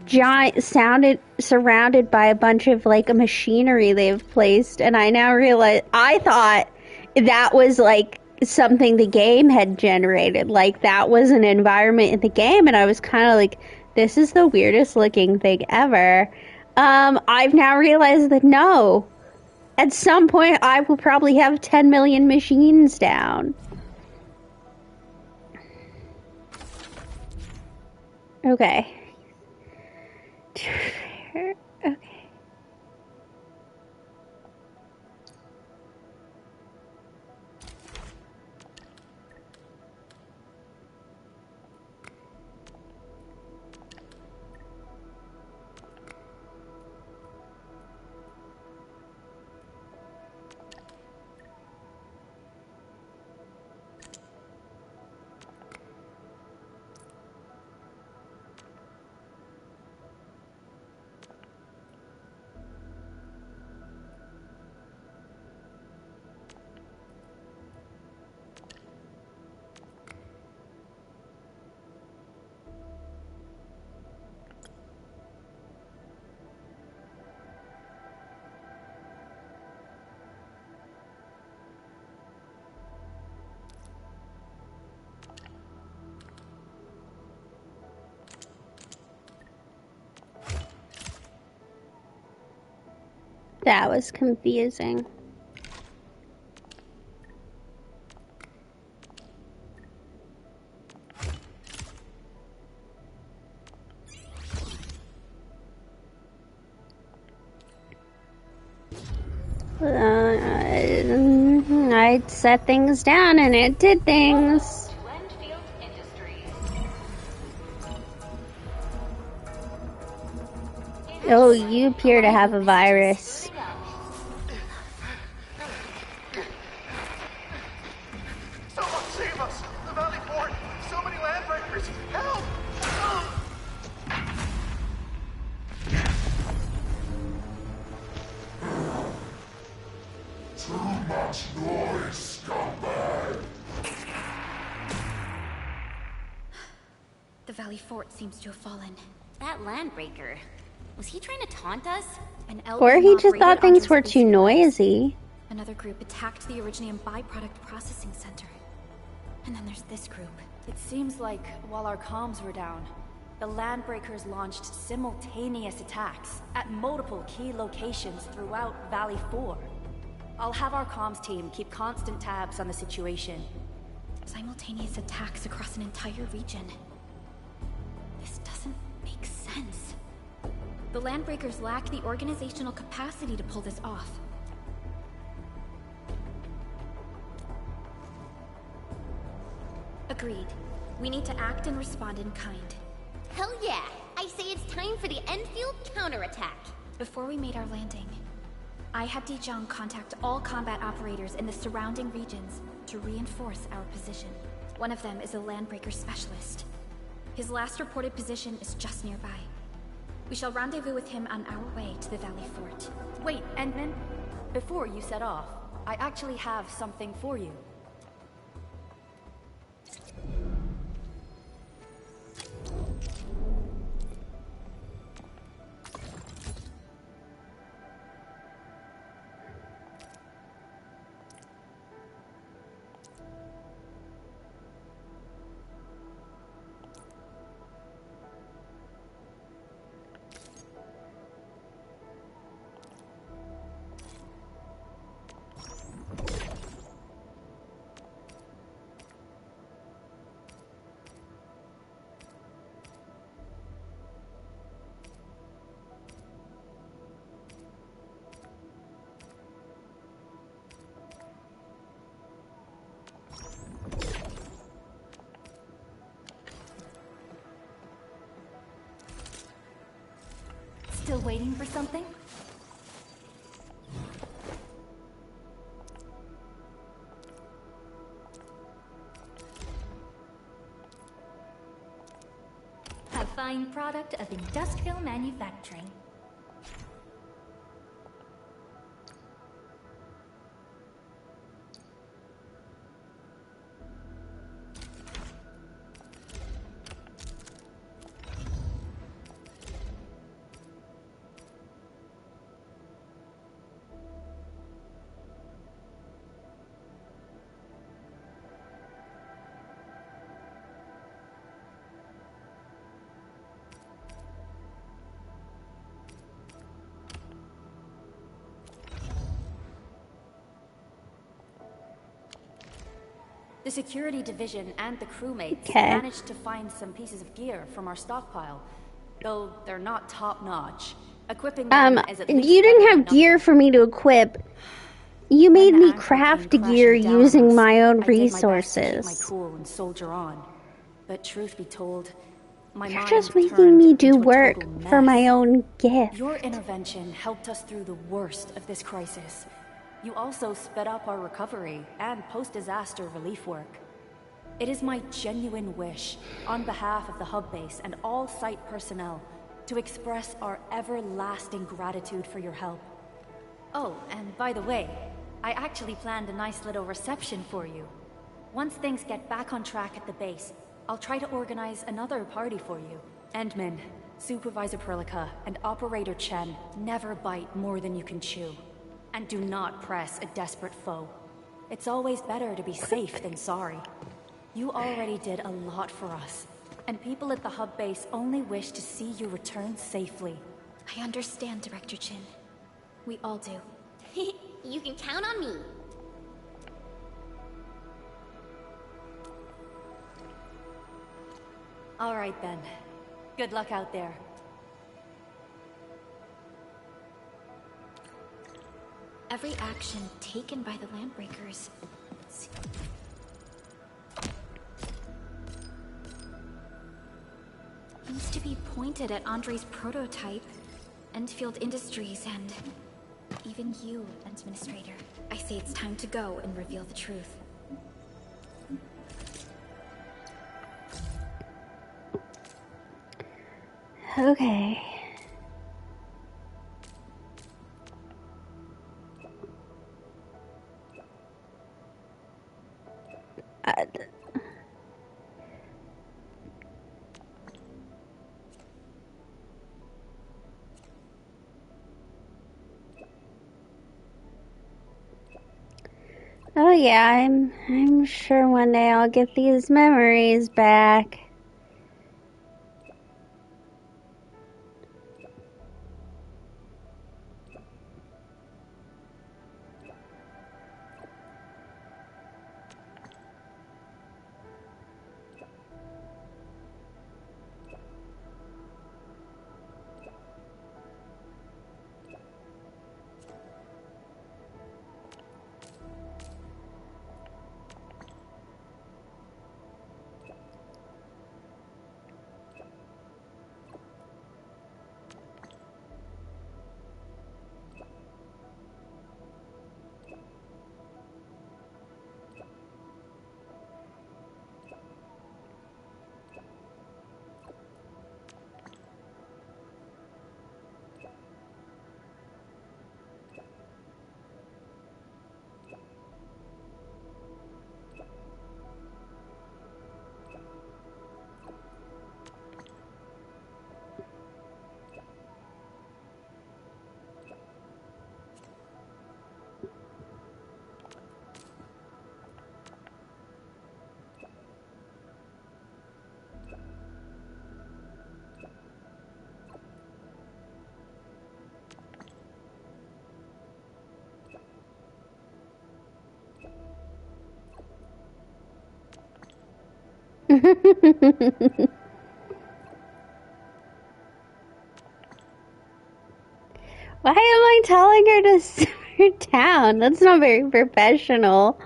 giant surrounded by a bunch of, like, machinery they've placed, and I now realize, I thought that was, like, something the game had generated. Like, that was an environment in the game, and I was kind of like, this is the weirdest looking thing ever. I've now realized that no. At some point, I will probably have 10 million machines down. Okay. Okay. That was confusing. I'd set things down and it did things. Oh, you appear to have a virus. Someone save us! The Valley Fort! So many landbreakers! Help! Too much noise, scumbag! The Valley Fort seems to have fallen. That landbreaker. Was he trying to taunt us? Or he just thought things were too noisy. Another group attacked the Originium byproduct processing center. And then there's this group. It seems like while our comms were down, the Landbreakers launched simultaneous attacks at multiple key locations throughout Valley 4. I'll have our comms team keep constant tabs on the situation. Simultaneous attacks across an entire region. This doesn't make sense. The Landbreakers lack the organizational capacity to pull this off. Agreed. We need to act and respond in kind. Hell yeah! I say it's time for the Enfield counterattack. Before we made our landing, I had Dijong contact all combat operators in the surrounding regions to reinforce our position. One of them is a Landbreaker specialist. His last reported position is just nearby. We shall rendezvous with him on our way to the Valley Fort. Wait, Endman, before you set off, I actually have something for you. Still waiting for something? A fine product of industrial manufacturing. The security division and the crewmates managed to find some pieces of gear from our stockpile, though they're not top-notch. Equipping them is at least you didn't have gear for me to equip. You made me craft gear using my own resources. I did my best to keep my cool and soldier on. But truth be told, you're just making me do work for my own gift. Your intervention helped us through the worst of this crisis. You also sped up our recovery and post-disaster relief work. It is my genuine wish, on behalf of the hub base and all site personnel, to express our everlasting gratitude for your help. Oh, and by the way, I actually planned a nice little reception for you. Once things get back on track at the base, I'll try to organize another party for you. Endman, Supervisor Perlica, and Operator Chen never bite more than you can chew. And do not press a desperate foe. It's always better to be safe than sorry. You already did a lot for us, and people at the hub base only wish to see you return safely. I understand, Director Chin. We all do. You can count on me. All right then. Good luck out there. Every action taken by the Landbreakers seems to be pointed at Andre's prototype, Enfield Industries, and even you, Administrator. I say it's time to go and reveal the truth. Okay. Oh yeah, I'm sure one day I'll get these memories back. Why am I telling her to simmer down? That's not very professional.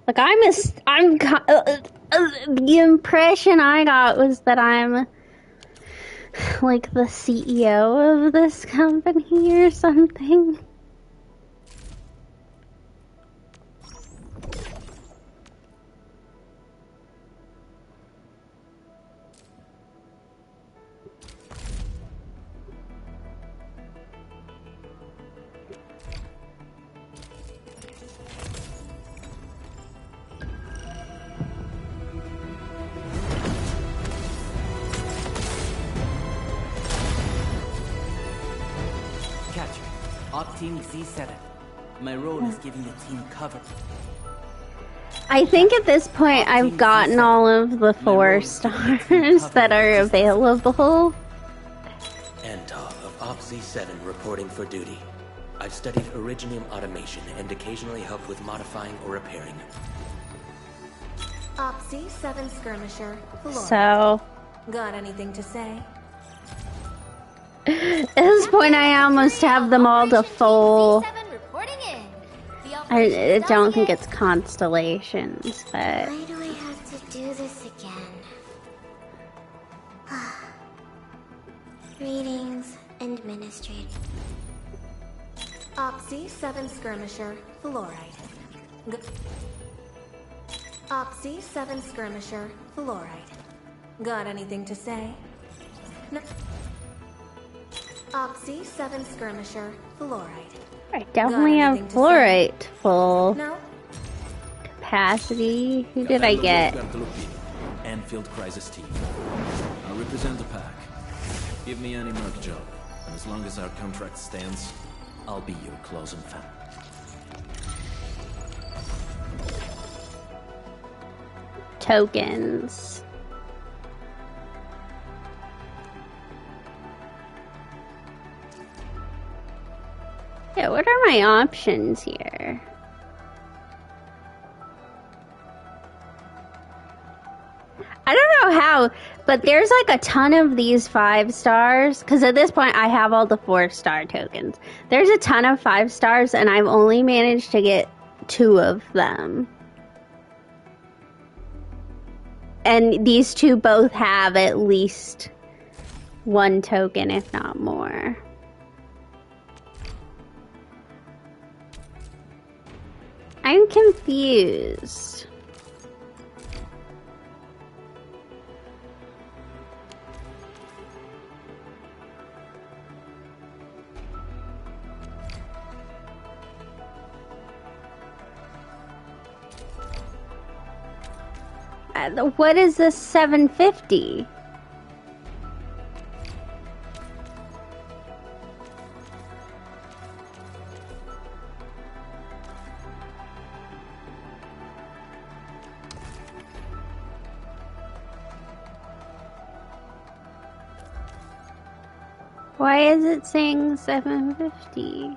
Like, the impression I got was that I'm like the CEO of this company or something. Team Z7. My role is giving the team cover. I think at this point I've gotten all of the 4 stars that are available. Anton of Op Z7 reporting for duty. I've studied Originium automation and occasionally helped with modifying or repairing. Opsy 7 Skirmisher, Flora. So Got anything to say? at this point, I almost have them all to full. I don't think it's constellations, but Why do I have to do this again? Greetings, Administrator. Opsy 7 Skirmisher, Fluoride. Opsy 7 Skirmisher, Fluoride. Got anything to say? No. Opsy 7 Skirmisher, Fluoride. I definitely have fluorite full capacity. Who did I get? Anfield Crisis Team. I'll represent the pack. Give me any merc job, and as long as our contract stands, I'll be your closing fan. Tokens. Yeah, what are my options here? I don't know how, but there's like a ton of these 5 stars, because at this point I have all the 4-star tokens. There's a ton of 5 stars, and I've only managed to get 2 of them. And these 2 both have at least 1 token, if not more. I'm confused. What is this 750? Why is it saying 750?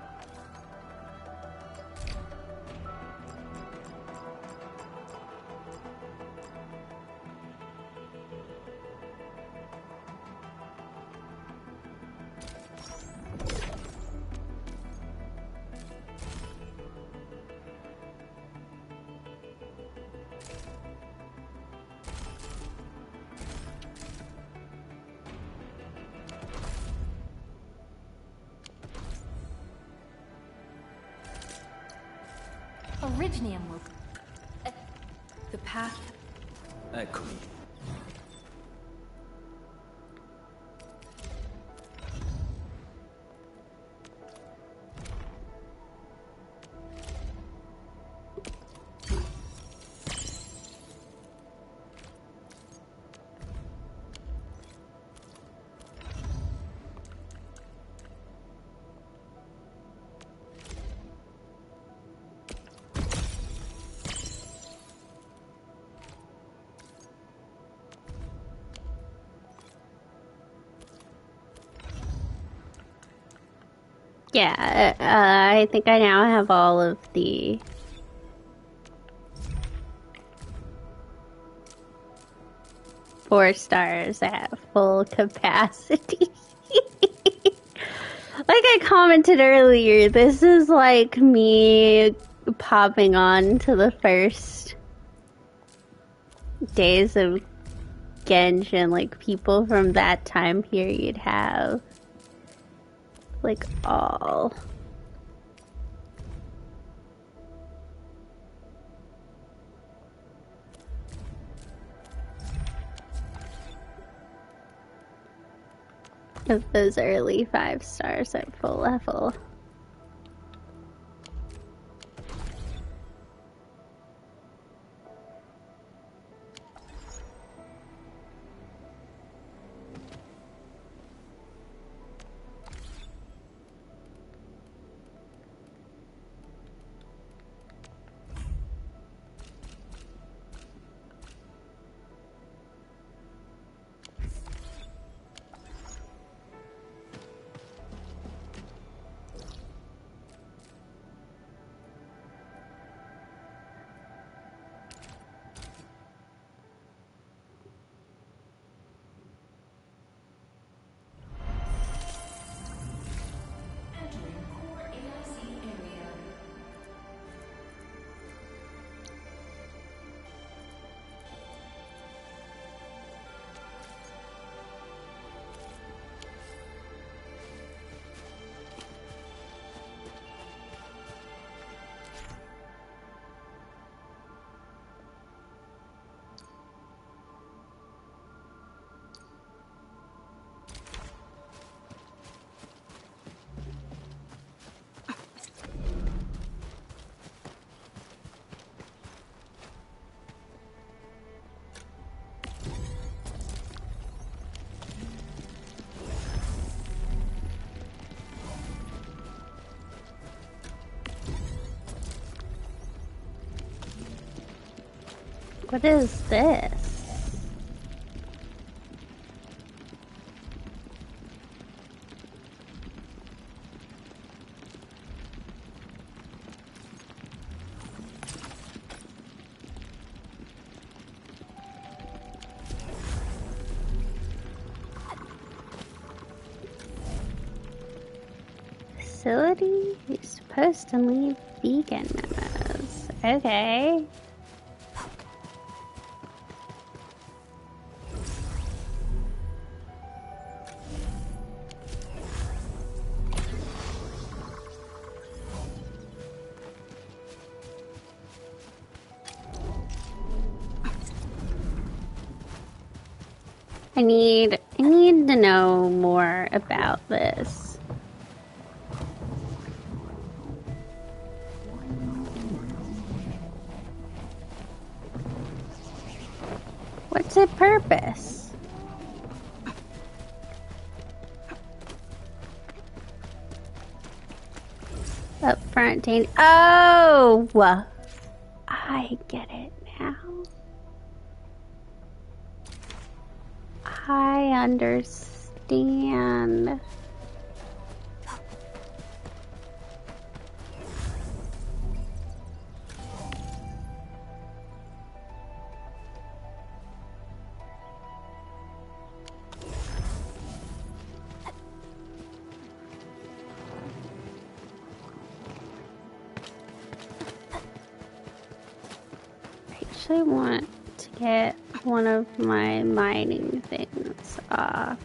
Originium will... the path... Eccomi. Yeah, I think I now have all of the... four stars at full capacity. Like I commented earlier, this is like me popping on to the first days of Genshin, like people from that time period have like all of those early 5 stars at full level. What is this? Facility? You're supposed to leave vegan memos. Okay. I need to know more about this. What's its purpose? Up front, oh! I get it now. I understand. I actually want to get one of my mining things off.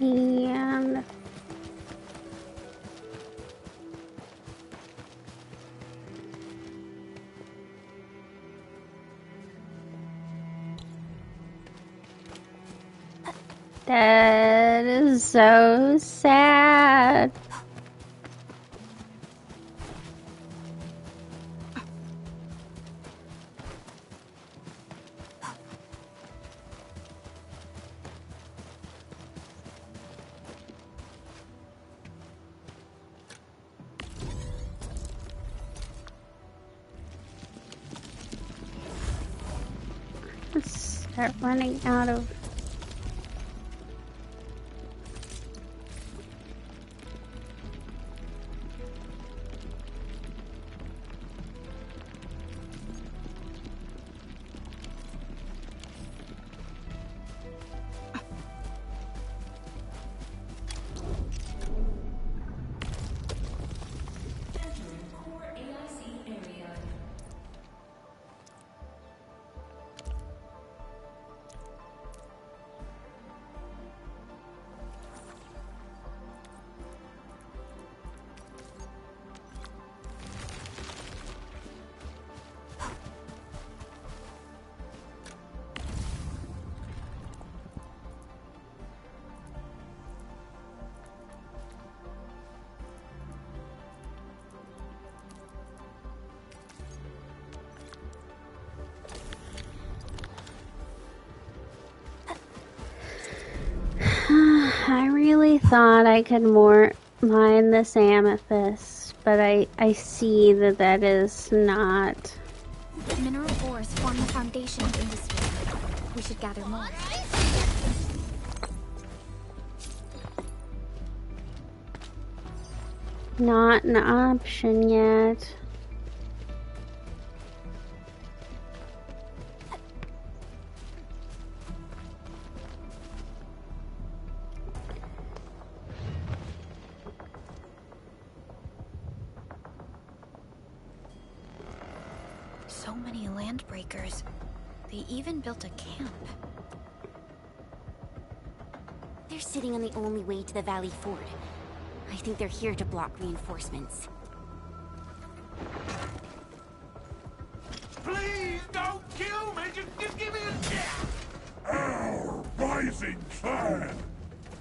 And that is so sad. Start running out of I really thought I could mine this amethyst, but I see that is not. Mineral ores form the foundation of industry. We should gather more. Not an option yet. So many land breakers. They even built a camp. They're sitting on the only way to the Valley Ford. I think they're here to block reinforcements. Please don't kill me! Just give me a chance! Our rising clan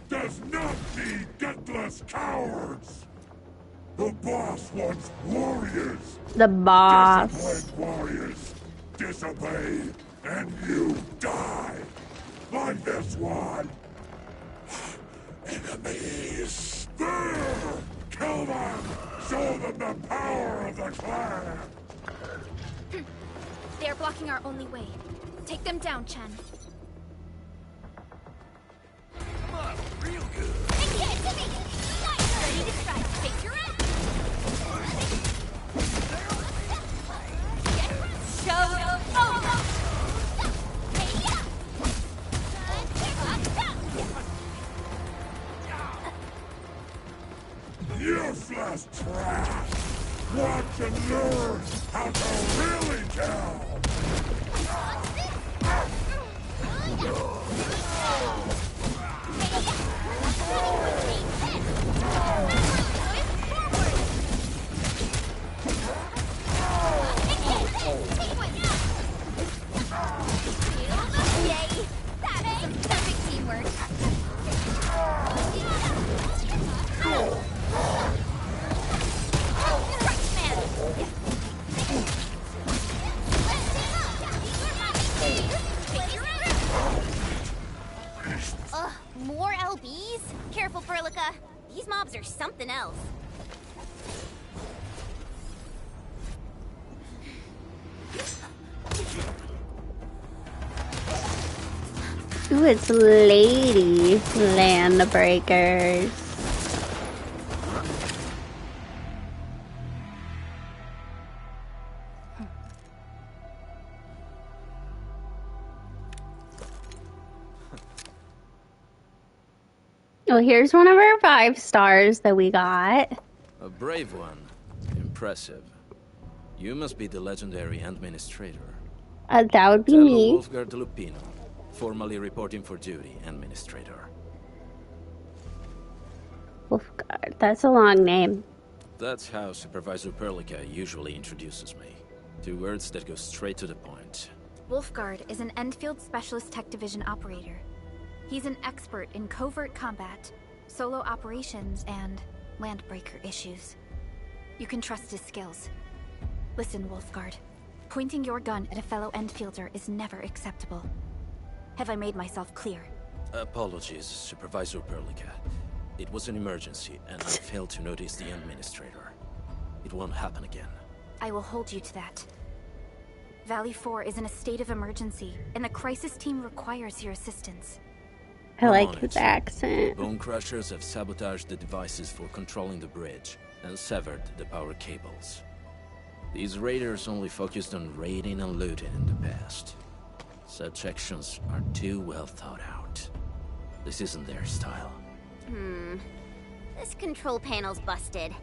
does not need gutless cowards! The boss wants warriors! The boss. Disciplined warriors disobey, and you die! Like this one! Enemies! There! Kill them! Show them the power of the clan! They are blocking our only way. Take them down, Chen. Real good. They can't to me! Ready to try to take your ass! Show them! Oh! Useless trash! Watch and learn how to really kill! Yay! That is perfect teamwork! Ugh, more LBs? Careful, Furlica. These mobs are something else. Ooh, it's Lady Landbreakers. Well, here's one of our 5 stars that we got. A brave one. Impressive. You must be the legendary administrator. That would be Tello me. Wolfgard Lupino, formally reporting for duty, administrator. Wolfgard. That's a long name. That's how Supervisor Perlica usually introduces me. 2 words that go straight to the point. Wolfgard is an Enfield Specialist Tech Division operator. He's an expert in covert combat, solo operations, and landbreaker issues. You can trust his skills. Listen, Wolfgard. Pointing your gun at a fellow Enfielder is never acceptable. Have I made myself clear? Apologies, Supervisor Perlica. It was an emergency, and I failed to notice the administrator. It won't happen again. I will hold you to that. Valley 4 is in a state of emergency, and the crisis team requires your assistance. I like his accent. Bone Crushers have sabotaged the devices for controlling the bridge, and severed the power cables. These raiders only focused on raiding and looting in the past. Such actions are too well thought out. This isn't their style. This control panel's busted.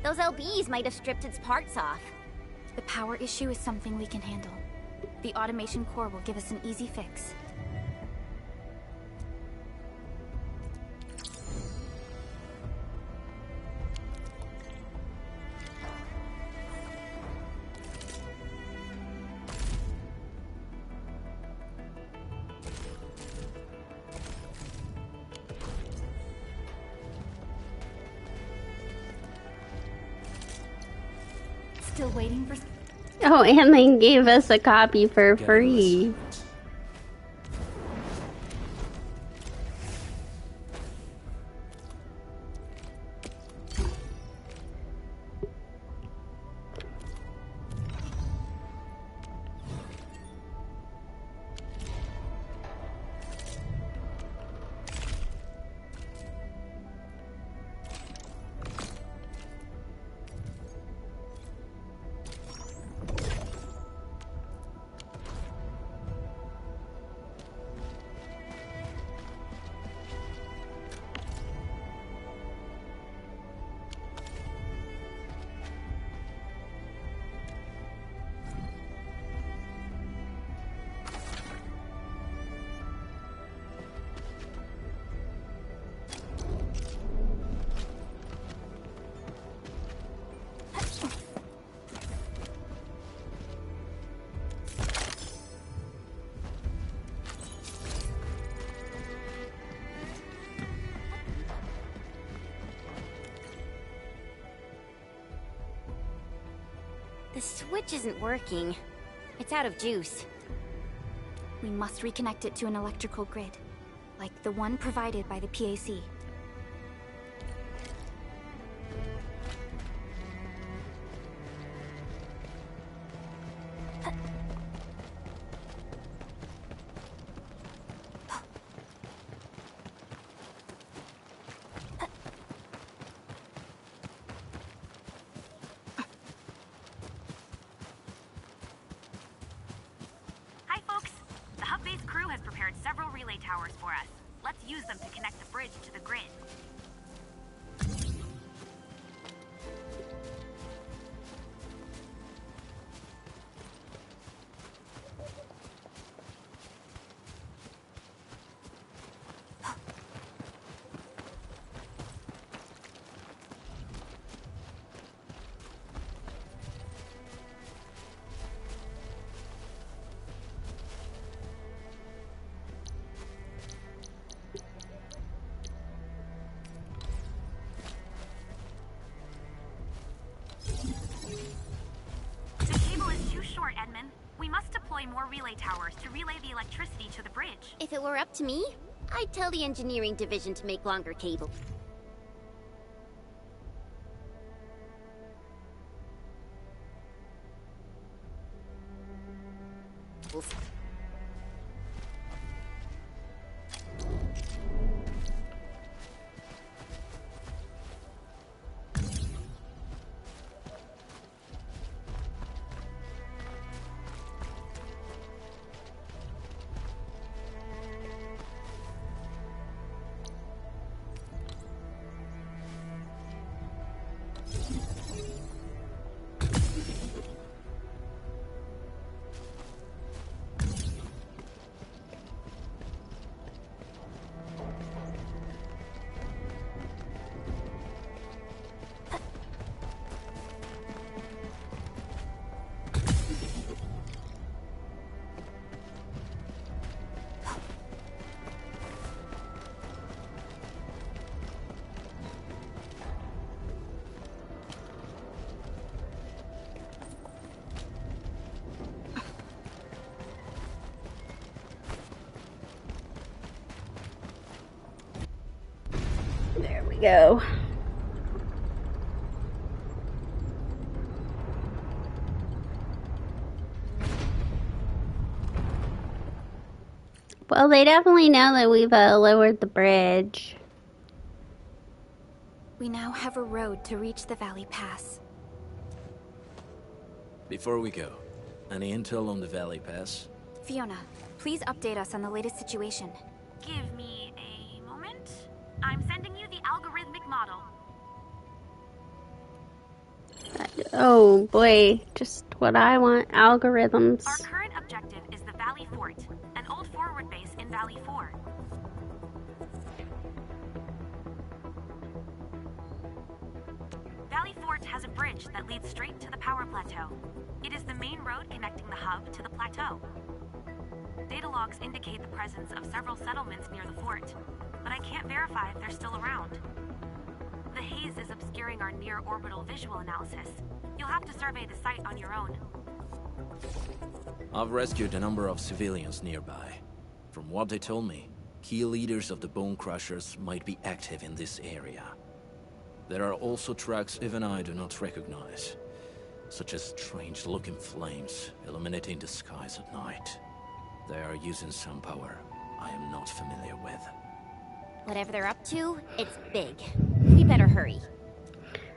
Those LBs might have stripped its parts off. The power issue is something we can handle. The automation core will give us an easy fix. Still waiting for... Oh, and they gave us a copy for free. The switch isn't working. It's out of juice. We must reconnect it to an electrical grid, like the one provided by the PAC. Hi, folks. The hub base crew has prepared several relay towers for us. Let's use them to connect the bridge to the grid. The cable is too short, Edmund. We must deploy more relay towers to relay the electricity to the bridge. If it were up to me, I'd tell the engineering division to make longer cable. There we go. Well, they definitely know that we've lowered the bridge. We now have a road to reach the Valley Pass. Before we go, any intel on the Valley Pass? Fiona, please update us on the latest situation. Give me a moment. I'm sending you the algorithmic model. Oh boy, just what I want. Algorithms. Our current objective is the Valley Fort, an old forward base in Valley 4. Valley Fort has a bridge that leads straight to the power plateau. It is the main road connecting the hub to the plateau. Data logs indicate the presence of several settlements near the fort, but I can't verify if they're still around. The haze is obscuring our near-orbital visual analysis. You'll have to survey the site on your own. I've rescued a number of civilians nearby. From what they told me, key leaders of the Bone Crushers might be active in this area. There are also tracks even I do not recognize, such as strange-looking flames illuminating the skies at night. They are using some power I am not familiar with. Whatever they're up to, it's big. We better hurry.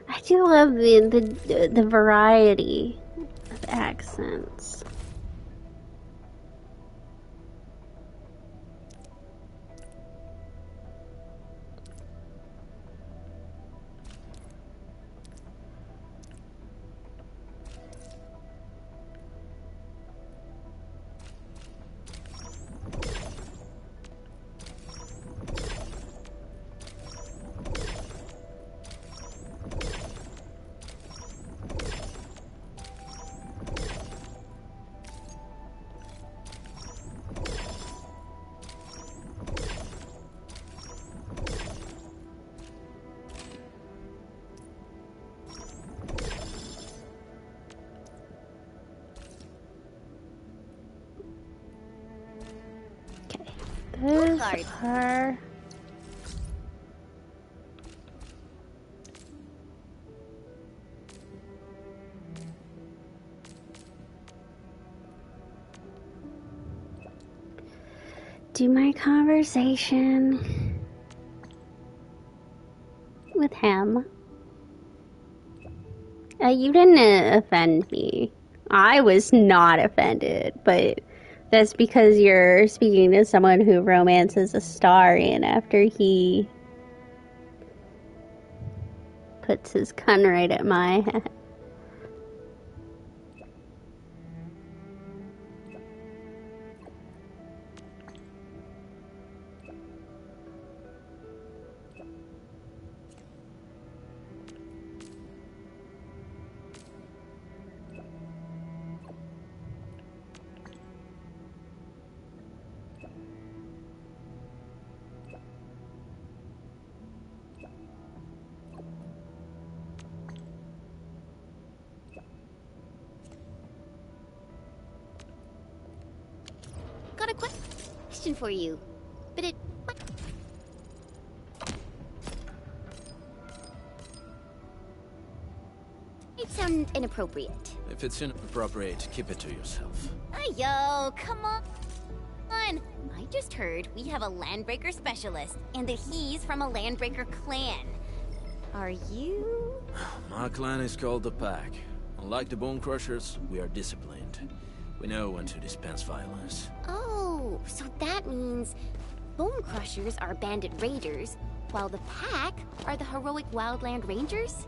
I do love the variety of accents. card. her. Do my conversation with him. You didn't offend me. I was not offended, but that's because you're speaking to someone who romances a Starian after he puts his gun right at my head. Got a question for you, but it sound inappropriate. If it's inappropriate, keep it to yourself. Yo, come on. I just heard we have a Landbreaker specialist, and that he's from a Landbreaker clan. Are you? My clan is called the Pack. Unlike the Bone Crushers, we are disciplined. We know when to dispense violence. Oh, so that means Bone Crushers are bandit raiders, while the Pack are the heroic Wildland Rangers?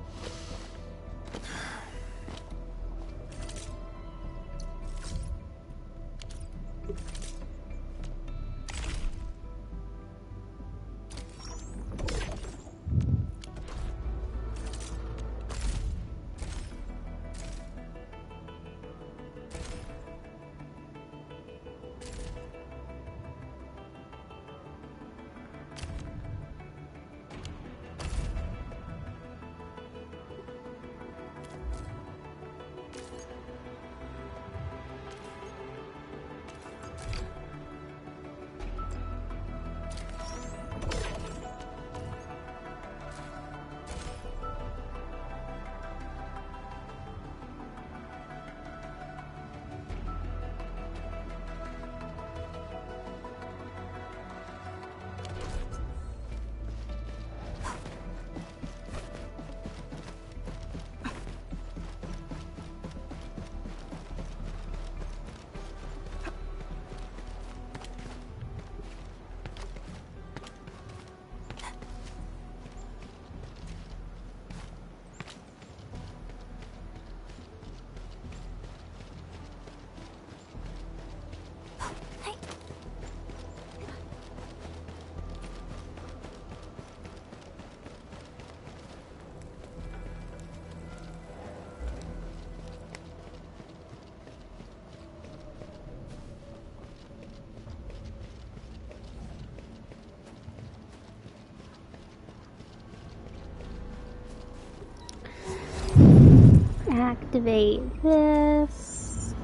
Activate this.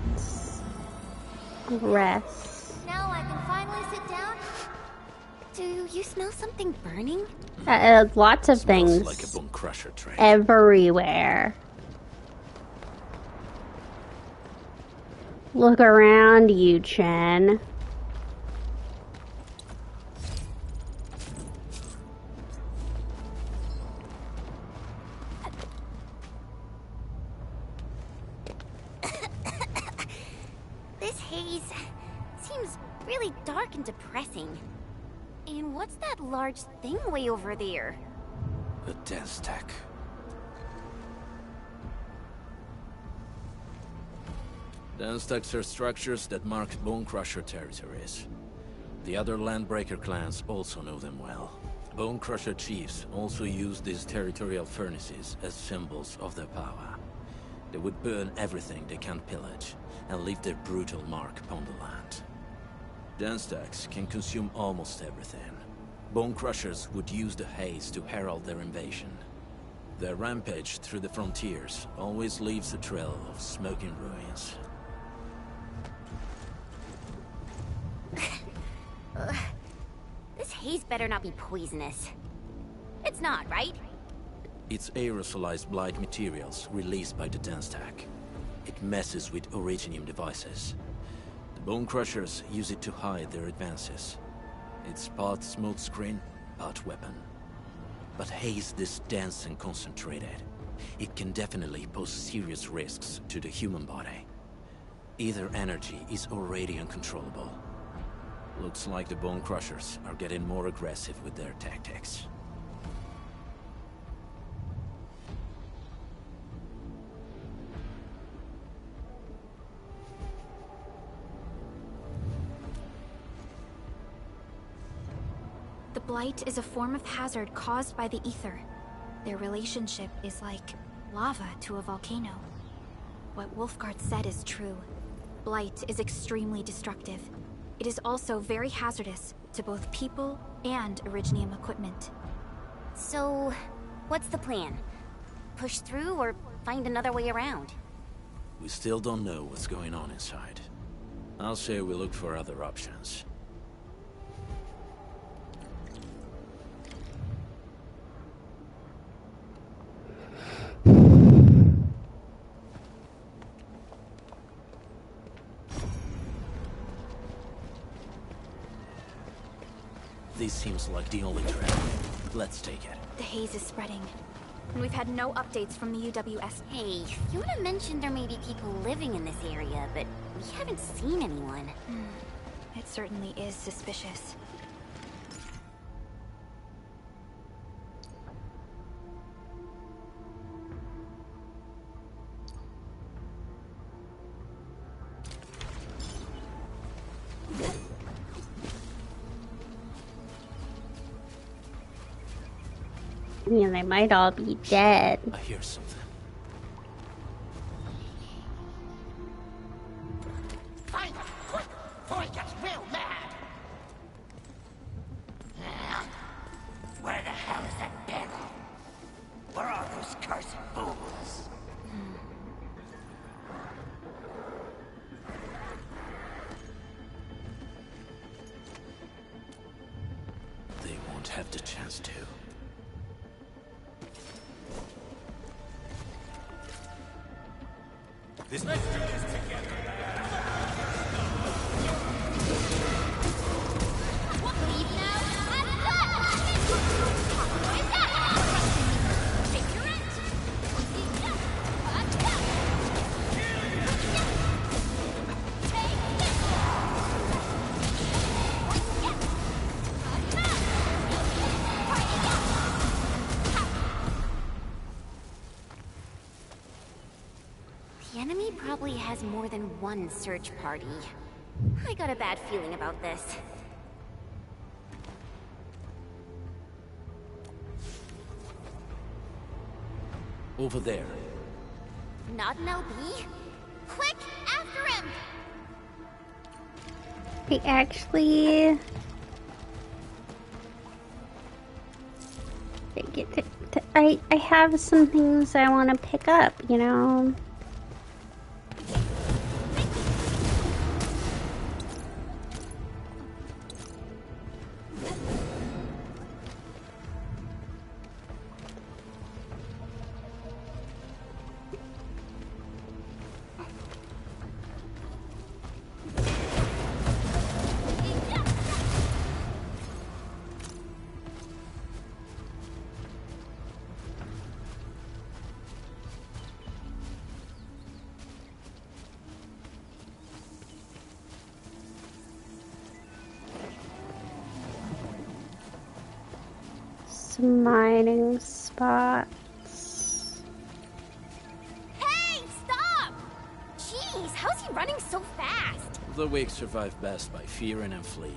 Rest. Now I can finally sit down. Do you smell something burning? Lots of Smells things. like a Bone Crusher train. Everywhere. Look around you, Chen. This haze seems really dark and depressing. And what's that large thing way over there? A dense tech. Dense techs are structures that mark Bone Crusher territories. The other Landbreaker clans also know them well. Bone Crusher chiefs also use these territorial furnaces as symbols of their power. They would burn everything they can pillage, and leave their brutal mark upon the land. Dense techs can consume almost everything. Bone Crushers would use the haze to herald their invasion. Their rampage through the frontiers always leaves a trail of smoking ruins. haze better not be poisonous. It's not, right? It's aerosolized blight materials released by the dense stack. It messes with originium devices. The Bone Crushers use it to hide their advances. It's part smokescreen, part weapon. But haze this dense and concentrated. It can definitely pose serious risks to the human body. Either energy is already uncontrollable. Looks like the Bone Crushers are getting more aggressive with their tactics. The blight is a form of hazard caused by the ether. Their relationship is like lava to a volcano. What Wolfguard said is true. Blight is extremely destructive. It is also very hazardous to both people and Originium equipment. So, what's the plan? Push through or find another way around? We still don't know what's going on inside. I'll say we look for other options. This seems like the only trail. Let's take it. The haze is spreading, and we've had no updates from the UWS. Hey, Fiona mentioned there may be people living in this area, but we haven't seen anyone. It certainly is suspicious. Yeah, they might all be dead. I hear something. Find them, quick, before he gets real mad! Where the hell is that barrel? Where are those cursed fools? They won't have the chance to. Let's do this together. Leave now? I'm done! Is that? Take your rent! The enemy probably has more than one search party. I got a bad feeling about this. Over there. Not an LB? Quick, after him! I actually... I have some things I want to pick up, you know? Mining spots. Hey, stop! Jeez, how's he running so fast? The weak survive best by fearing and fleeing.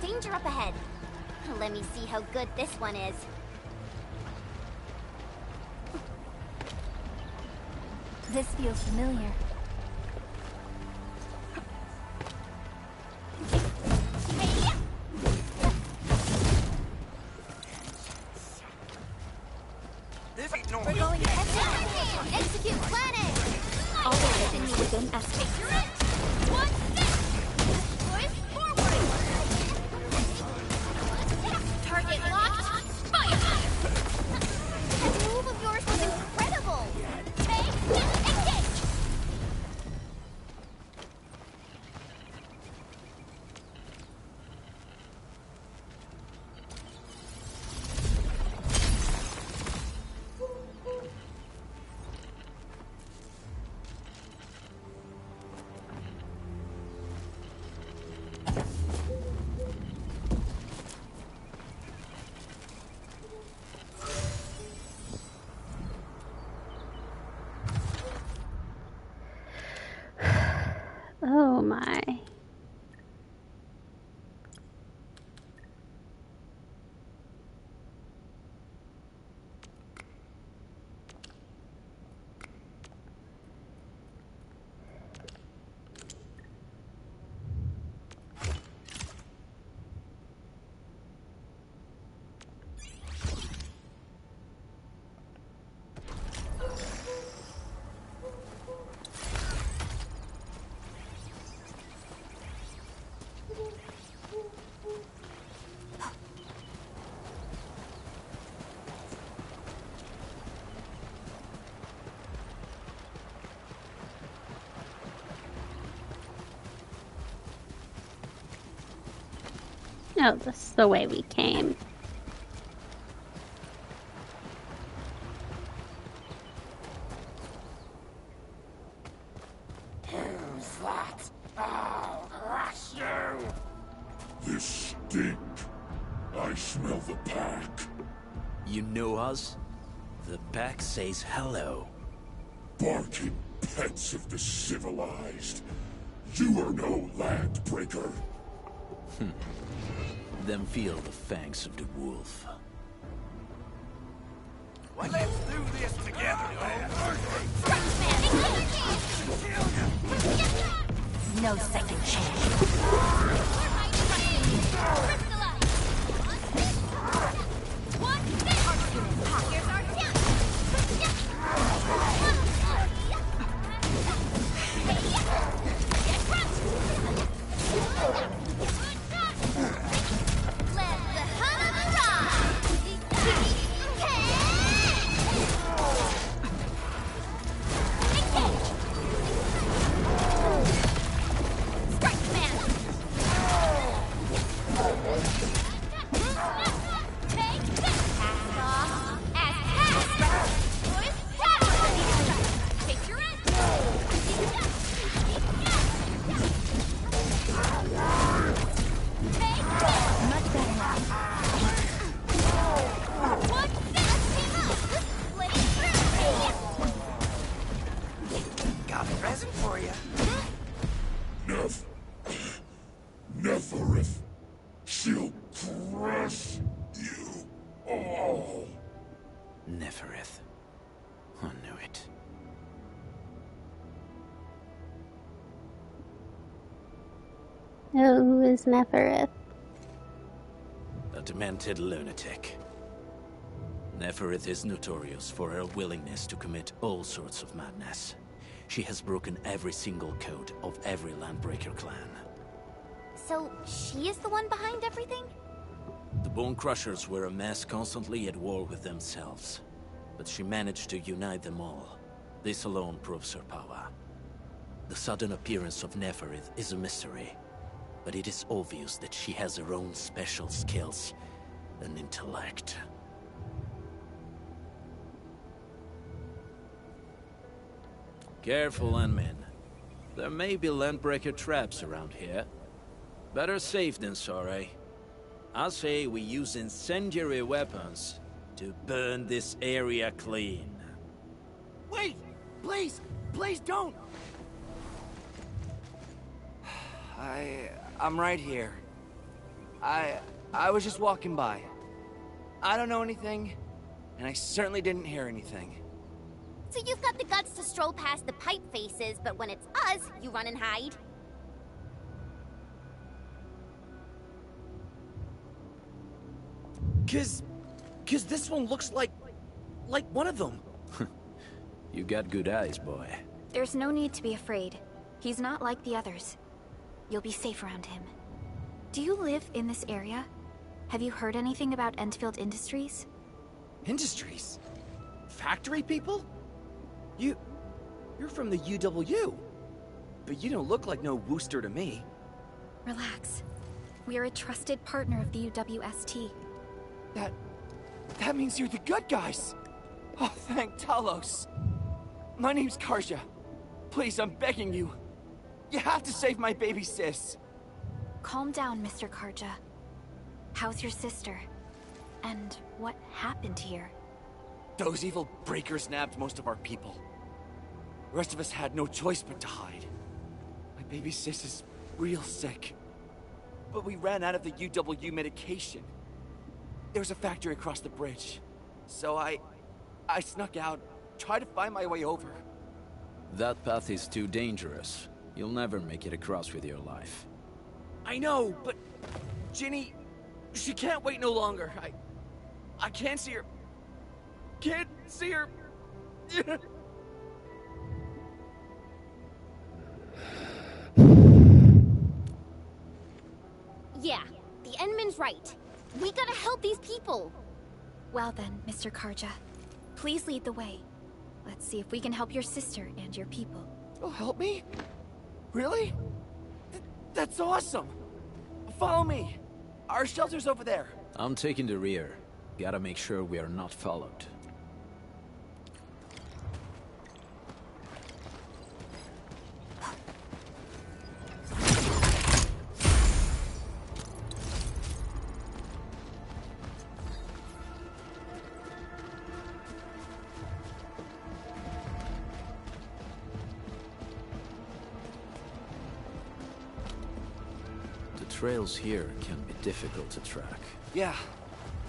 Danger up ahead. Let me see how good this one is. This feels familiar. This ain't no. We're going head down. Execute plan A. All the weapons within escape. One step. Push forward. Target locked. Fire. That move of yours was incredible. Make engage. Oh my. No, this is the way we came. Who's that? I'll crush you! This stink. I smell the pack. You know us? The pack says hello. Barking pets of the civilized. You are no land breaker. Then feel the fangs of the wolf. Well, let's do this together, No second chance. Got a present for you. Neferith. She'll crush you all. Neferith. I knew it. Oh, who is Neferith? A demented lunatic. Neferith is notorious for her willingness to commit all sorts of madness. She has broken every single code of every Landbreaker clan. So, she is the one behind everything? The Bone Crushers were a mess constantly at war with themselves. But she managed to unite them all. This alone proves her power. The sudden appearance of Neferith is a mystery. But it is obvious that she has her own special skills and intellect. Careful, Landmin. There may be Landbreaker traps around here. Better safe than sorry. I say we use incendiary weapons to burn this area clean. Wait! Please! Please don't! I'm right here. I was just walking by. I don't know anything, and I certainly didn't hear anything. So you've got the guts to stroll past the pipe faces, but when it's us, you run and hide? Cause this one looks like one of them. You got good eyes, boy. There's no need to be afraid. He's not like the others. You'll be safe around him. Do you live in this area? Have you heard anything about Enfield Industries? Industries? Factory people? You're from the UW. But you don't look like no Wooster to me. Relax. We are a trusted partner of the UWST. That means you're the good guys! Oh, thank Talos! My name's Karja. Please, I'm begging you. You have to save my baby sis. Calm down, Mr. Karja. How's your sister? And what happened here? Those evil breakers nabbed most of our people. The rest of us had no choice but to hide. My baby sis is real sick. But we ran out of the UW medication. There's a factory across the bridge. So I snuck out, tried to find my way over. That path is too dangerous. You'll never make it across with your life. I know, but Ginny, she can't wait no longer. I can't see her. Can't see her. Yeah, the Endman's right. We gotta help these people. Well then, Mr. Karja, please lead the way. Let's see if we can help your sister and your people. You'll help me? Really? That's awesome! Follow me! Our shelter's over there. I'm taking the rear. Gotta make sure we are not followed. Trails here can be difficult to track. Yeah.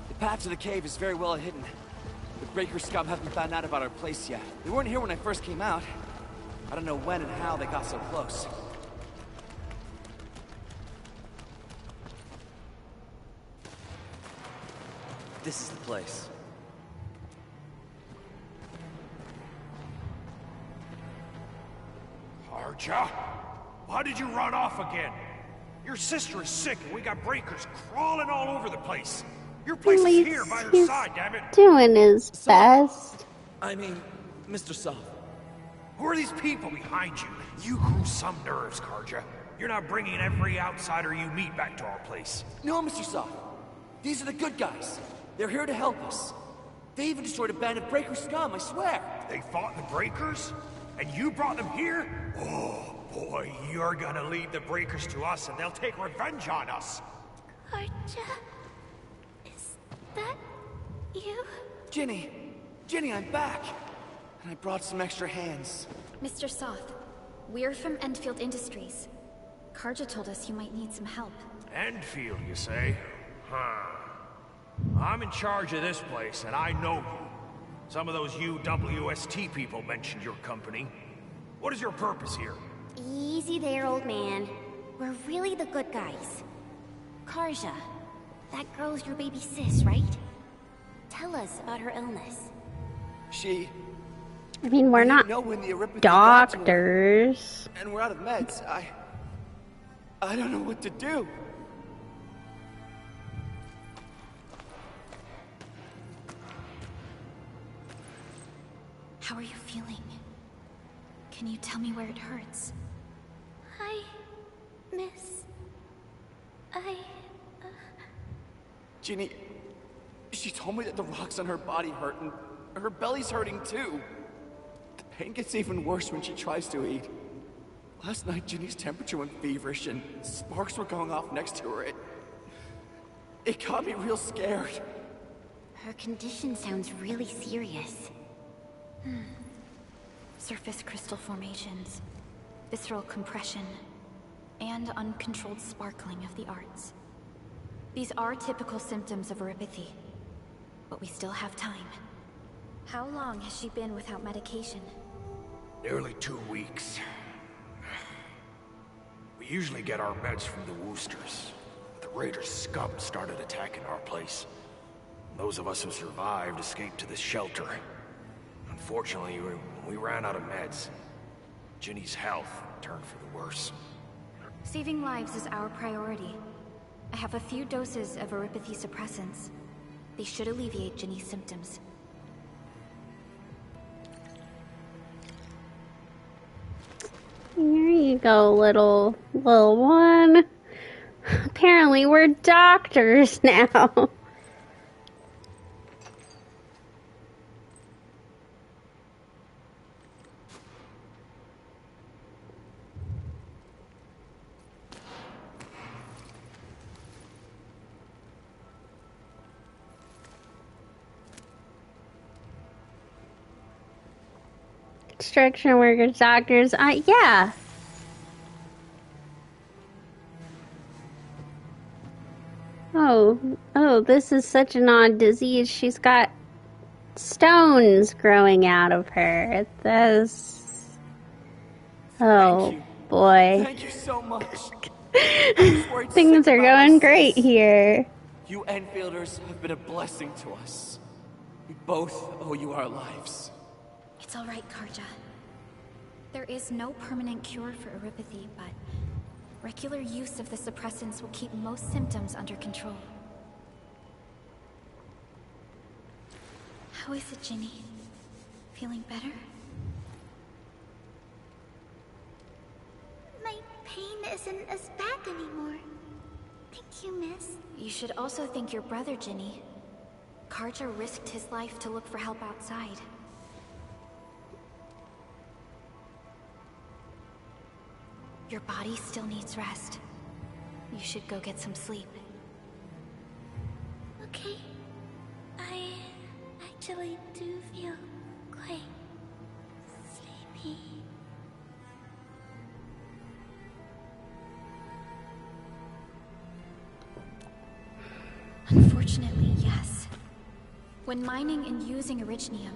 The path to the cave is very well hidden. The Breaker scum haven't found out about our place yet. They weren't here when I first came out. I don't know when and how they got so close. This is the place. Karja? Why did you run off again? Your sister is sick and we got breakers crawling all over the place. Your place is here by her side, damn it. Doing his best. I mean, Mr. Soft. Who are these people behind you? You grew some nerves, Karja. You're not bringing every outsider you meet back to our place. No, Mr. Soft. These are the good guys. They're here to help us. They even destroyed a band of Breaker scum, I swear. They fought the Breakers? And you brought them here? Oh, boy, you're gonna lead the Breakers to us and they'll take revenge on us. Karja? Is that you? Ginny, I'm back. And I brought some extra hands. Mr. Soth, we're from Enfield Industries. Karja told us you might need some help. Enfield, you say? Huh. I'm in charge of this place, and I know you. Some of those UWST people mentioned your company. What is your purpose here? Easy there, old man. We're really the good guys. Karja, that girl's your baby sis, right? Tell us about her illness. I mean, we're not doctors. And we're out of meds. I don't know what to do. How are you feeling? Can you tell me where it hurts? Hi, miss. Ginny, she told me that the rocks on her body hurt and her belly's hurting too. The pain gets even worse when she tries to eat. Last night, Ginny's temperature went feverish and sparks were going off next to her. It got me real scared. Her condition sounds really serious. Surface crystal formations, visceral compression, and uncontrolled sparkling of the arts. These are typical symptoms of neuropathy, but we still have time. How long has she been without medication? Nearly 2 weeks. We usually get our meds from the Woosters. The Raiders' scum started attacking our place. Those of us who survived escaped to this shelter. Unfortunately, we ran out of meds. Ginny's health turned for the worse. Saving lives is our priority. I have a few doses of neuropathy suppressants. They should alleviate Ginny's symptoms. Here you go, little one. Apparently we're doctors now. Construction workers, doctors, yeah. Oh, this is such an odd disease. She's got stones growing out of her. This. Oh, boy. Thank you so much. Things are going great here. You Enfielders have been a blessing to us. We both owe you our lives. It's all right, Karja. There is no permanent cure for neuropathy, but regular use of the suppressants will keep most symptoms under control. How is it, Ginny? Feeling better? My pain isn't as bad anymore. Thank you, miss. You should also thank your brother, Ginny. Karja risked his life to look for help outside. Your body still needs rest. You should go get some sleep. Okay. I actually do feel quite sleepy. Unfortunately, yes. When mining and using originium,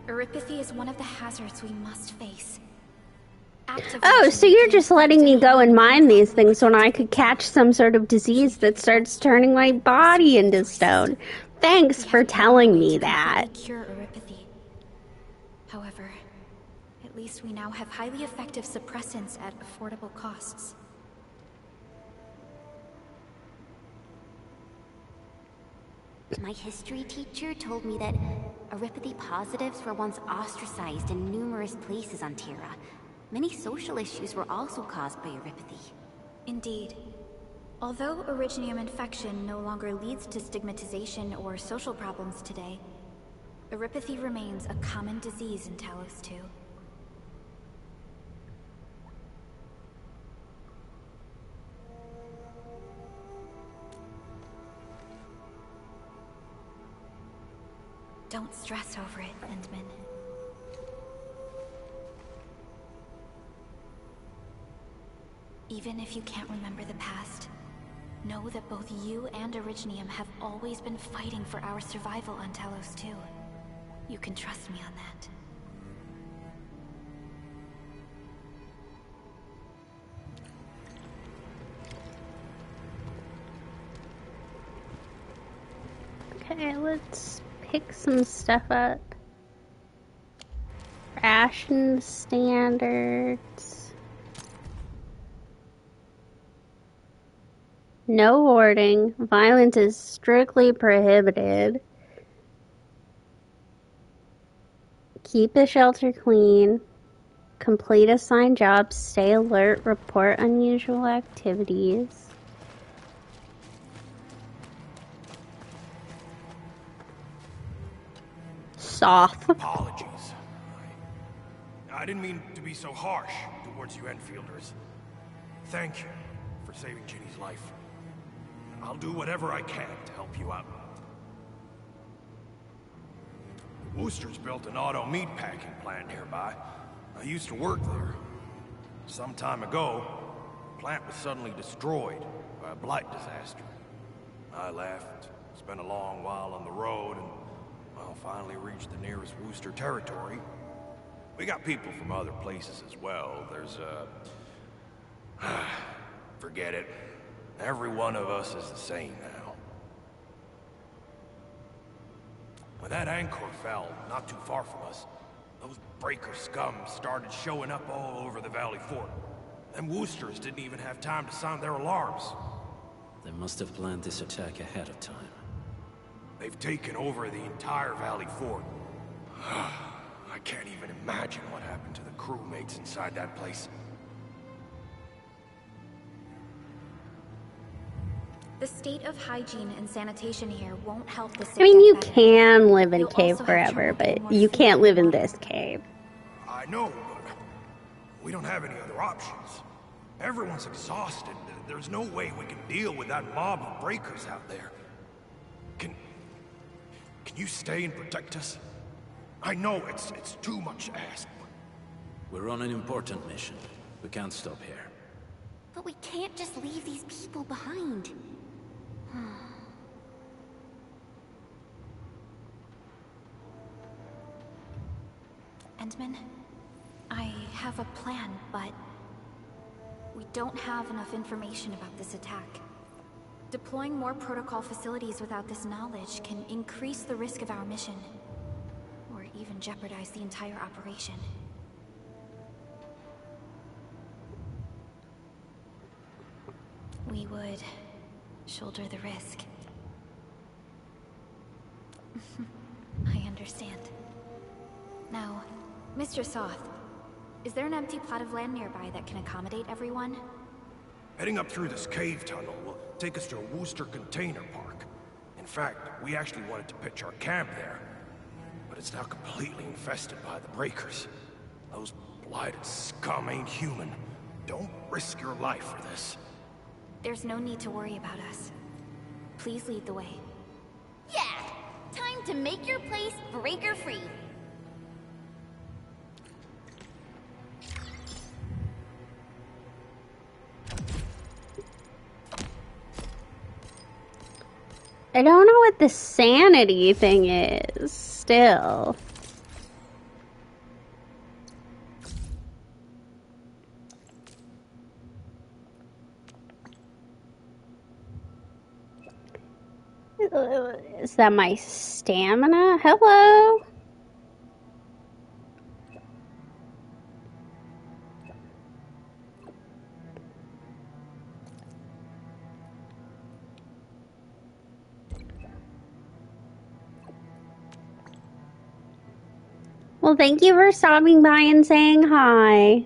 neuropathy is one of the hazards we must face. Oh, so you're just letting me go and mine these things when I could catch some sort of disease that starts turning my body into stone. Thanks for telling me that. Cure neuropathy. However, at least we now have highly effective suppressants at affordable costs. My history teacher told me that neuropathy positives were once ostracized in numerous places on Terra. Many social issues were also caused by neuropathy. Indeed. Although originium infection no longer leads to stigmatization or social problems today, neuropathy remains a common disease in Talos 2. Don't stress over it, Lindman. Even if you can't remember the past, know that both you and Originium have always been fighting for our survival on Talos 2. You can trust me on that. Okay, let's pick some stuff up. Ration standards. No hoarding. Violence is strictly prohibited. Keep the shelter clean. Complete assigned jobs. Stay alert. Report unusual activities. Soft. Apologies. I didn't mean to be so harsh towards you Enfielders. Thank you for saving Ginny's life. I'll do whatever I can to help you out. The Woosters built an auto meatpacking plant nearby. I used to work there. Some time ago, the plant was suddenly destroyed by a blight disaster. I left, spent a long while on the road, and, well, finally reached the nearest Wooster territory. We got people from other places as well. There's, forget it. Every one of us is the same now. When that anchor fell, not too far from us, those breaker scum started showing up all over the Valley Fort. Them Woosters didn't even have time to sound their alarms. They must have planned this attack ahead of time. They've taken over the entire Valley Fort. I can't even imagine what happened to the crewmates inside that place. The state of hygiene and sanitation here won't help the sick. I mean, you get better. can live in a You'll cave also have forever, trouble getting but more you food can't live and in water. this cave. I know, but we don't have any other options. Everyone's exhausted. There's no way we can deal with that mob of breakers out there. Can you stay and protect us? I know it's too much to ask, but... We're on an important mission. We can't stop here. But we can't just leave these people behind. Endman, I have a plan, but we don't have enough information about this attack. Deploying more protocol facilities without this knowledge can increase the risk of our mission, or even jeopardize the entire operation. We would shoulder the risk. I understand. Now, Mr. Soth, is there an empty plot of land nearby that can accommodate everyone? Heading up through this cave tunnel will take us to a Wooster container park. In fact, we actually wanted to pitch our camp there. But it's now completely infested by the breakers. Those blighted scum ain't human. Don't risk your life for this. There's no need to worry about us. Please lead the way. Yeah! Time to make your place breaker-free. I don't know what the sanity thing is, still. Is that my stamina? Hello? Well, thank you for stopping by and saying hi.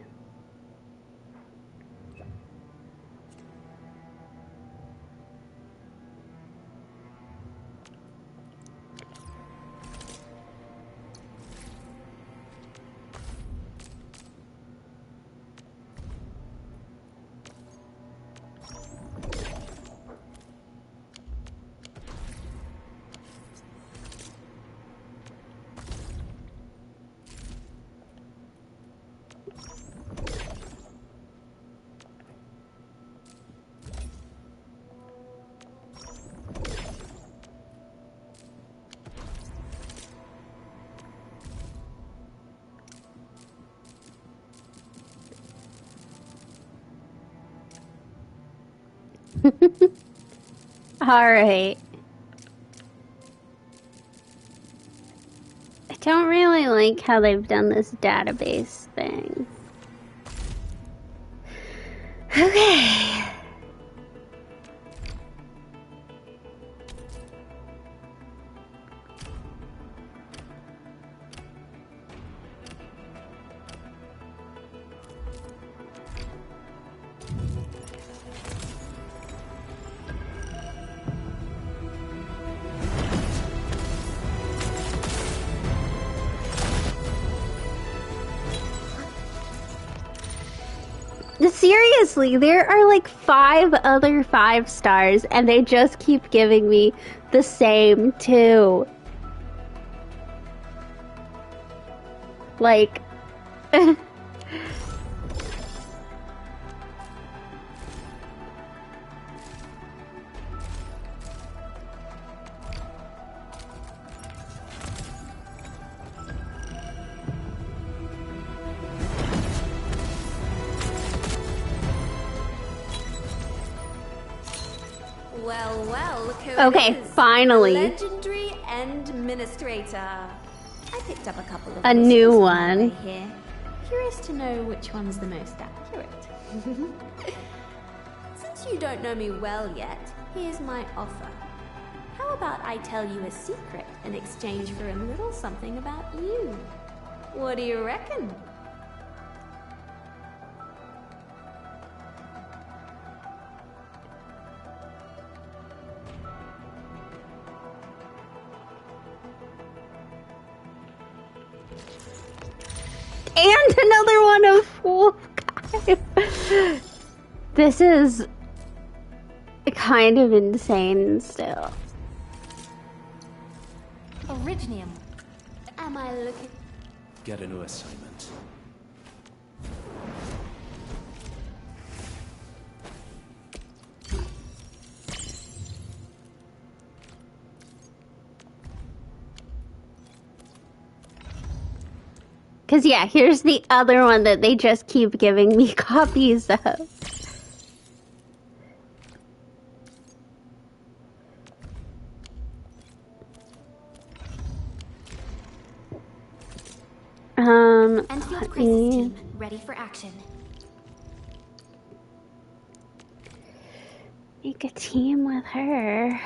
Alright. I don't really like how they've done this database thing. Okay. Seriously, there are like 5 other 5 stars and they just keep giving me the same 2. Like... Well, look who it Okay, is. finally. Legendary Administrator. I picked up a couple of A new whistles on one. my way here. Curious to know which one's the most accurate. Since you don't know me well yet, here's my offer. How about I tell you a secret in exchange for a little something about you? What do you reckon? And another one of Wolf Guy. This is kind of insane still. Originium. Am I looking? Get a new assignment. Because, yeah, here's the other one that they just keep giving me copies of. Enfield Crisis Team, ready for action. Make a team with her.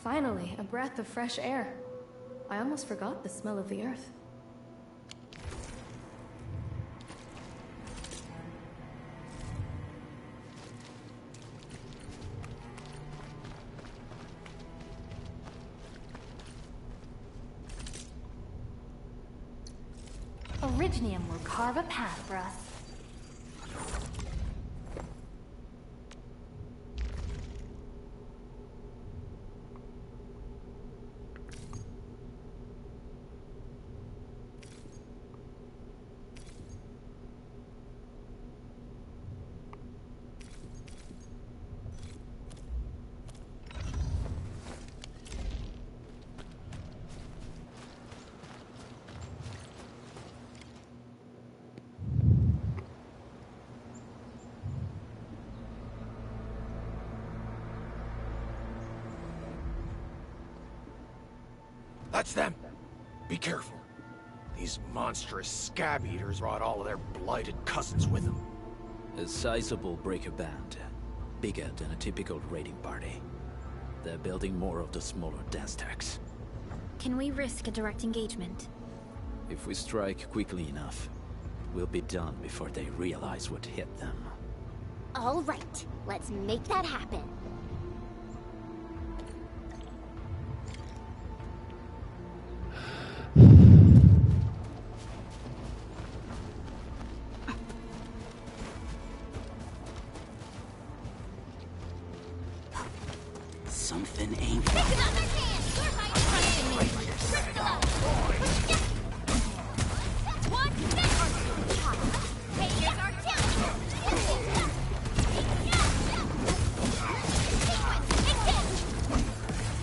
Finally, a breath of fresh air. I almost forgot the smell of the earth. Originium will carve a path for us. That's them. Be careful. These monstrous scab eaters brought all of their blighted cousins with them. A sizable breaker band. Bigger than a typical raiding party. They're building more of the smaller dance tags. Can we risk a direct engagement? If we strike quickly enough, we'll be done before they realize what hit them. All right, let's make that happen. Something ain't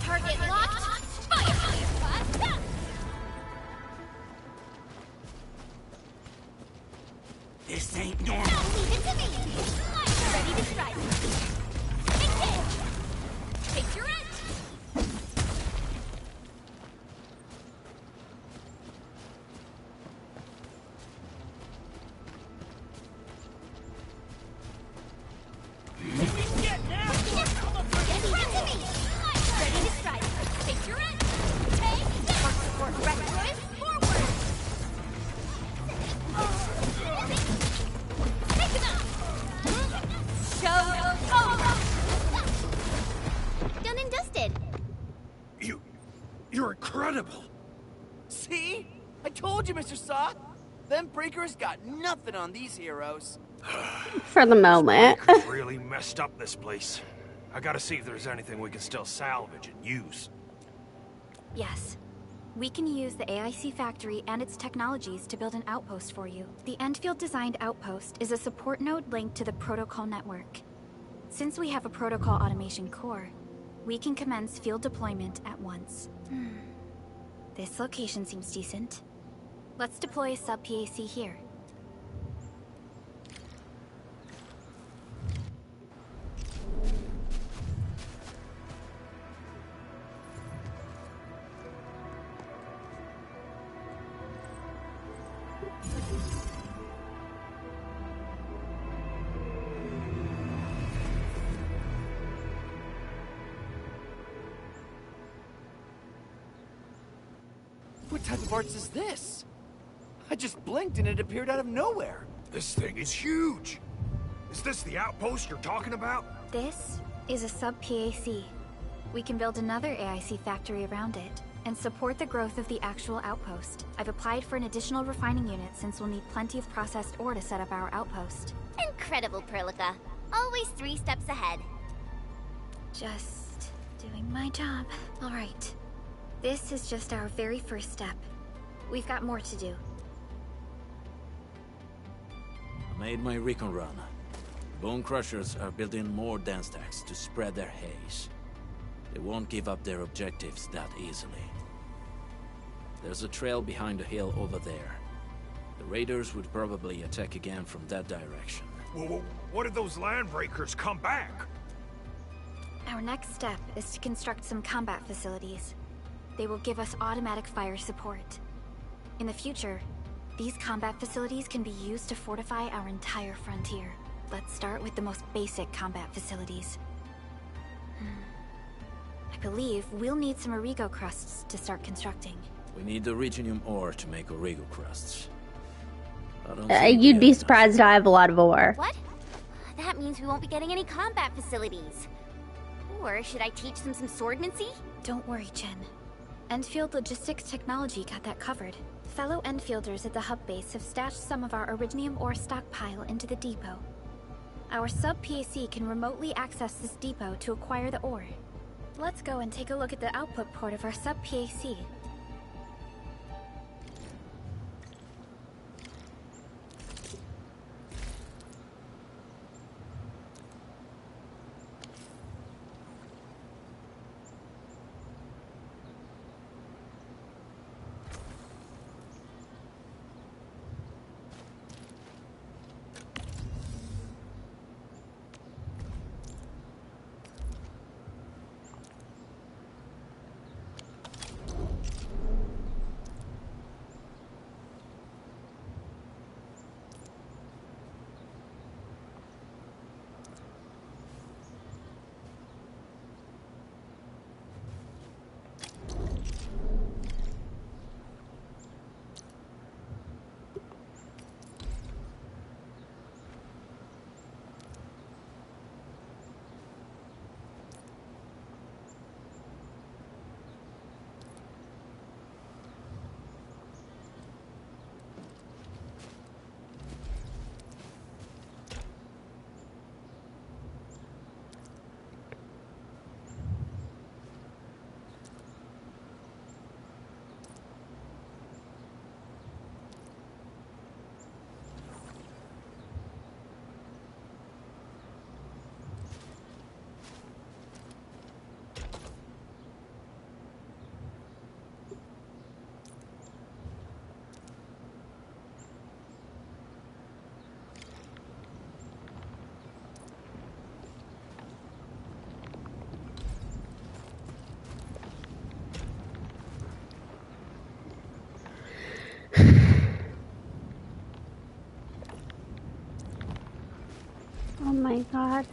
Target locked. Fire! This ain't normal. Now leave it to me. Ready to strike. Engage. Take your edge. Ready to strike. Take your edge. Take support retrograde forward. Take him out. Show over. Done and dusted. You're incredible. See? I told you, Mr. Sock. Them breakers got nothing on these heroes. For the moment. Breakers really messed up this place. I gotta see if there's anything we can still salvage and use. Yes. We can use the AIC factory and its technologies to build an outpost for you. The Enfield-designed outpost is a support node linked to the protocol network. Since we have a protocol automation core, we can commence field deployment at once. This location seems decent. Let's deploy a sub-PAC here. What type of arts is this? I just blinked and it appeared out of nowhere. This thing is huge. Is this the outpost you're talking about? This is a sub-PAC. We can build another AIC factory around it and support the growth of the actual outpost. I've applied for an additional refining unit since we'll need plenty of processed ore to set up our outpost. Incredible, Perlica. Always 3 steps ahead. Just doing my job. All right. This is just our very first step. We've got more to do. I made my recon run. Bone Crushers are building more dance stacks to spread their haze. They won't give up their objectives that easily. There's a trail behind the hill over there. The raiders would probably attack again from that direction. Well, what if those landbreakers come back? Our next step is to construct some combat facilities. They will give us automatic fire support. In the future, these combat facilities can be used to fortify our entire frontier. Let's start with the most basic combat facilities. I believe we'll need some Origo crusts to start constructing. We need the Originium ore to make Origo crusts. I don't think You'd be surprised I have a lot of ore. What? That means we won't be getting any combat facilities. Or should I teach them some swordmancy? Don't worry, Jen. Enfield Logistics Technology got that covered. Fellow Enfielders at the hub base have stashed some of our Originium ore stockpile into the depot. Our sub-PAC can remotely access this depot to acquire the ore. Let's go and take a look at the output port of our sub-PAC. Oh my god.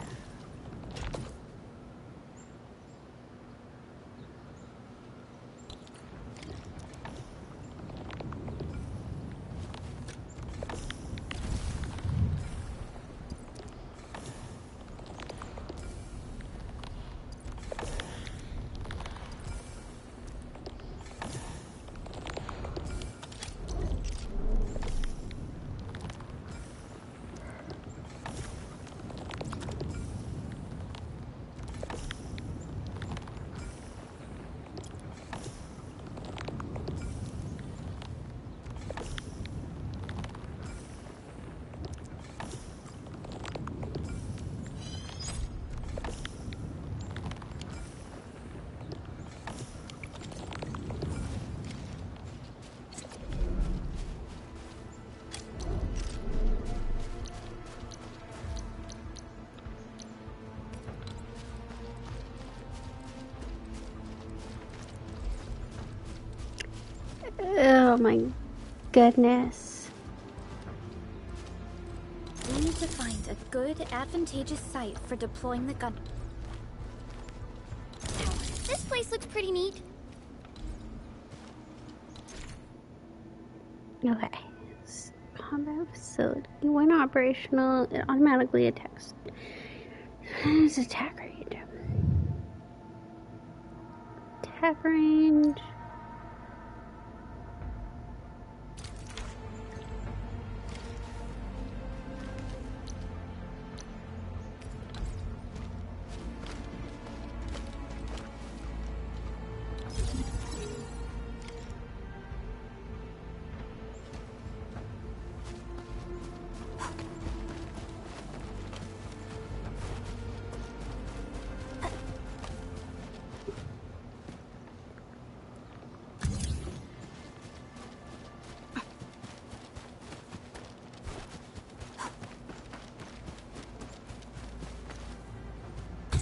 Oh my goodness. We need to find a good, advantageous site for deploying the gun. This place looks pretty neat. Okay. Combat facility. When operational, it automatically attacks. It's attack range. Attack range.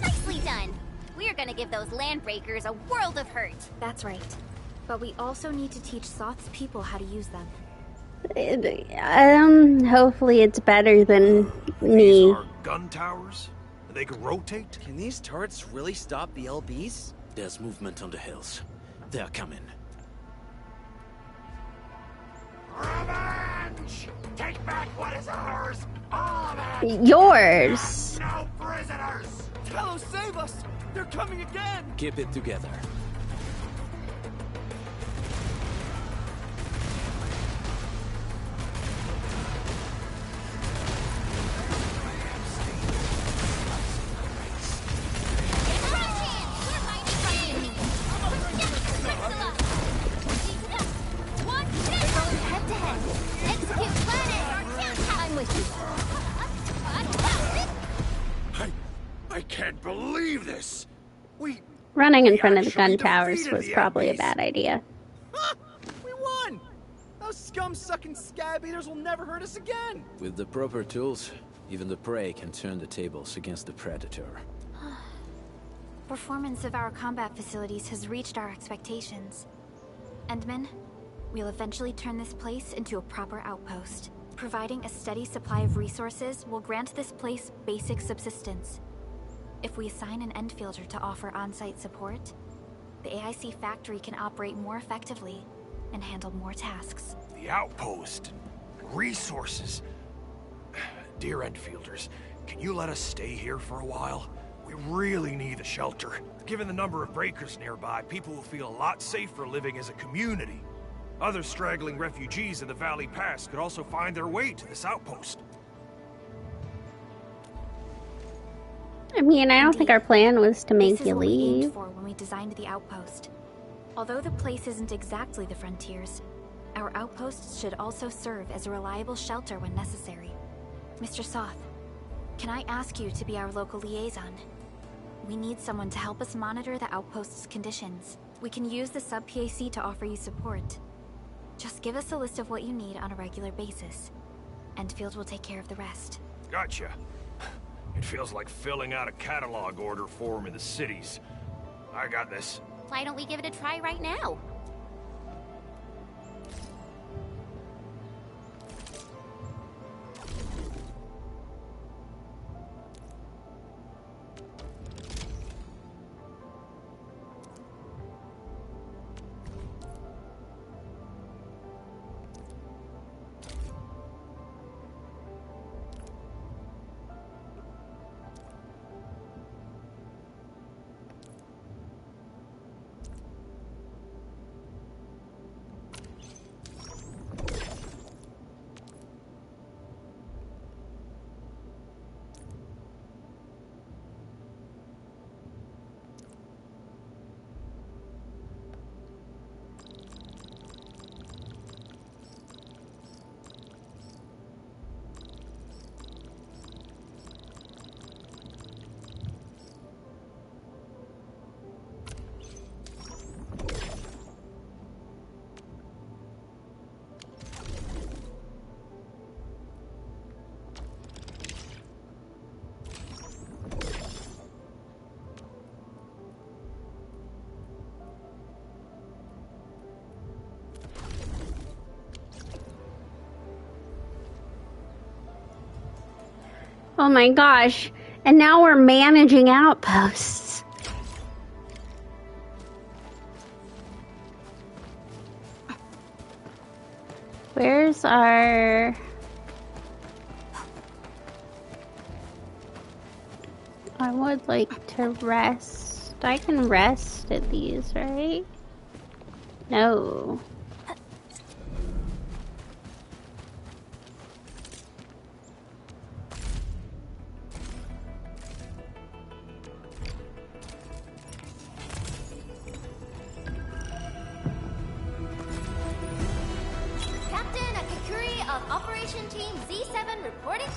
Nicely done. We're gonna give those landbreakers a world of hurt. That's right. But we also need to teach Soth's people how to use them. Hopefully it's better than me. These are gun towers? And they can rotate? Can these turrets really stop the LBs? There's movement on the hills. They're coming. Revenge! Take back what is ours! All of it! Yours! No prisoners! Talos, save us! They're coming again! Keep it together. I can't believe this! Running in front of the gun actually towers defeated was the probably a LBs. bad idea. We won! Those scum-sucking scab eaters will never hurt us again! With the proper tools, even the prey can turn the tables against the predator. Performance of our combat facilities has reached our expectations. Endman, we'll eventually turn this place into a proper outpost. Providing a steady supply of resources will grant this place basic subsistence. If we assign an Endfielder to offer on-site support, the AIC factory can operate more effectively and handle more tasks. The outpost. Resources. Dear Enfielders, can you let us stay here for a while? We really need a shelter. Given the number of breakers nearby, people will feel a lot safer living as a community. Other straggling refugees in the Valley Pass could also find their way to this outpost. I mean, I don't think our plan was to make This is you what we aimed leave. for when we designed the outpost. Although the place isn't exactly the frontiers, our outposts should also serve as a reliable shelter when necessary. Mr. Soth, can I ask you to be our local liaison? We need someone to help us monitor the outpost's conditions. We can use the sub-PAC to offer you support. Just give us a list of what you need on a regular basis. Endfield will take care of the rest. Gotcha. It feels like filling out a catalog order form in the cities. I got this. Why don't we give it a try right now? Oh my gosh. And now we're managing outposts. Where's our... I would like to rest. I can rest at these, right? No. Captain Akakuri of Operation Team Z7 reporting.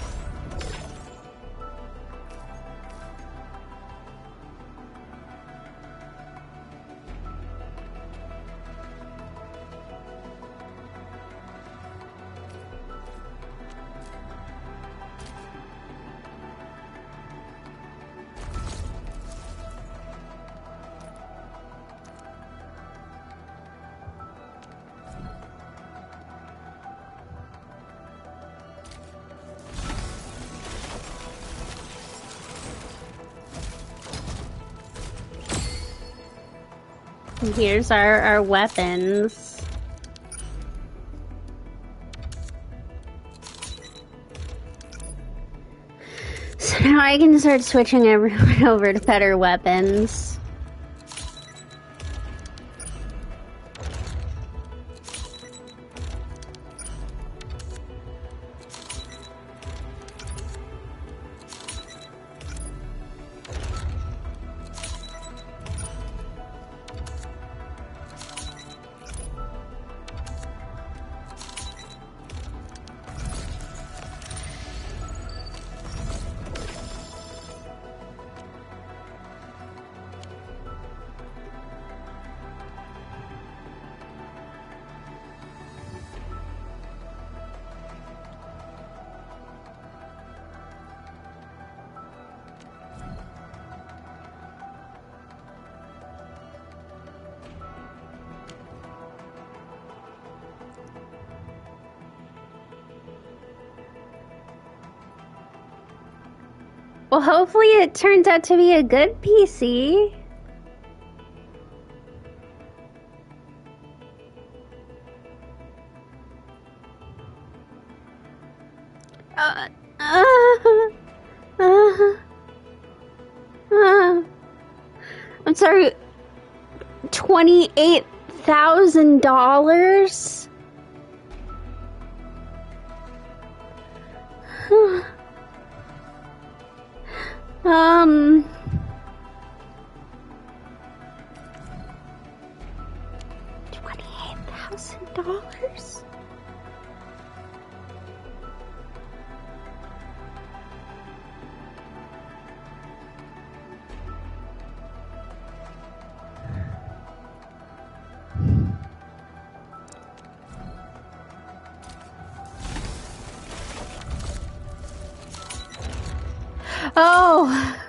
And here's our weapons. So now I can start switching everyone over to better weapons. Well, hopefully it turns out to be a good PC. Uh, I'm sorry. $28,000? $28,000? Oh.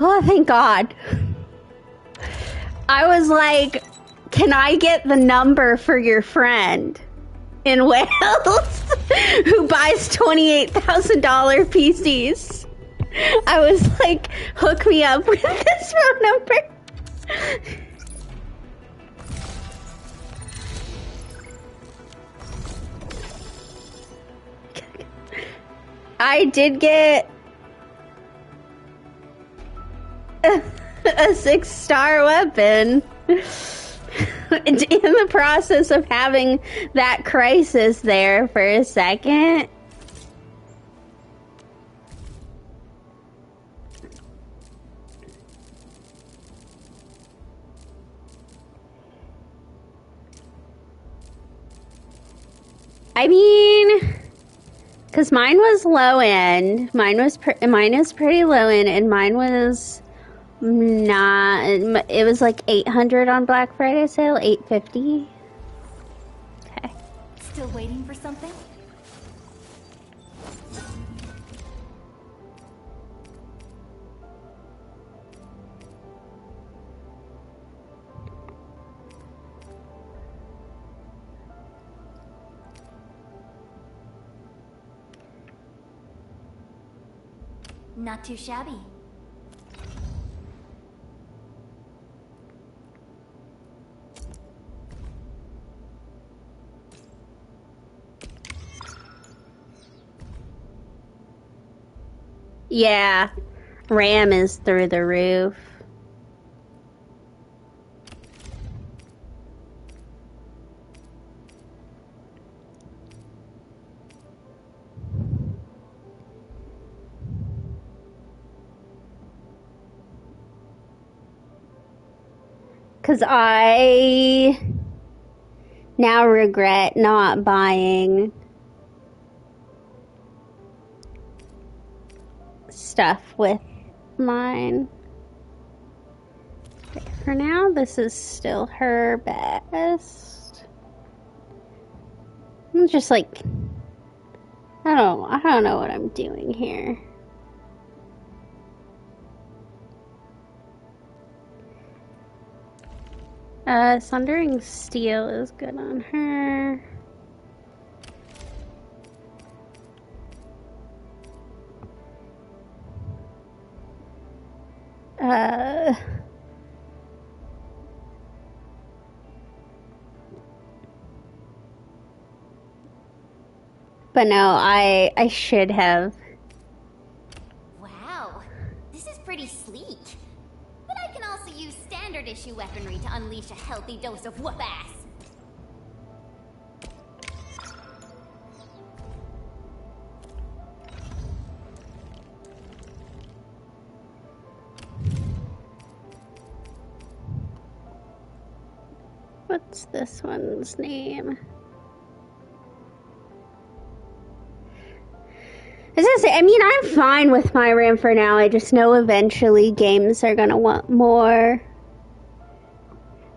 Oh, thank God. I was like, can I get the number for your friend in Wales who buys $28,000 PCs? I was like, hook me up with this phone number. I did get a 6-star weapon in the process of having that crisis there for a second. I mean, because mine was low end. Mine is pretty low end, and mine was not. It was like 800 on Black Friday sale, 850. Okay. Still waiting for something? Not too shabby. Yeah, RAM is through the roof. Because I now regret not buying stuff with mine. Okay, for now, this is still her best. I'm just like, I don't know what I'm doing here. Sundering Steel is good on her. But no, I should have. Wow, this is pretty sleek. But I can also use standard issue weaponry to unleash a healthy dose of whoop-ass. What's this one's name? I mean, I'm fine with my RAM for now. I just know eventually games are gonna want more.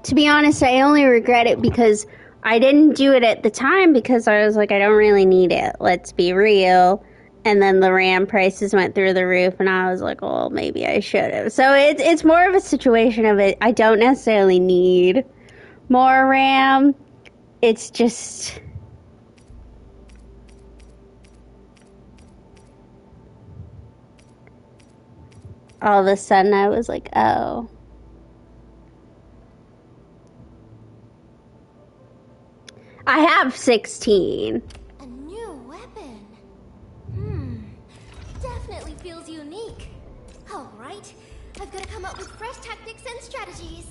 To be honest, I only regret it because I didn't do it at the time because I was like, I don't really need it. Let's be real. And then the RAM prices went through the roof, and I was like, well, maybe I should have. So it's more of a situation of it. I don't necessarily need more RAM. It's just... all of a sudden I was like, oh. I have 16. A new weapon. Definitely feels unique. All right, I've got to come up with fresh tactics and strategies.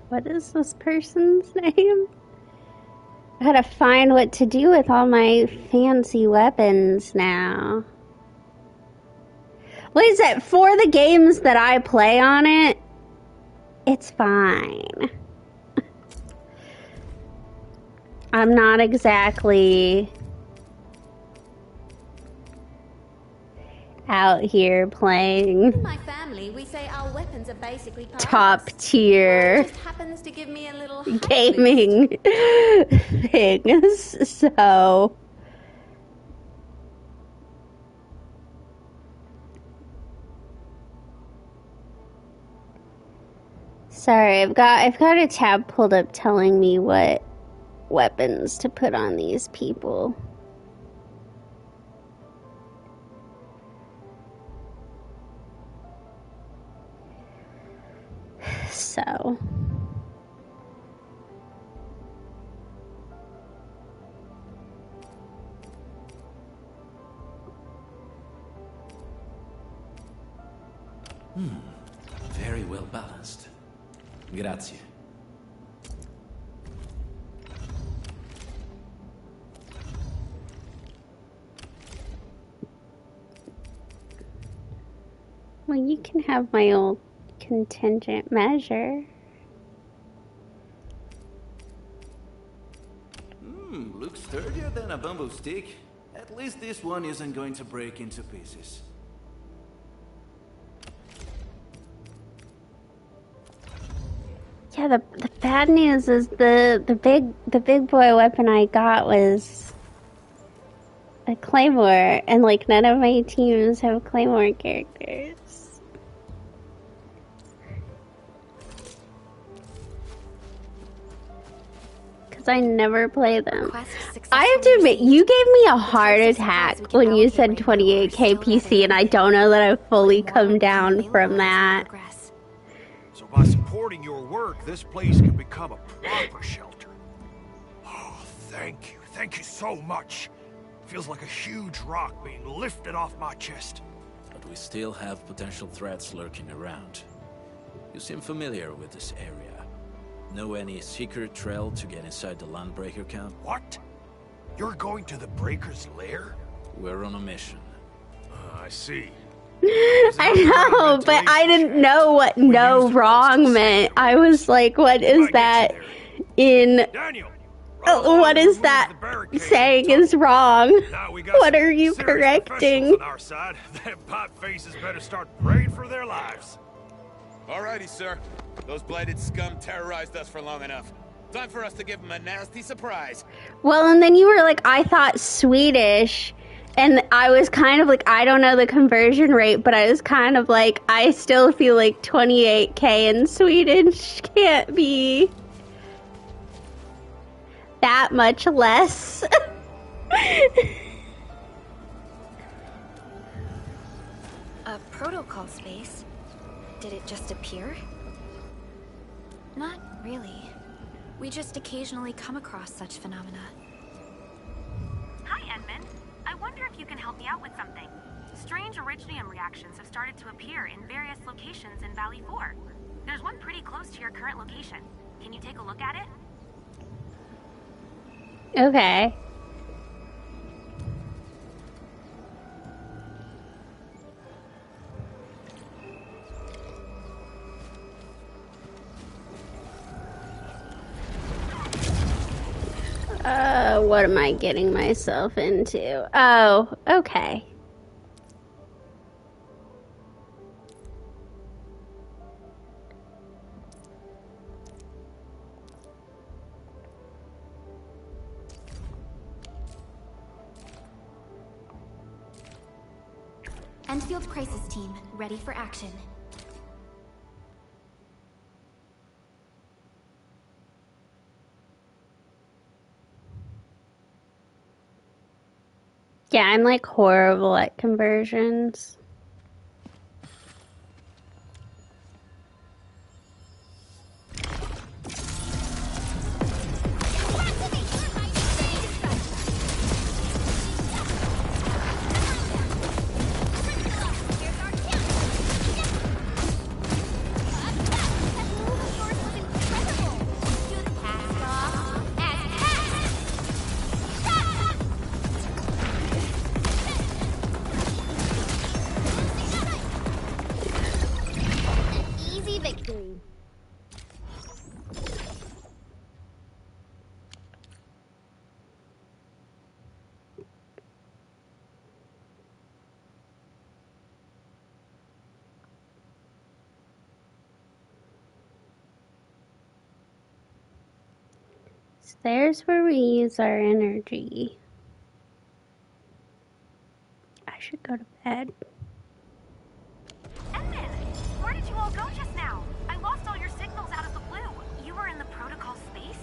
What is this person's name? I gotta find what to do with all my fancy weapons now. What is it? For the games that I play on it, it's fine. I'm not exactly out here playing In my family, we say our weapons are basically top tier just happens to give me a little gaming things, so sorry, I've got a tab pulled up telling me what weapons to put on these people. So Very well balanced. Grazie. well, you can have my old contingent measure. Looks sturdier than a bamboo stick. At least this one isn't going to break into pieces. Yeah, the bad news is the big boy weapon I got was a Claymore, and like none of my teams have Claymore characters. Because I never play them. I have to admit, you gave me a heart attack when you said 28k PC, and I don't know that I've fully come down from that. So by supporting your work, this place can become a proper shelter. Oh, thank you. Thank you so much. Feels like a huge rock being lifted off my chest. But we still have potential threats lurking around. You seem familiar with this area. Know any secret trail to get inside the Landbreaker camp? What? You're going to the Breaker's lair? We're on a mission. I see. I know, but I didn't know what no wrong meant. I was like, what is that in... What is that saying is wrong? What are you correcting? On our side, them pot faces better start praying for their lives. Alrighty, sir. Those blighted scum terrorized us for long enough. Time for us to give them a nasty surprise. Well, and then you were like, I thought Swedish, and I was kind of like, I don't know the conversion rate, but I was kind of like, I still feel like 28k in Swedish can't be that much less. A protocol space? Did it just appear? Not really. We just occasionally come across such phenomena. Hi, Edmund. I wonder if you can help me out with something. Strange originium reactions have started to appear in various locations in Valley 4. There's one pretty close to your current location. Can you take a look at it? Okay. What am I getting myself into? Oh, okay. Enfield Crisis Team, ready for action. Yeah, I'm like horrible at conversions. Easy victory. So there's where we use our energy. I should go to bed. Edmund, where did you all go just now? I lost all your signals out of the blue. You were in the protocol space?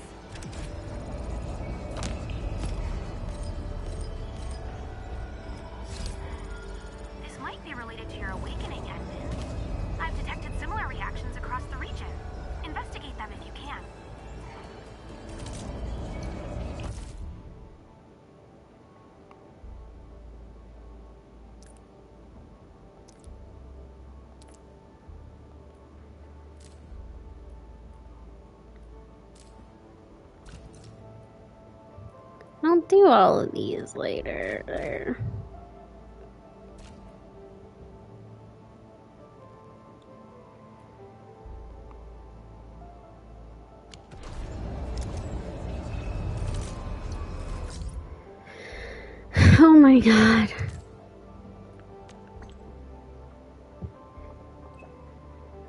This might be related to your awakening, Edmund. I've detected similar reactions across the region. Investigate them if you can. I'll do all of these later. Oh my god.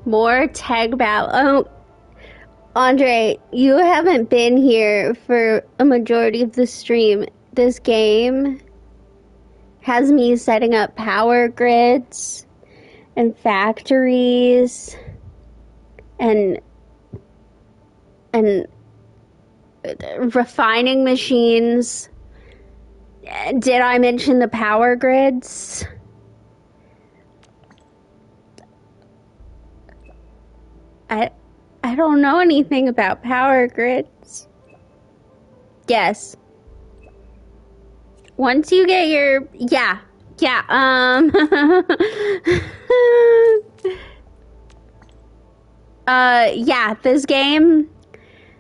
More tag battle. Oh, Andre, you haven't been here for a majority of the stream. This game has me setting up power grids and factories and refining machines. Did I mention the power grids? I don't know anything about power grids. Yes. Once you get your... Yeah. Yeah, this game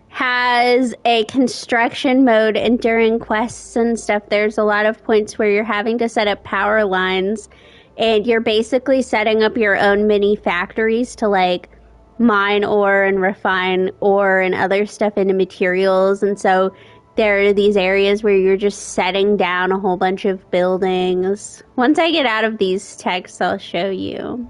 has a construction mode, and during quests and stuff, there's a lot of points where you're having to set up power lines, and you're basically setting up your own mini factories to, like, mine ore and refine ore and other stuff into materials. And so there are these areas where you're just setting down a whole bunch of buildings. Once I get out of these texts, I'll show you.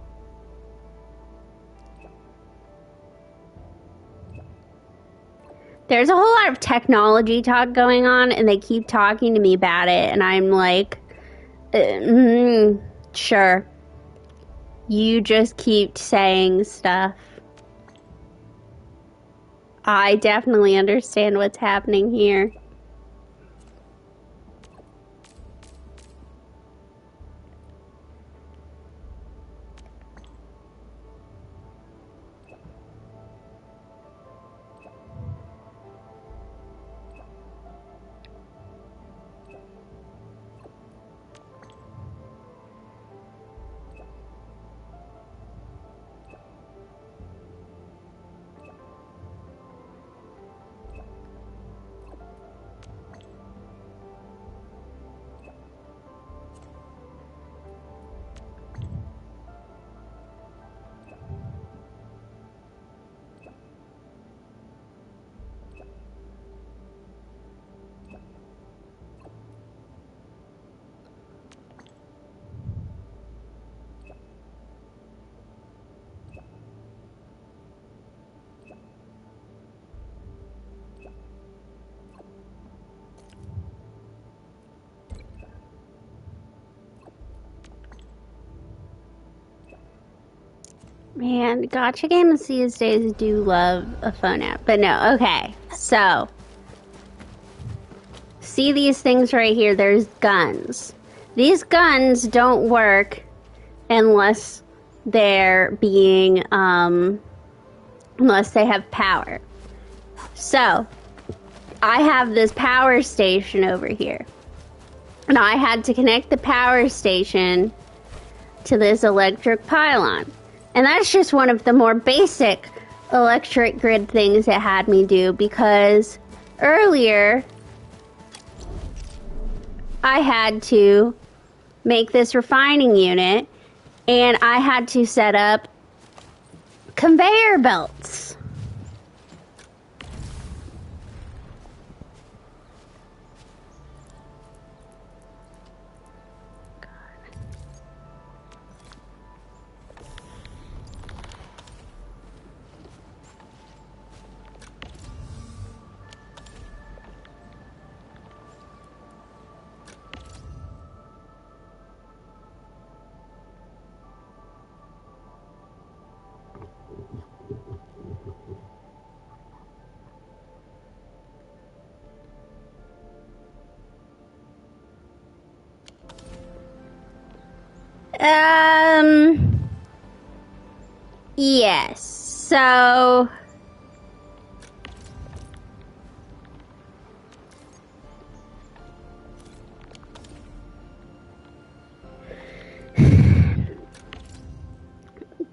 There's a whole lot of technology talk going on, and they keep talking to me about it, and I'm like, sure. You just keep saying stuff. I definitely understand what's happening here. Man, gacha games these days do love a phone app. But no, okay. So, see these things right here? There's guns. These guns don't work unless they're being, unless they have power. So, I have this power station over here. And I had to connect the power station to this electric pylon. And that's just one of the more basic electric grid things it had me do, because earlier I had to make this refining unit, and I had to set up conveyor belts. Yes. So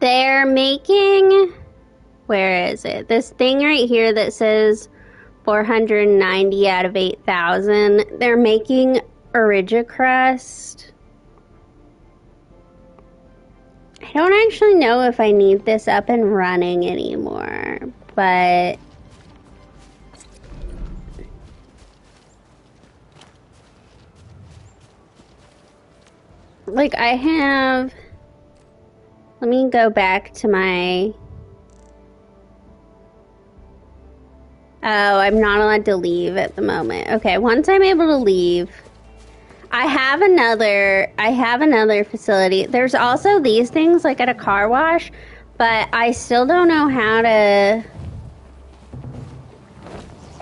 they're making, where is it? This thing right here that says 490 out of 8,000. They're making Origicrust. I don't actually know if I need this up and running anymore, but like I have, let me go back to my, oh, I'm not allowed to leave at the moment. Okay, once I'm able to leave, I have another facility. There's also these things like at a car wash, but I still don't know how to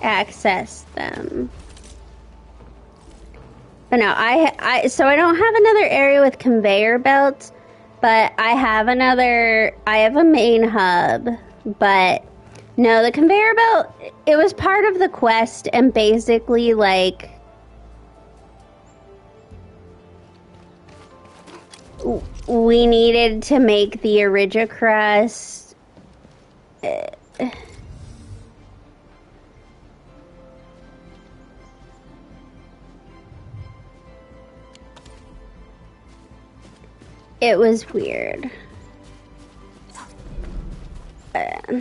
access them. But no, so I don't have another area with conveyor belts, but I have a main hub, but no, the conveyor belt, it was part of the quest, and basically like we needed to make the Origicrust. It was weird. At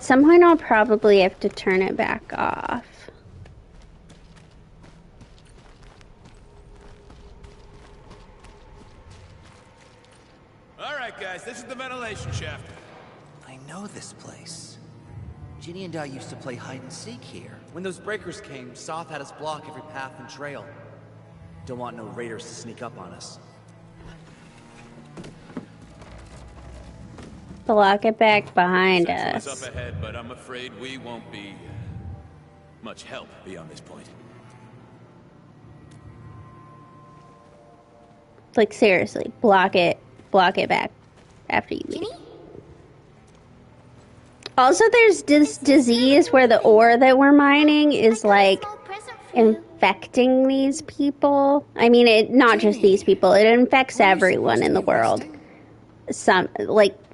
some point I'll probably have to turn it back off. Alright guys, this is the ventilation shaft. I know this place. Ginny and I used to play hide and seek here. When those breakers came, Soth had us block every path and trail. Don't want no raiders to sneak up on us. Block it back behind Central us. is up ahead, but I'm afraid we won't be much help beyond this point. Like seriously, block it back after you leave. Also, there's this disease where the ore that we're mining is like infecting these people. I mean, not just these people. It infects everyone in the world.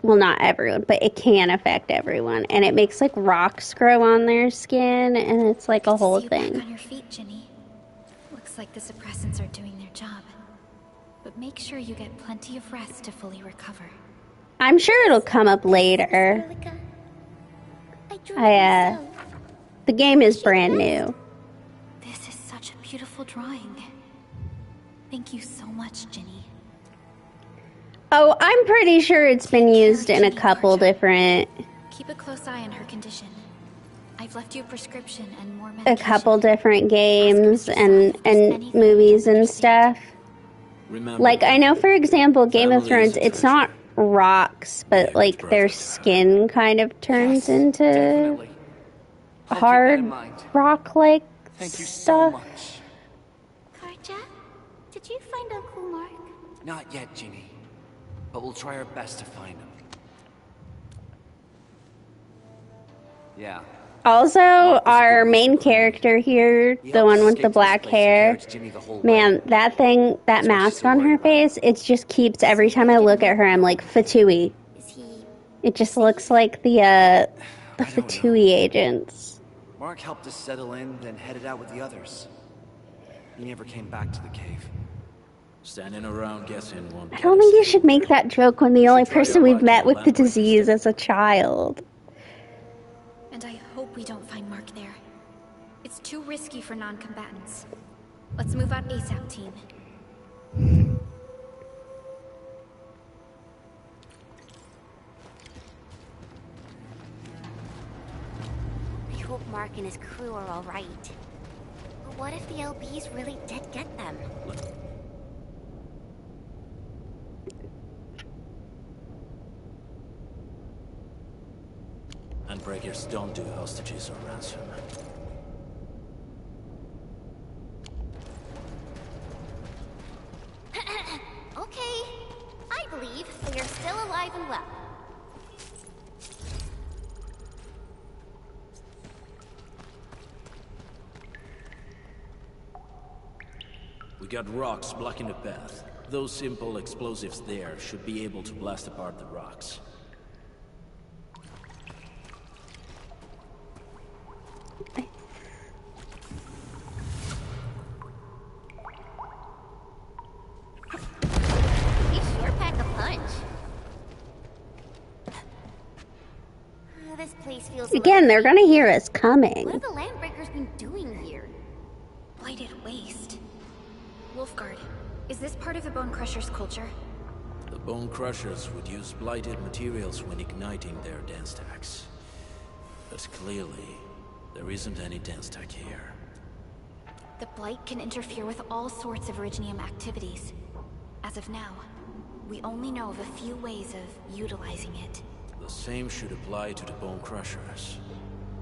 Well, not everyone, but it can affect everyone, and it makes like rocks grow on their skin, and it's like a whole thing. Back on your feet, Ginny. Looks like the suppressants are doing their job, but make sure you get plenty of rest to fully recover. I'm sure it'll come up later. The game is brand new. This is such a beautiful drawing. Thank you so much, Ginny. Oh, I'm pretty sure it's been used in a couple different... Keep a close eye on her condition. I've left you a prescription and more A medication. couple different games and movies and stuff. Remember, Like, I know, for example, Game of Thrones, it's not rocks, but like their skin kind of turns into hard rock-like stuff. Karja, did you find Uncle Mark? Not yet, Ginny. But we'll try our best to find him. Yeah. Also, our main character here, the one with the black hair, man, that mask on her face, it just keeps, every time I look at her, I'm like, Fatui. It just looks like the Fatui agents. Mark helped us settle in, then headed out with the others. He never came back to the cave. Standing around guessing one. I don't think you should make that joke when the only person we've met with the disease is a child. And I hope we don't find Mark there. It's too risky for non-combatants. Let's move out ASAP, team. I hope Mark and his crew are all right. But what if the LBs really did get them? And breakers don't do hostages or ransom. Okay, I believe they are still alive and well. We got rocks blocking the path. Those simple explosives there should be able to blast apart the rocks. You sure pack a punch. This place feels Again, they're gonna hear us coming. What have the Landbreakers been doing here? Blighted waste. Wolfguard, is this part of the Bone Crusher's culture? The Bone Crushers would use blighted materials when igniting their dance stacks. But clearly, there isn't any dance stack here. The Blight can interfere with all sorts of Originium activities. As of now, we only know of a few ways of utilizing it. The same should apply to the Bone Crushers.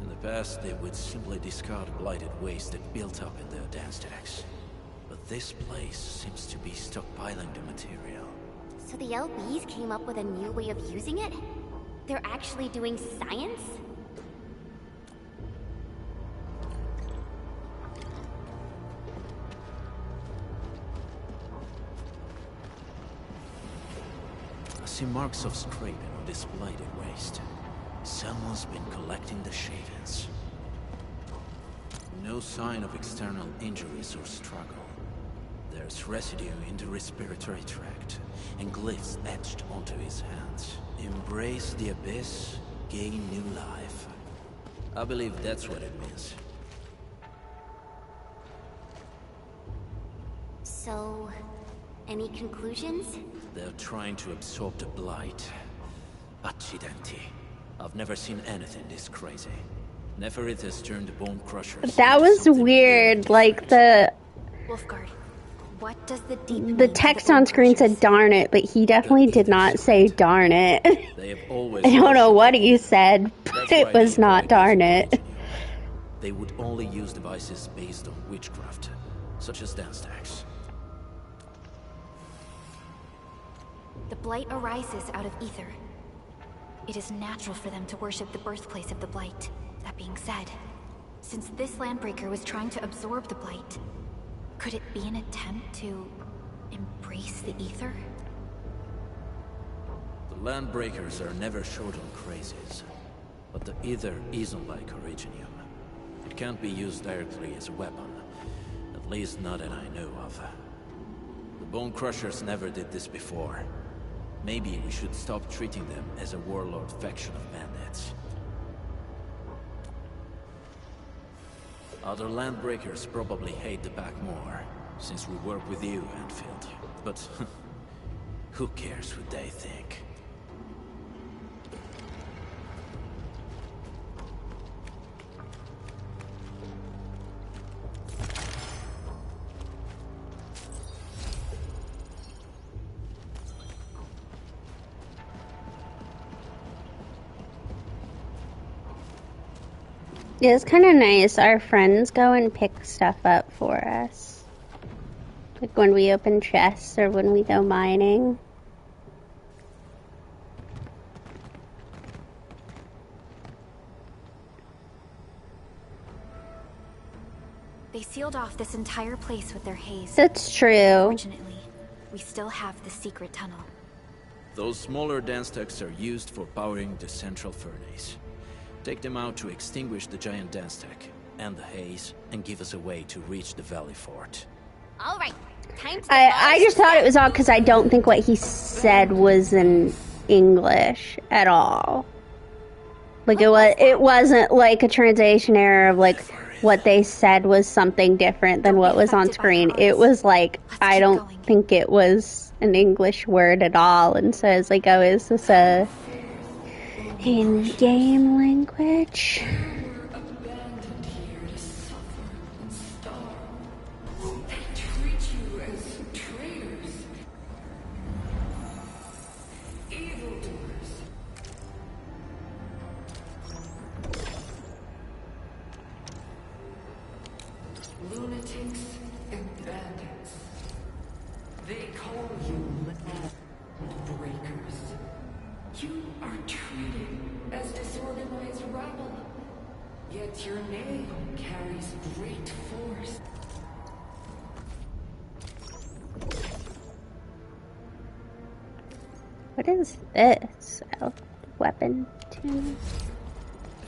In the past, they would simply discard blighted waste that built up in their dance stacks. But this place seems to be stockpiling the material. So the LBs came up with a new way of using it? They're actually doing science? I see marks of scraping on this blighted waste. Someone's been collecting the shavings. No sign of external injuries or struggle. There's residue in the respiratory tract, and glyphs etched onto his hands. Embrace the abyss, gain new life. I believe that's what it means. So, any conclusions? They're trying to absorb the blight. Accidenti. I've never seen anything this crazy. Neferith has turned the Bone Crushers. That was weird, like the... Wolfguard, what does the deep The text on screen said darn it, but he definitely did not say darn it. They have always I don't know what he said, but it was not darn it. They would only use devices based on witchcraft, such as dance stacks. The Blight arises out of ether. It is natural for them to worship the birthplace of the Blight. That being said, since this Landbreaker was trying to absorb the Blight, could it be an attempt to embrace the ether? The Landbreakers are never short on crazes, but the ether isn't like Originium. It can't be used directly as a weapon, at least not that I know of. The Bone Crushers never did this before. Maybe we should stop treating them as a warlord faction of bandits. Other Landbreakers probably hate the Pack more, since we work with you, Anfield. But who cares what they think? Yeah, it's kind of nice. Our friends go and pick stuff up for us. Like when we open chests or when we go mining. They sealed off this entire place with their haze. That's true. Fortunately, we still have the secret tunnel. Those smaller dance stacks are used for powering the central furnace. Take them out to extinguish the giant dance stack and the haze, and give us a way to reach the Valley Fort. All right, time to I just thought it was odd because I don't think what he said was in English at all. Like it wasn't like a translation error of like what they said was something different than what was on screen. It was like I don't think it was an English word at all, and so I was like, oh, is this a in-game language? Lunatics and bandits. They call you breakers. You are treated as disorganized rabble. Yet your name carries great force. What is this? Oh, weapon tuner.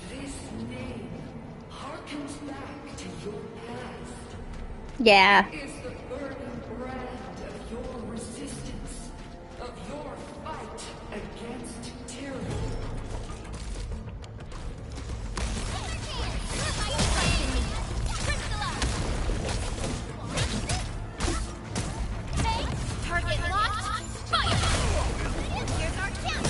This name harkens back to your past. Yeah. It is the burning brand of your resistance, of your fight against tyranny. Target locked. Fire! Here's our chance.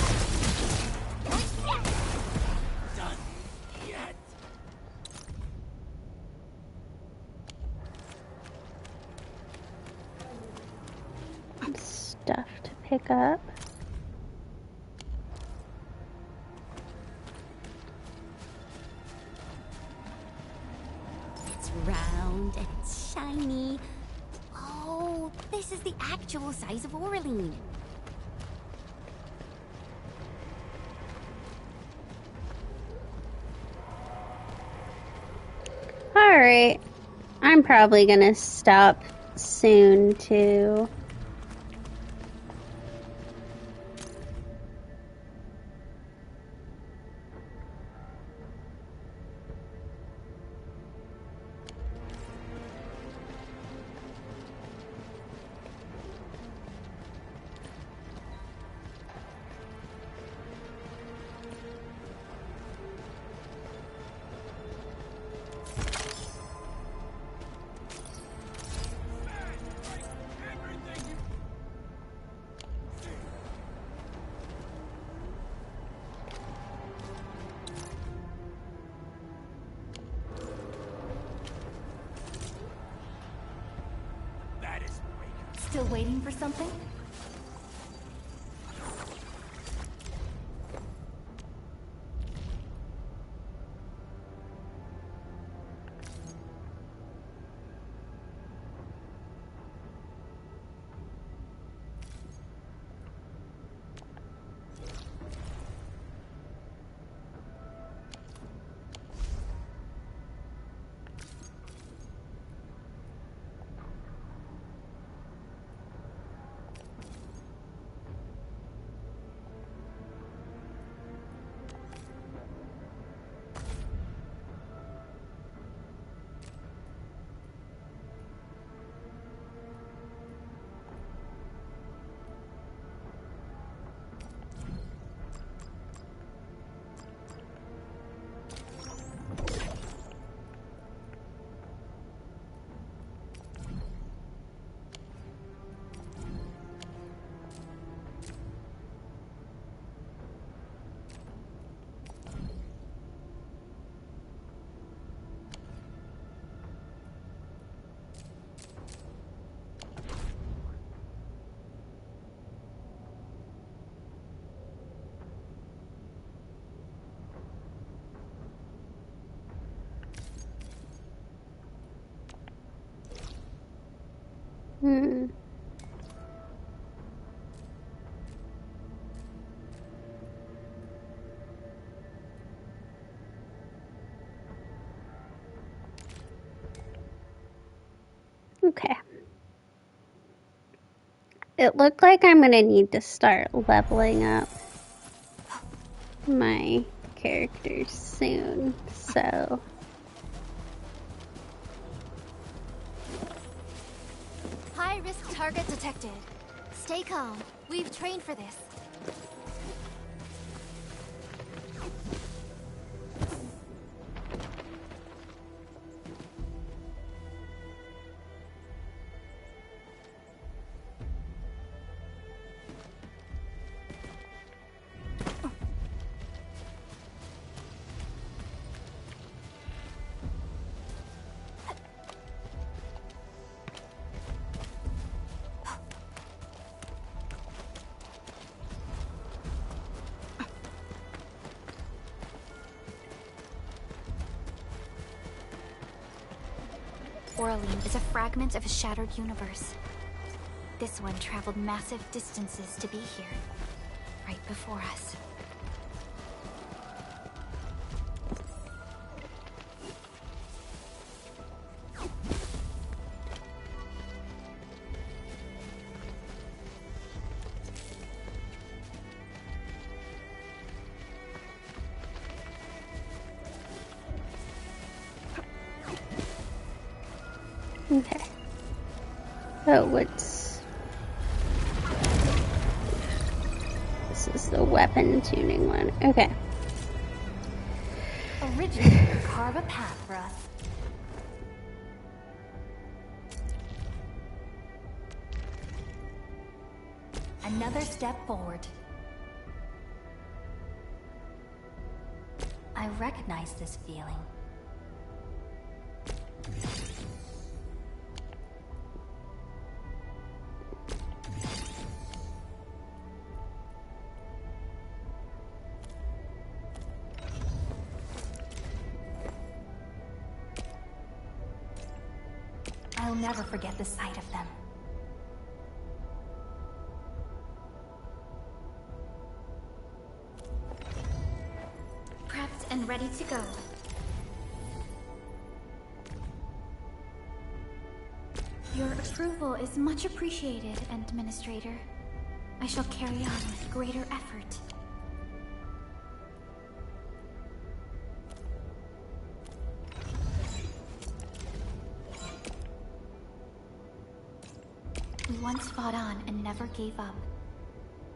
back up. It's round and it's shiny. Oh, this is the actual size of Oraline. Alright. I'm probably gonna stop soon too. Still waiting for something? Okay. It looked like I'm gonna need to start leveling up my characters soon, so... High-risk target detected. Stay calm. We've trained for this. Oraline is a fragment of a shattered universe. This one traveled massive distances to be here, right before us. Okay. Oh, what's... This is the weapon tuning one. Okay. Originally, carve a path for us. Another step forward. I recognize this feeling. never forget the sight of them. Prepped and ready to go. Your approval is much appreciated, Administrator. I shall carry on with greater effort. We once fought on and never gave up.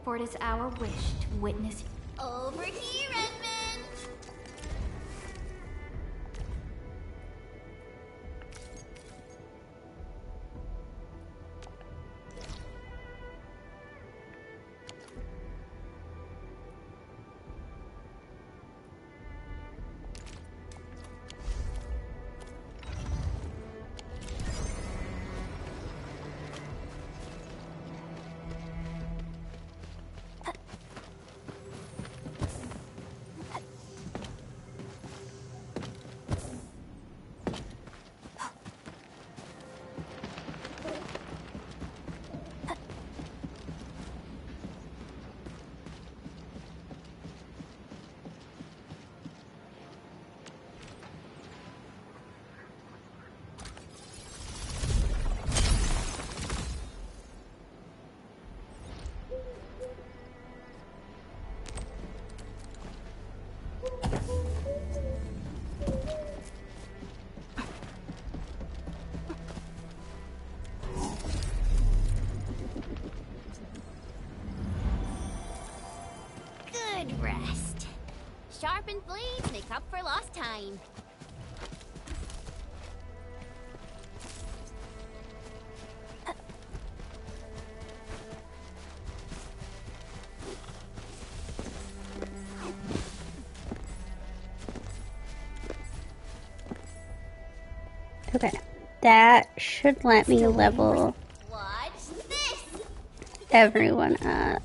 For it is our wish to witness... Over here, Edmund! Good rest. Sharpened blades make up for lost time. Okay, that should let me level everyone up.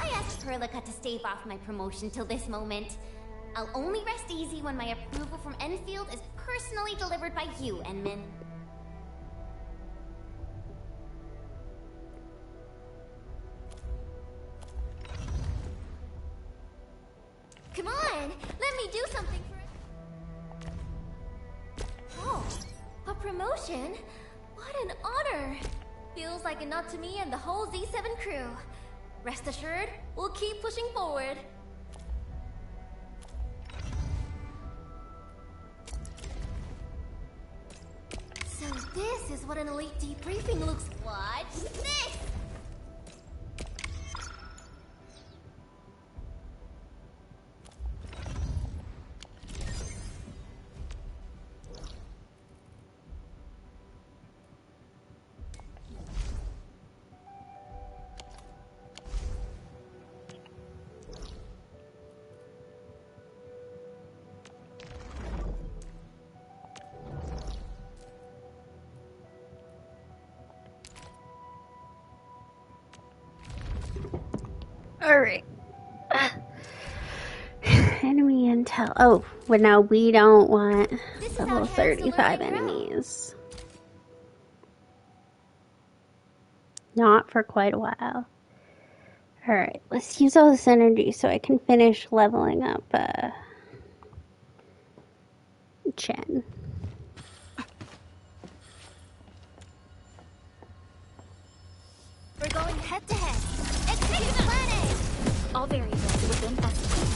I asked Perlica to stave off my promotion till this moment. I'll only rest easy when my approval from Enfield is personally delivered by you, Enman. Come on, let me do something for it. Oh, a promotion? What an honor! Feels like a nod to me and the whole Z7 crew. Rest assured, we'll keep pushing forward. So this is what an elite debriefing looks like. Watch this! Alright. Enemy intel. Oh, but now we don't want level 35 enemies. Not for quite a while. Alright, let's use all this energy so I can finish leveling up Chen. We're going head to head. Execute planning! All variables within estimate.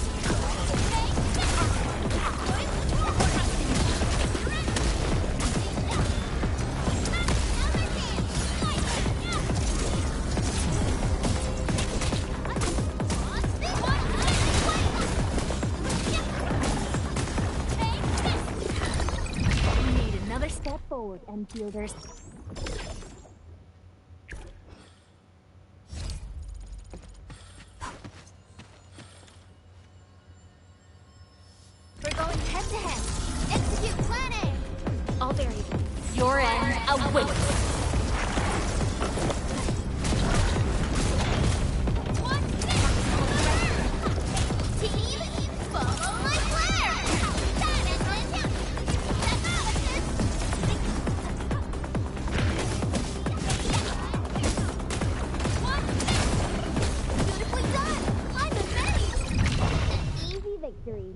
We need another step forward, Enfielders. We're going head to head. Execute planning! All variables. Your end awaits. Team, follow my flare! free.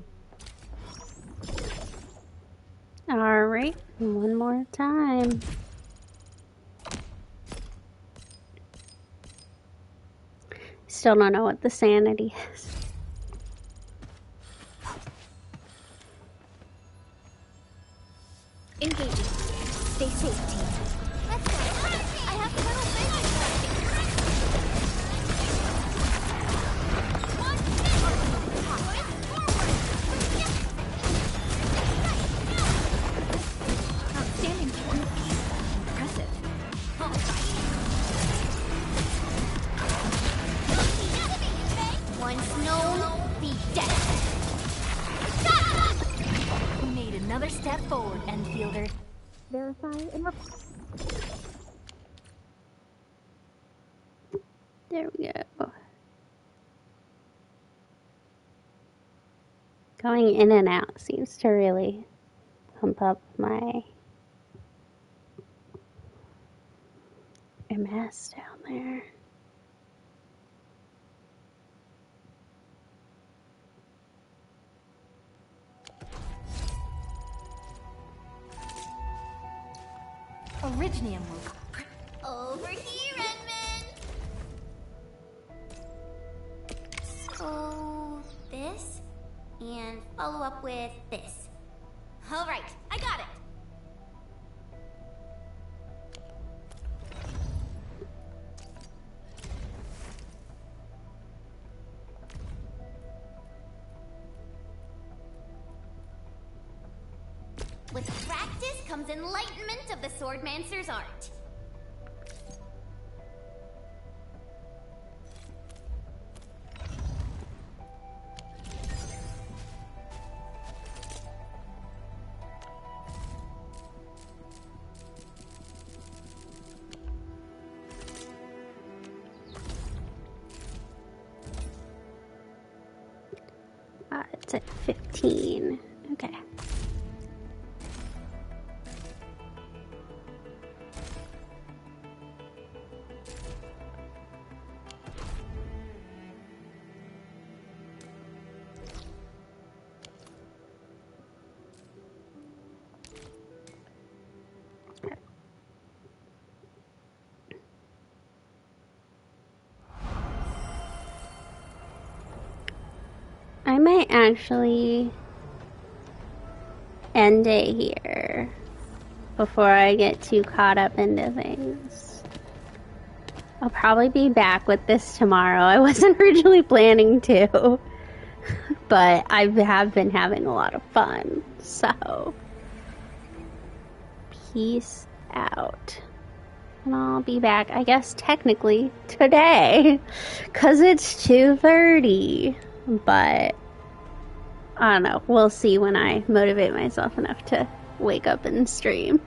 Alright, one more time. Still don't know what the sanity is. Engaging. Stay safe, team. Let's go. I have tunnel vision. Outstanding. Impressive. Once known, be dead. We made another step forward, Enfielder. Verify and report. There we go. Going in and out seems to really pump up my MS down there. Originium will... Over here, Edmund! So, this, and follow up with this. Alright, I got it! With practice comes enlightenment of the Swordmancer's art. It's at 15. Okay. I might actually end it here before I get too caught up into things. I'll probably be back with this tomorrow. I wasn't originally planning to, but I have been having a lot of fun. So, peace out. And I'll be back, I guess, technically today, because it's 2:30. But I don't know. We'll see when I motivate myself enough to wake up and stream.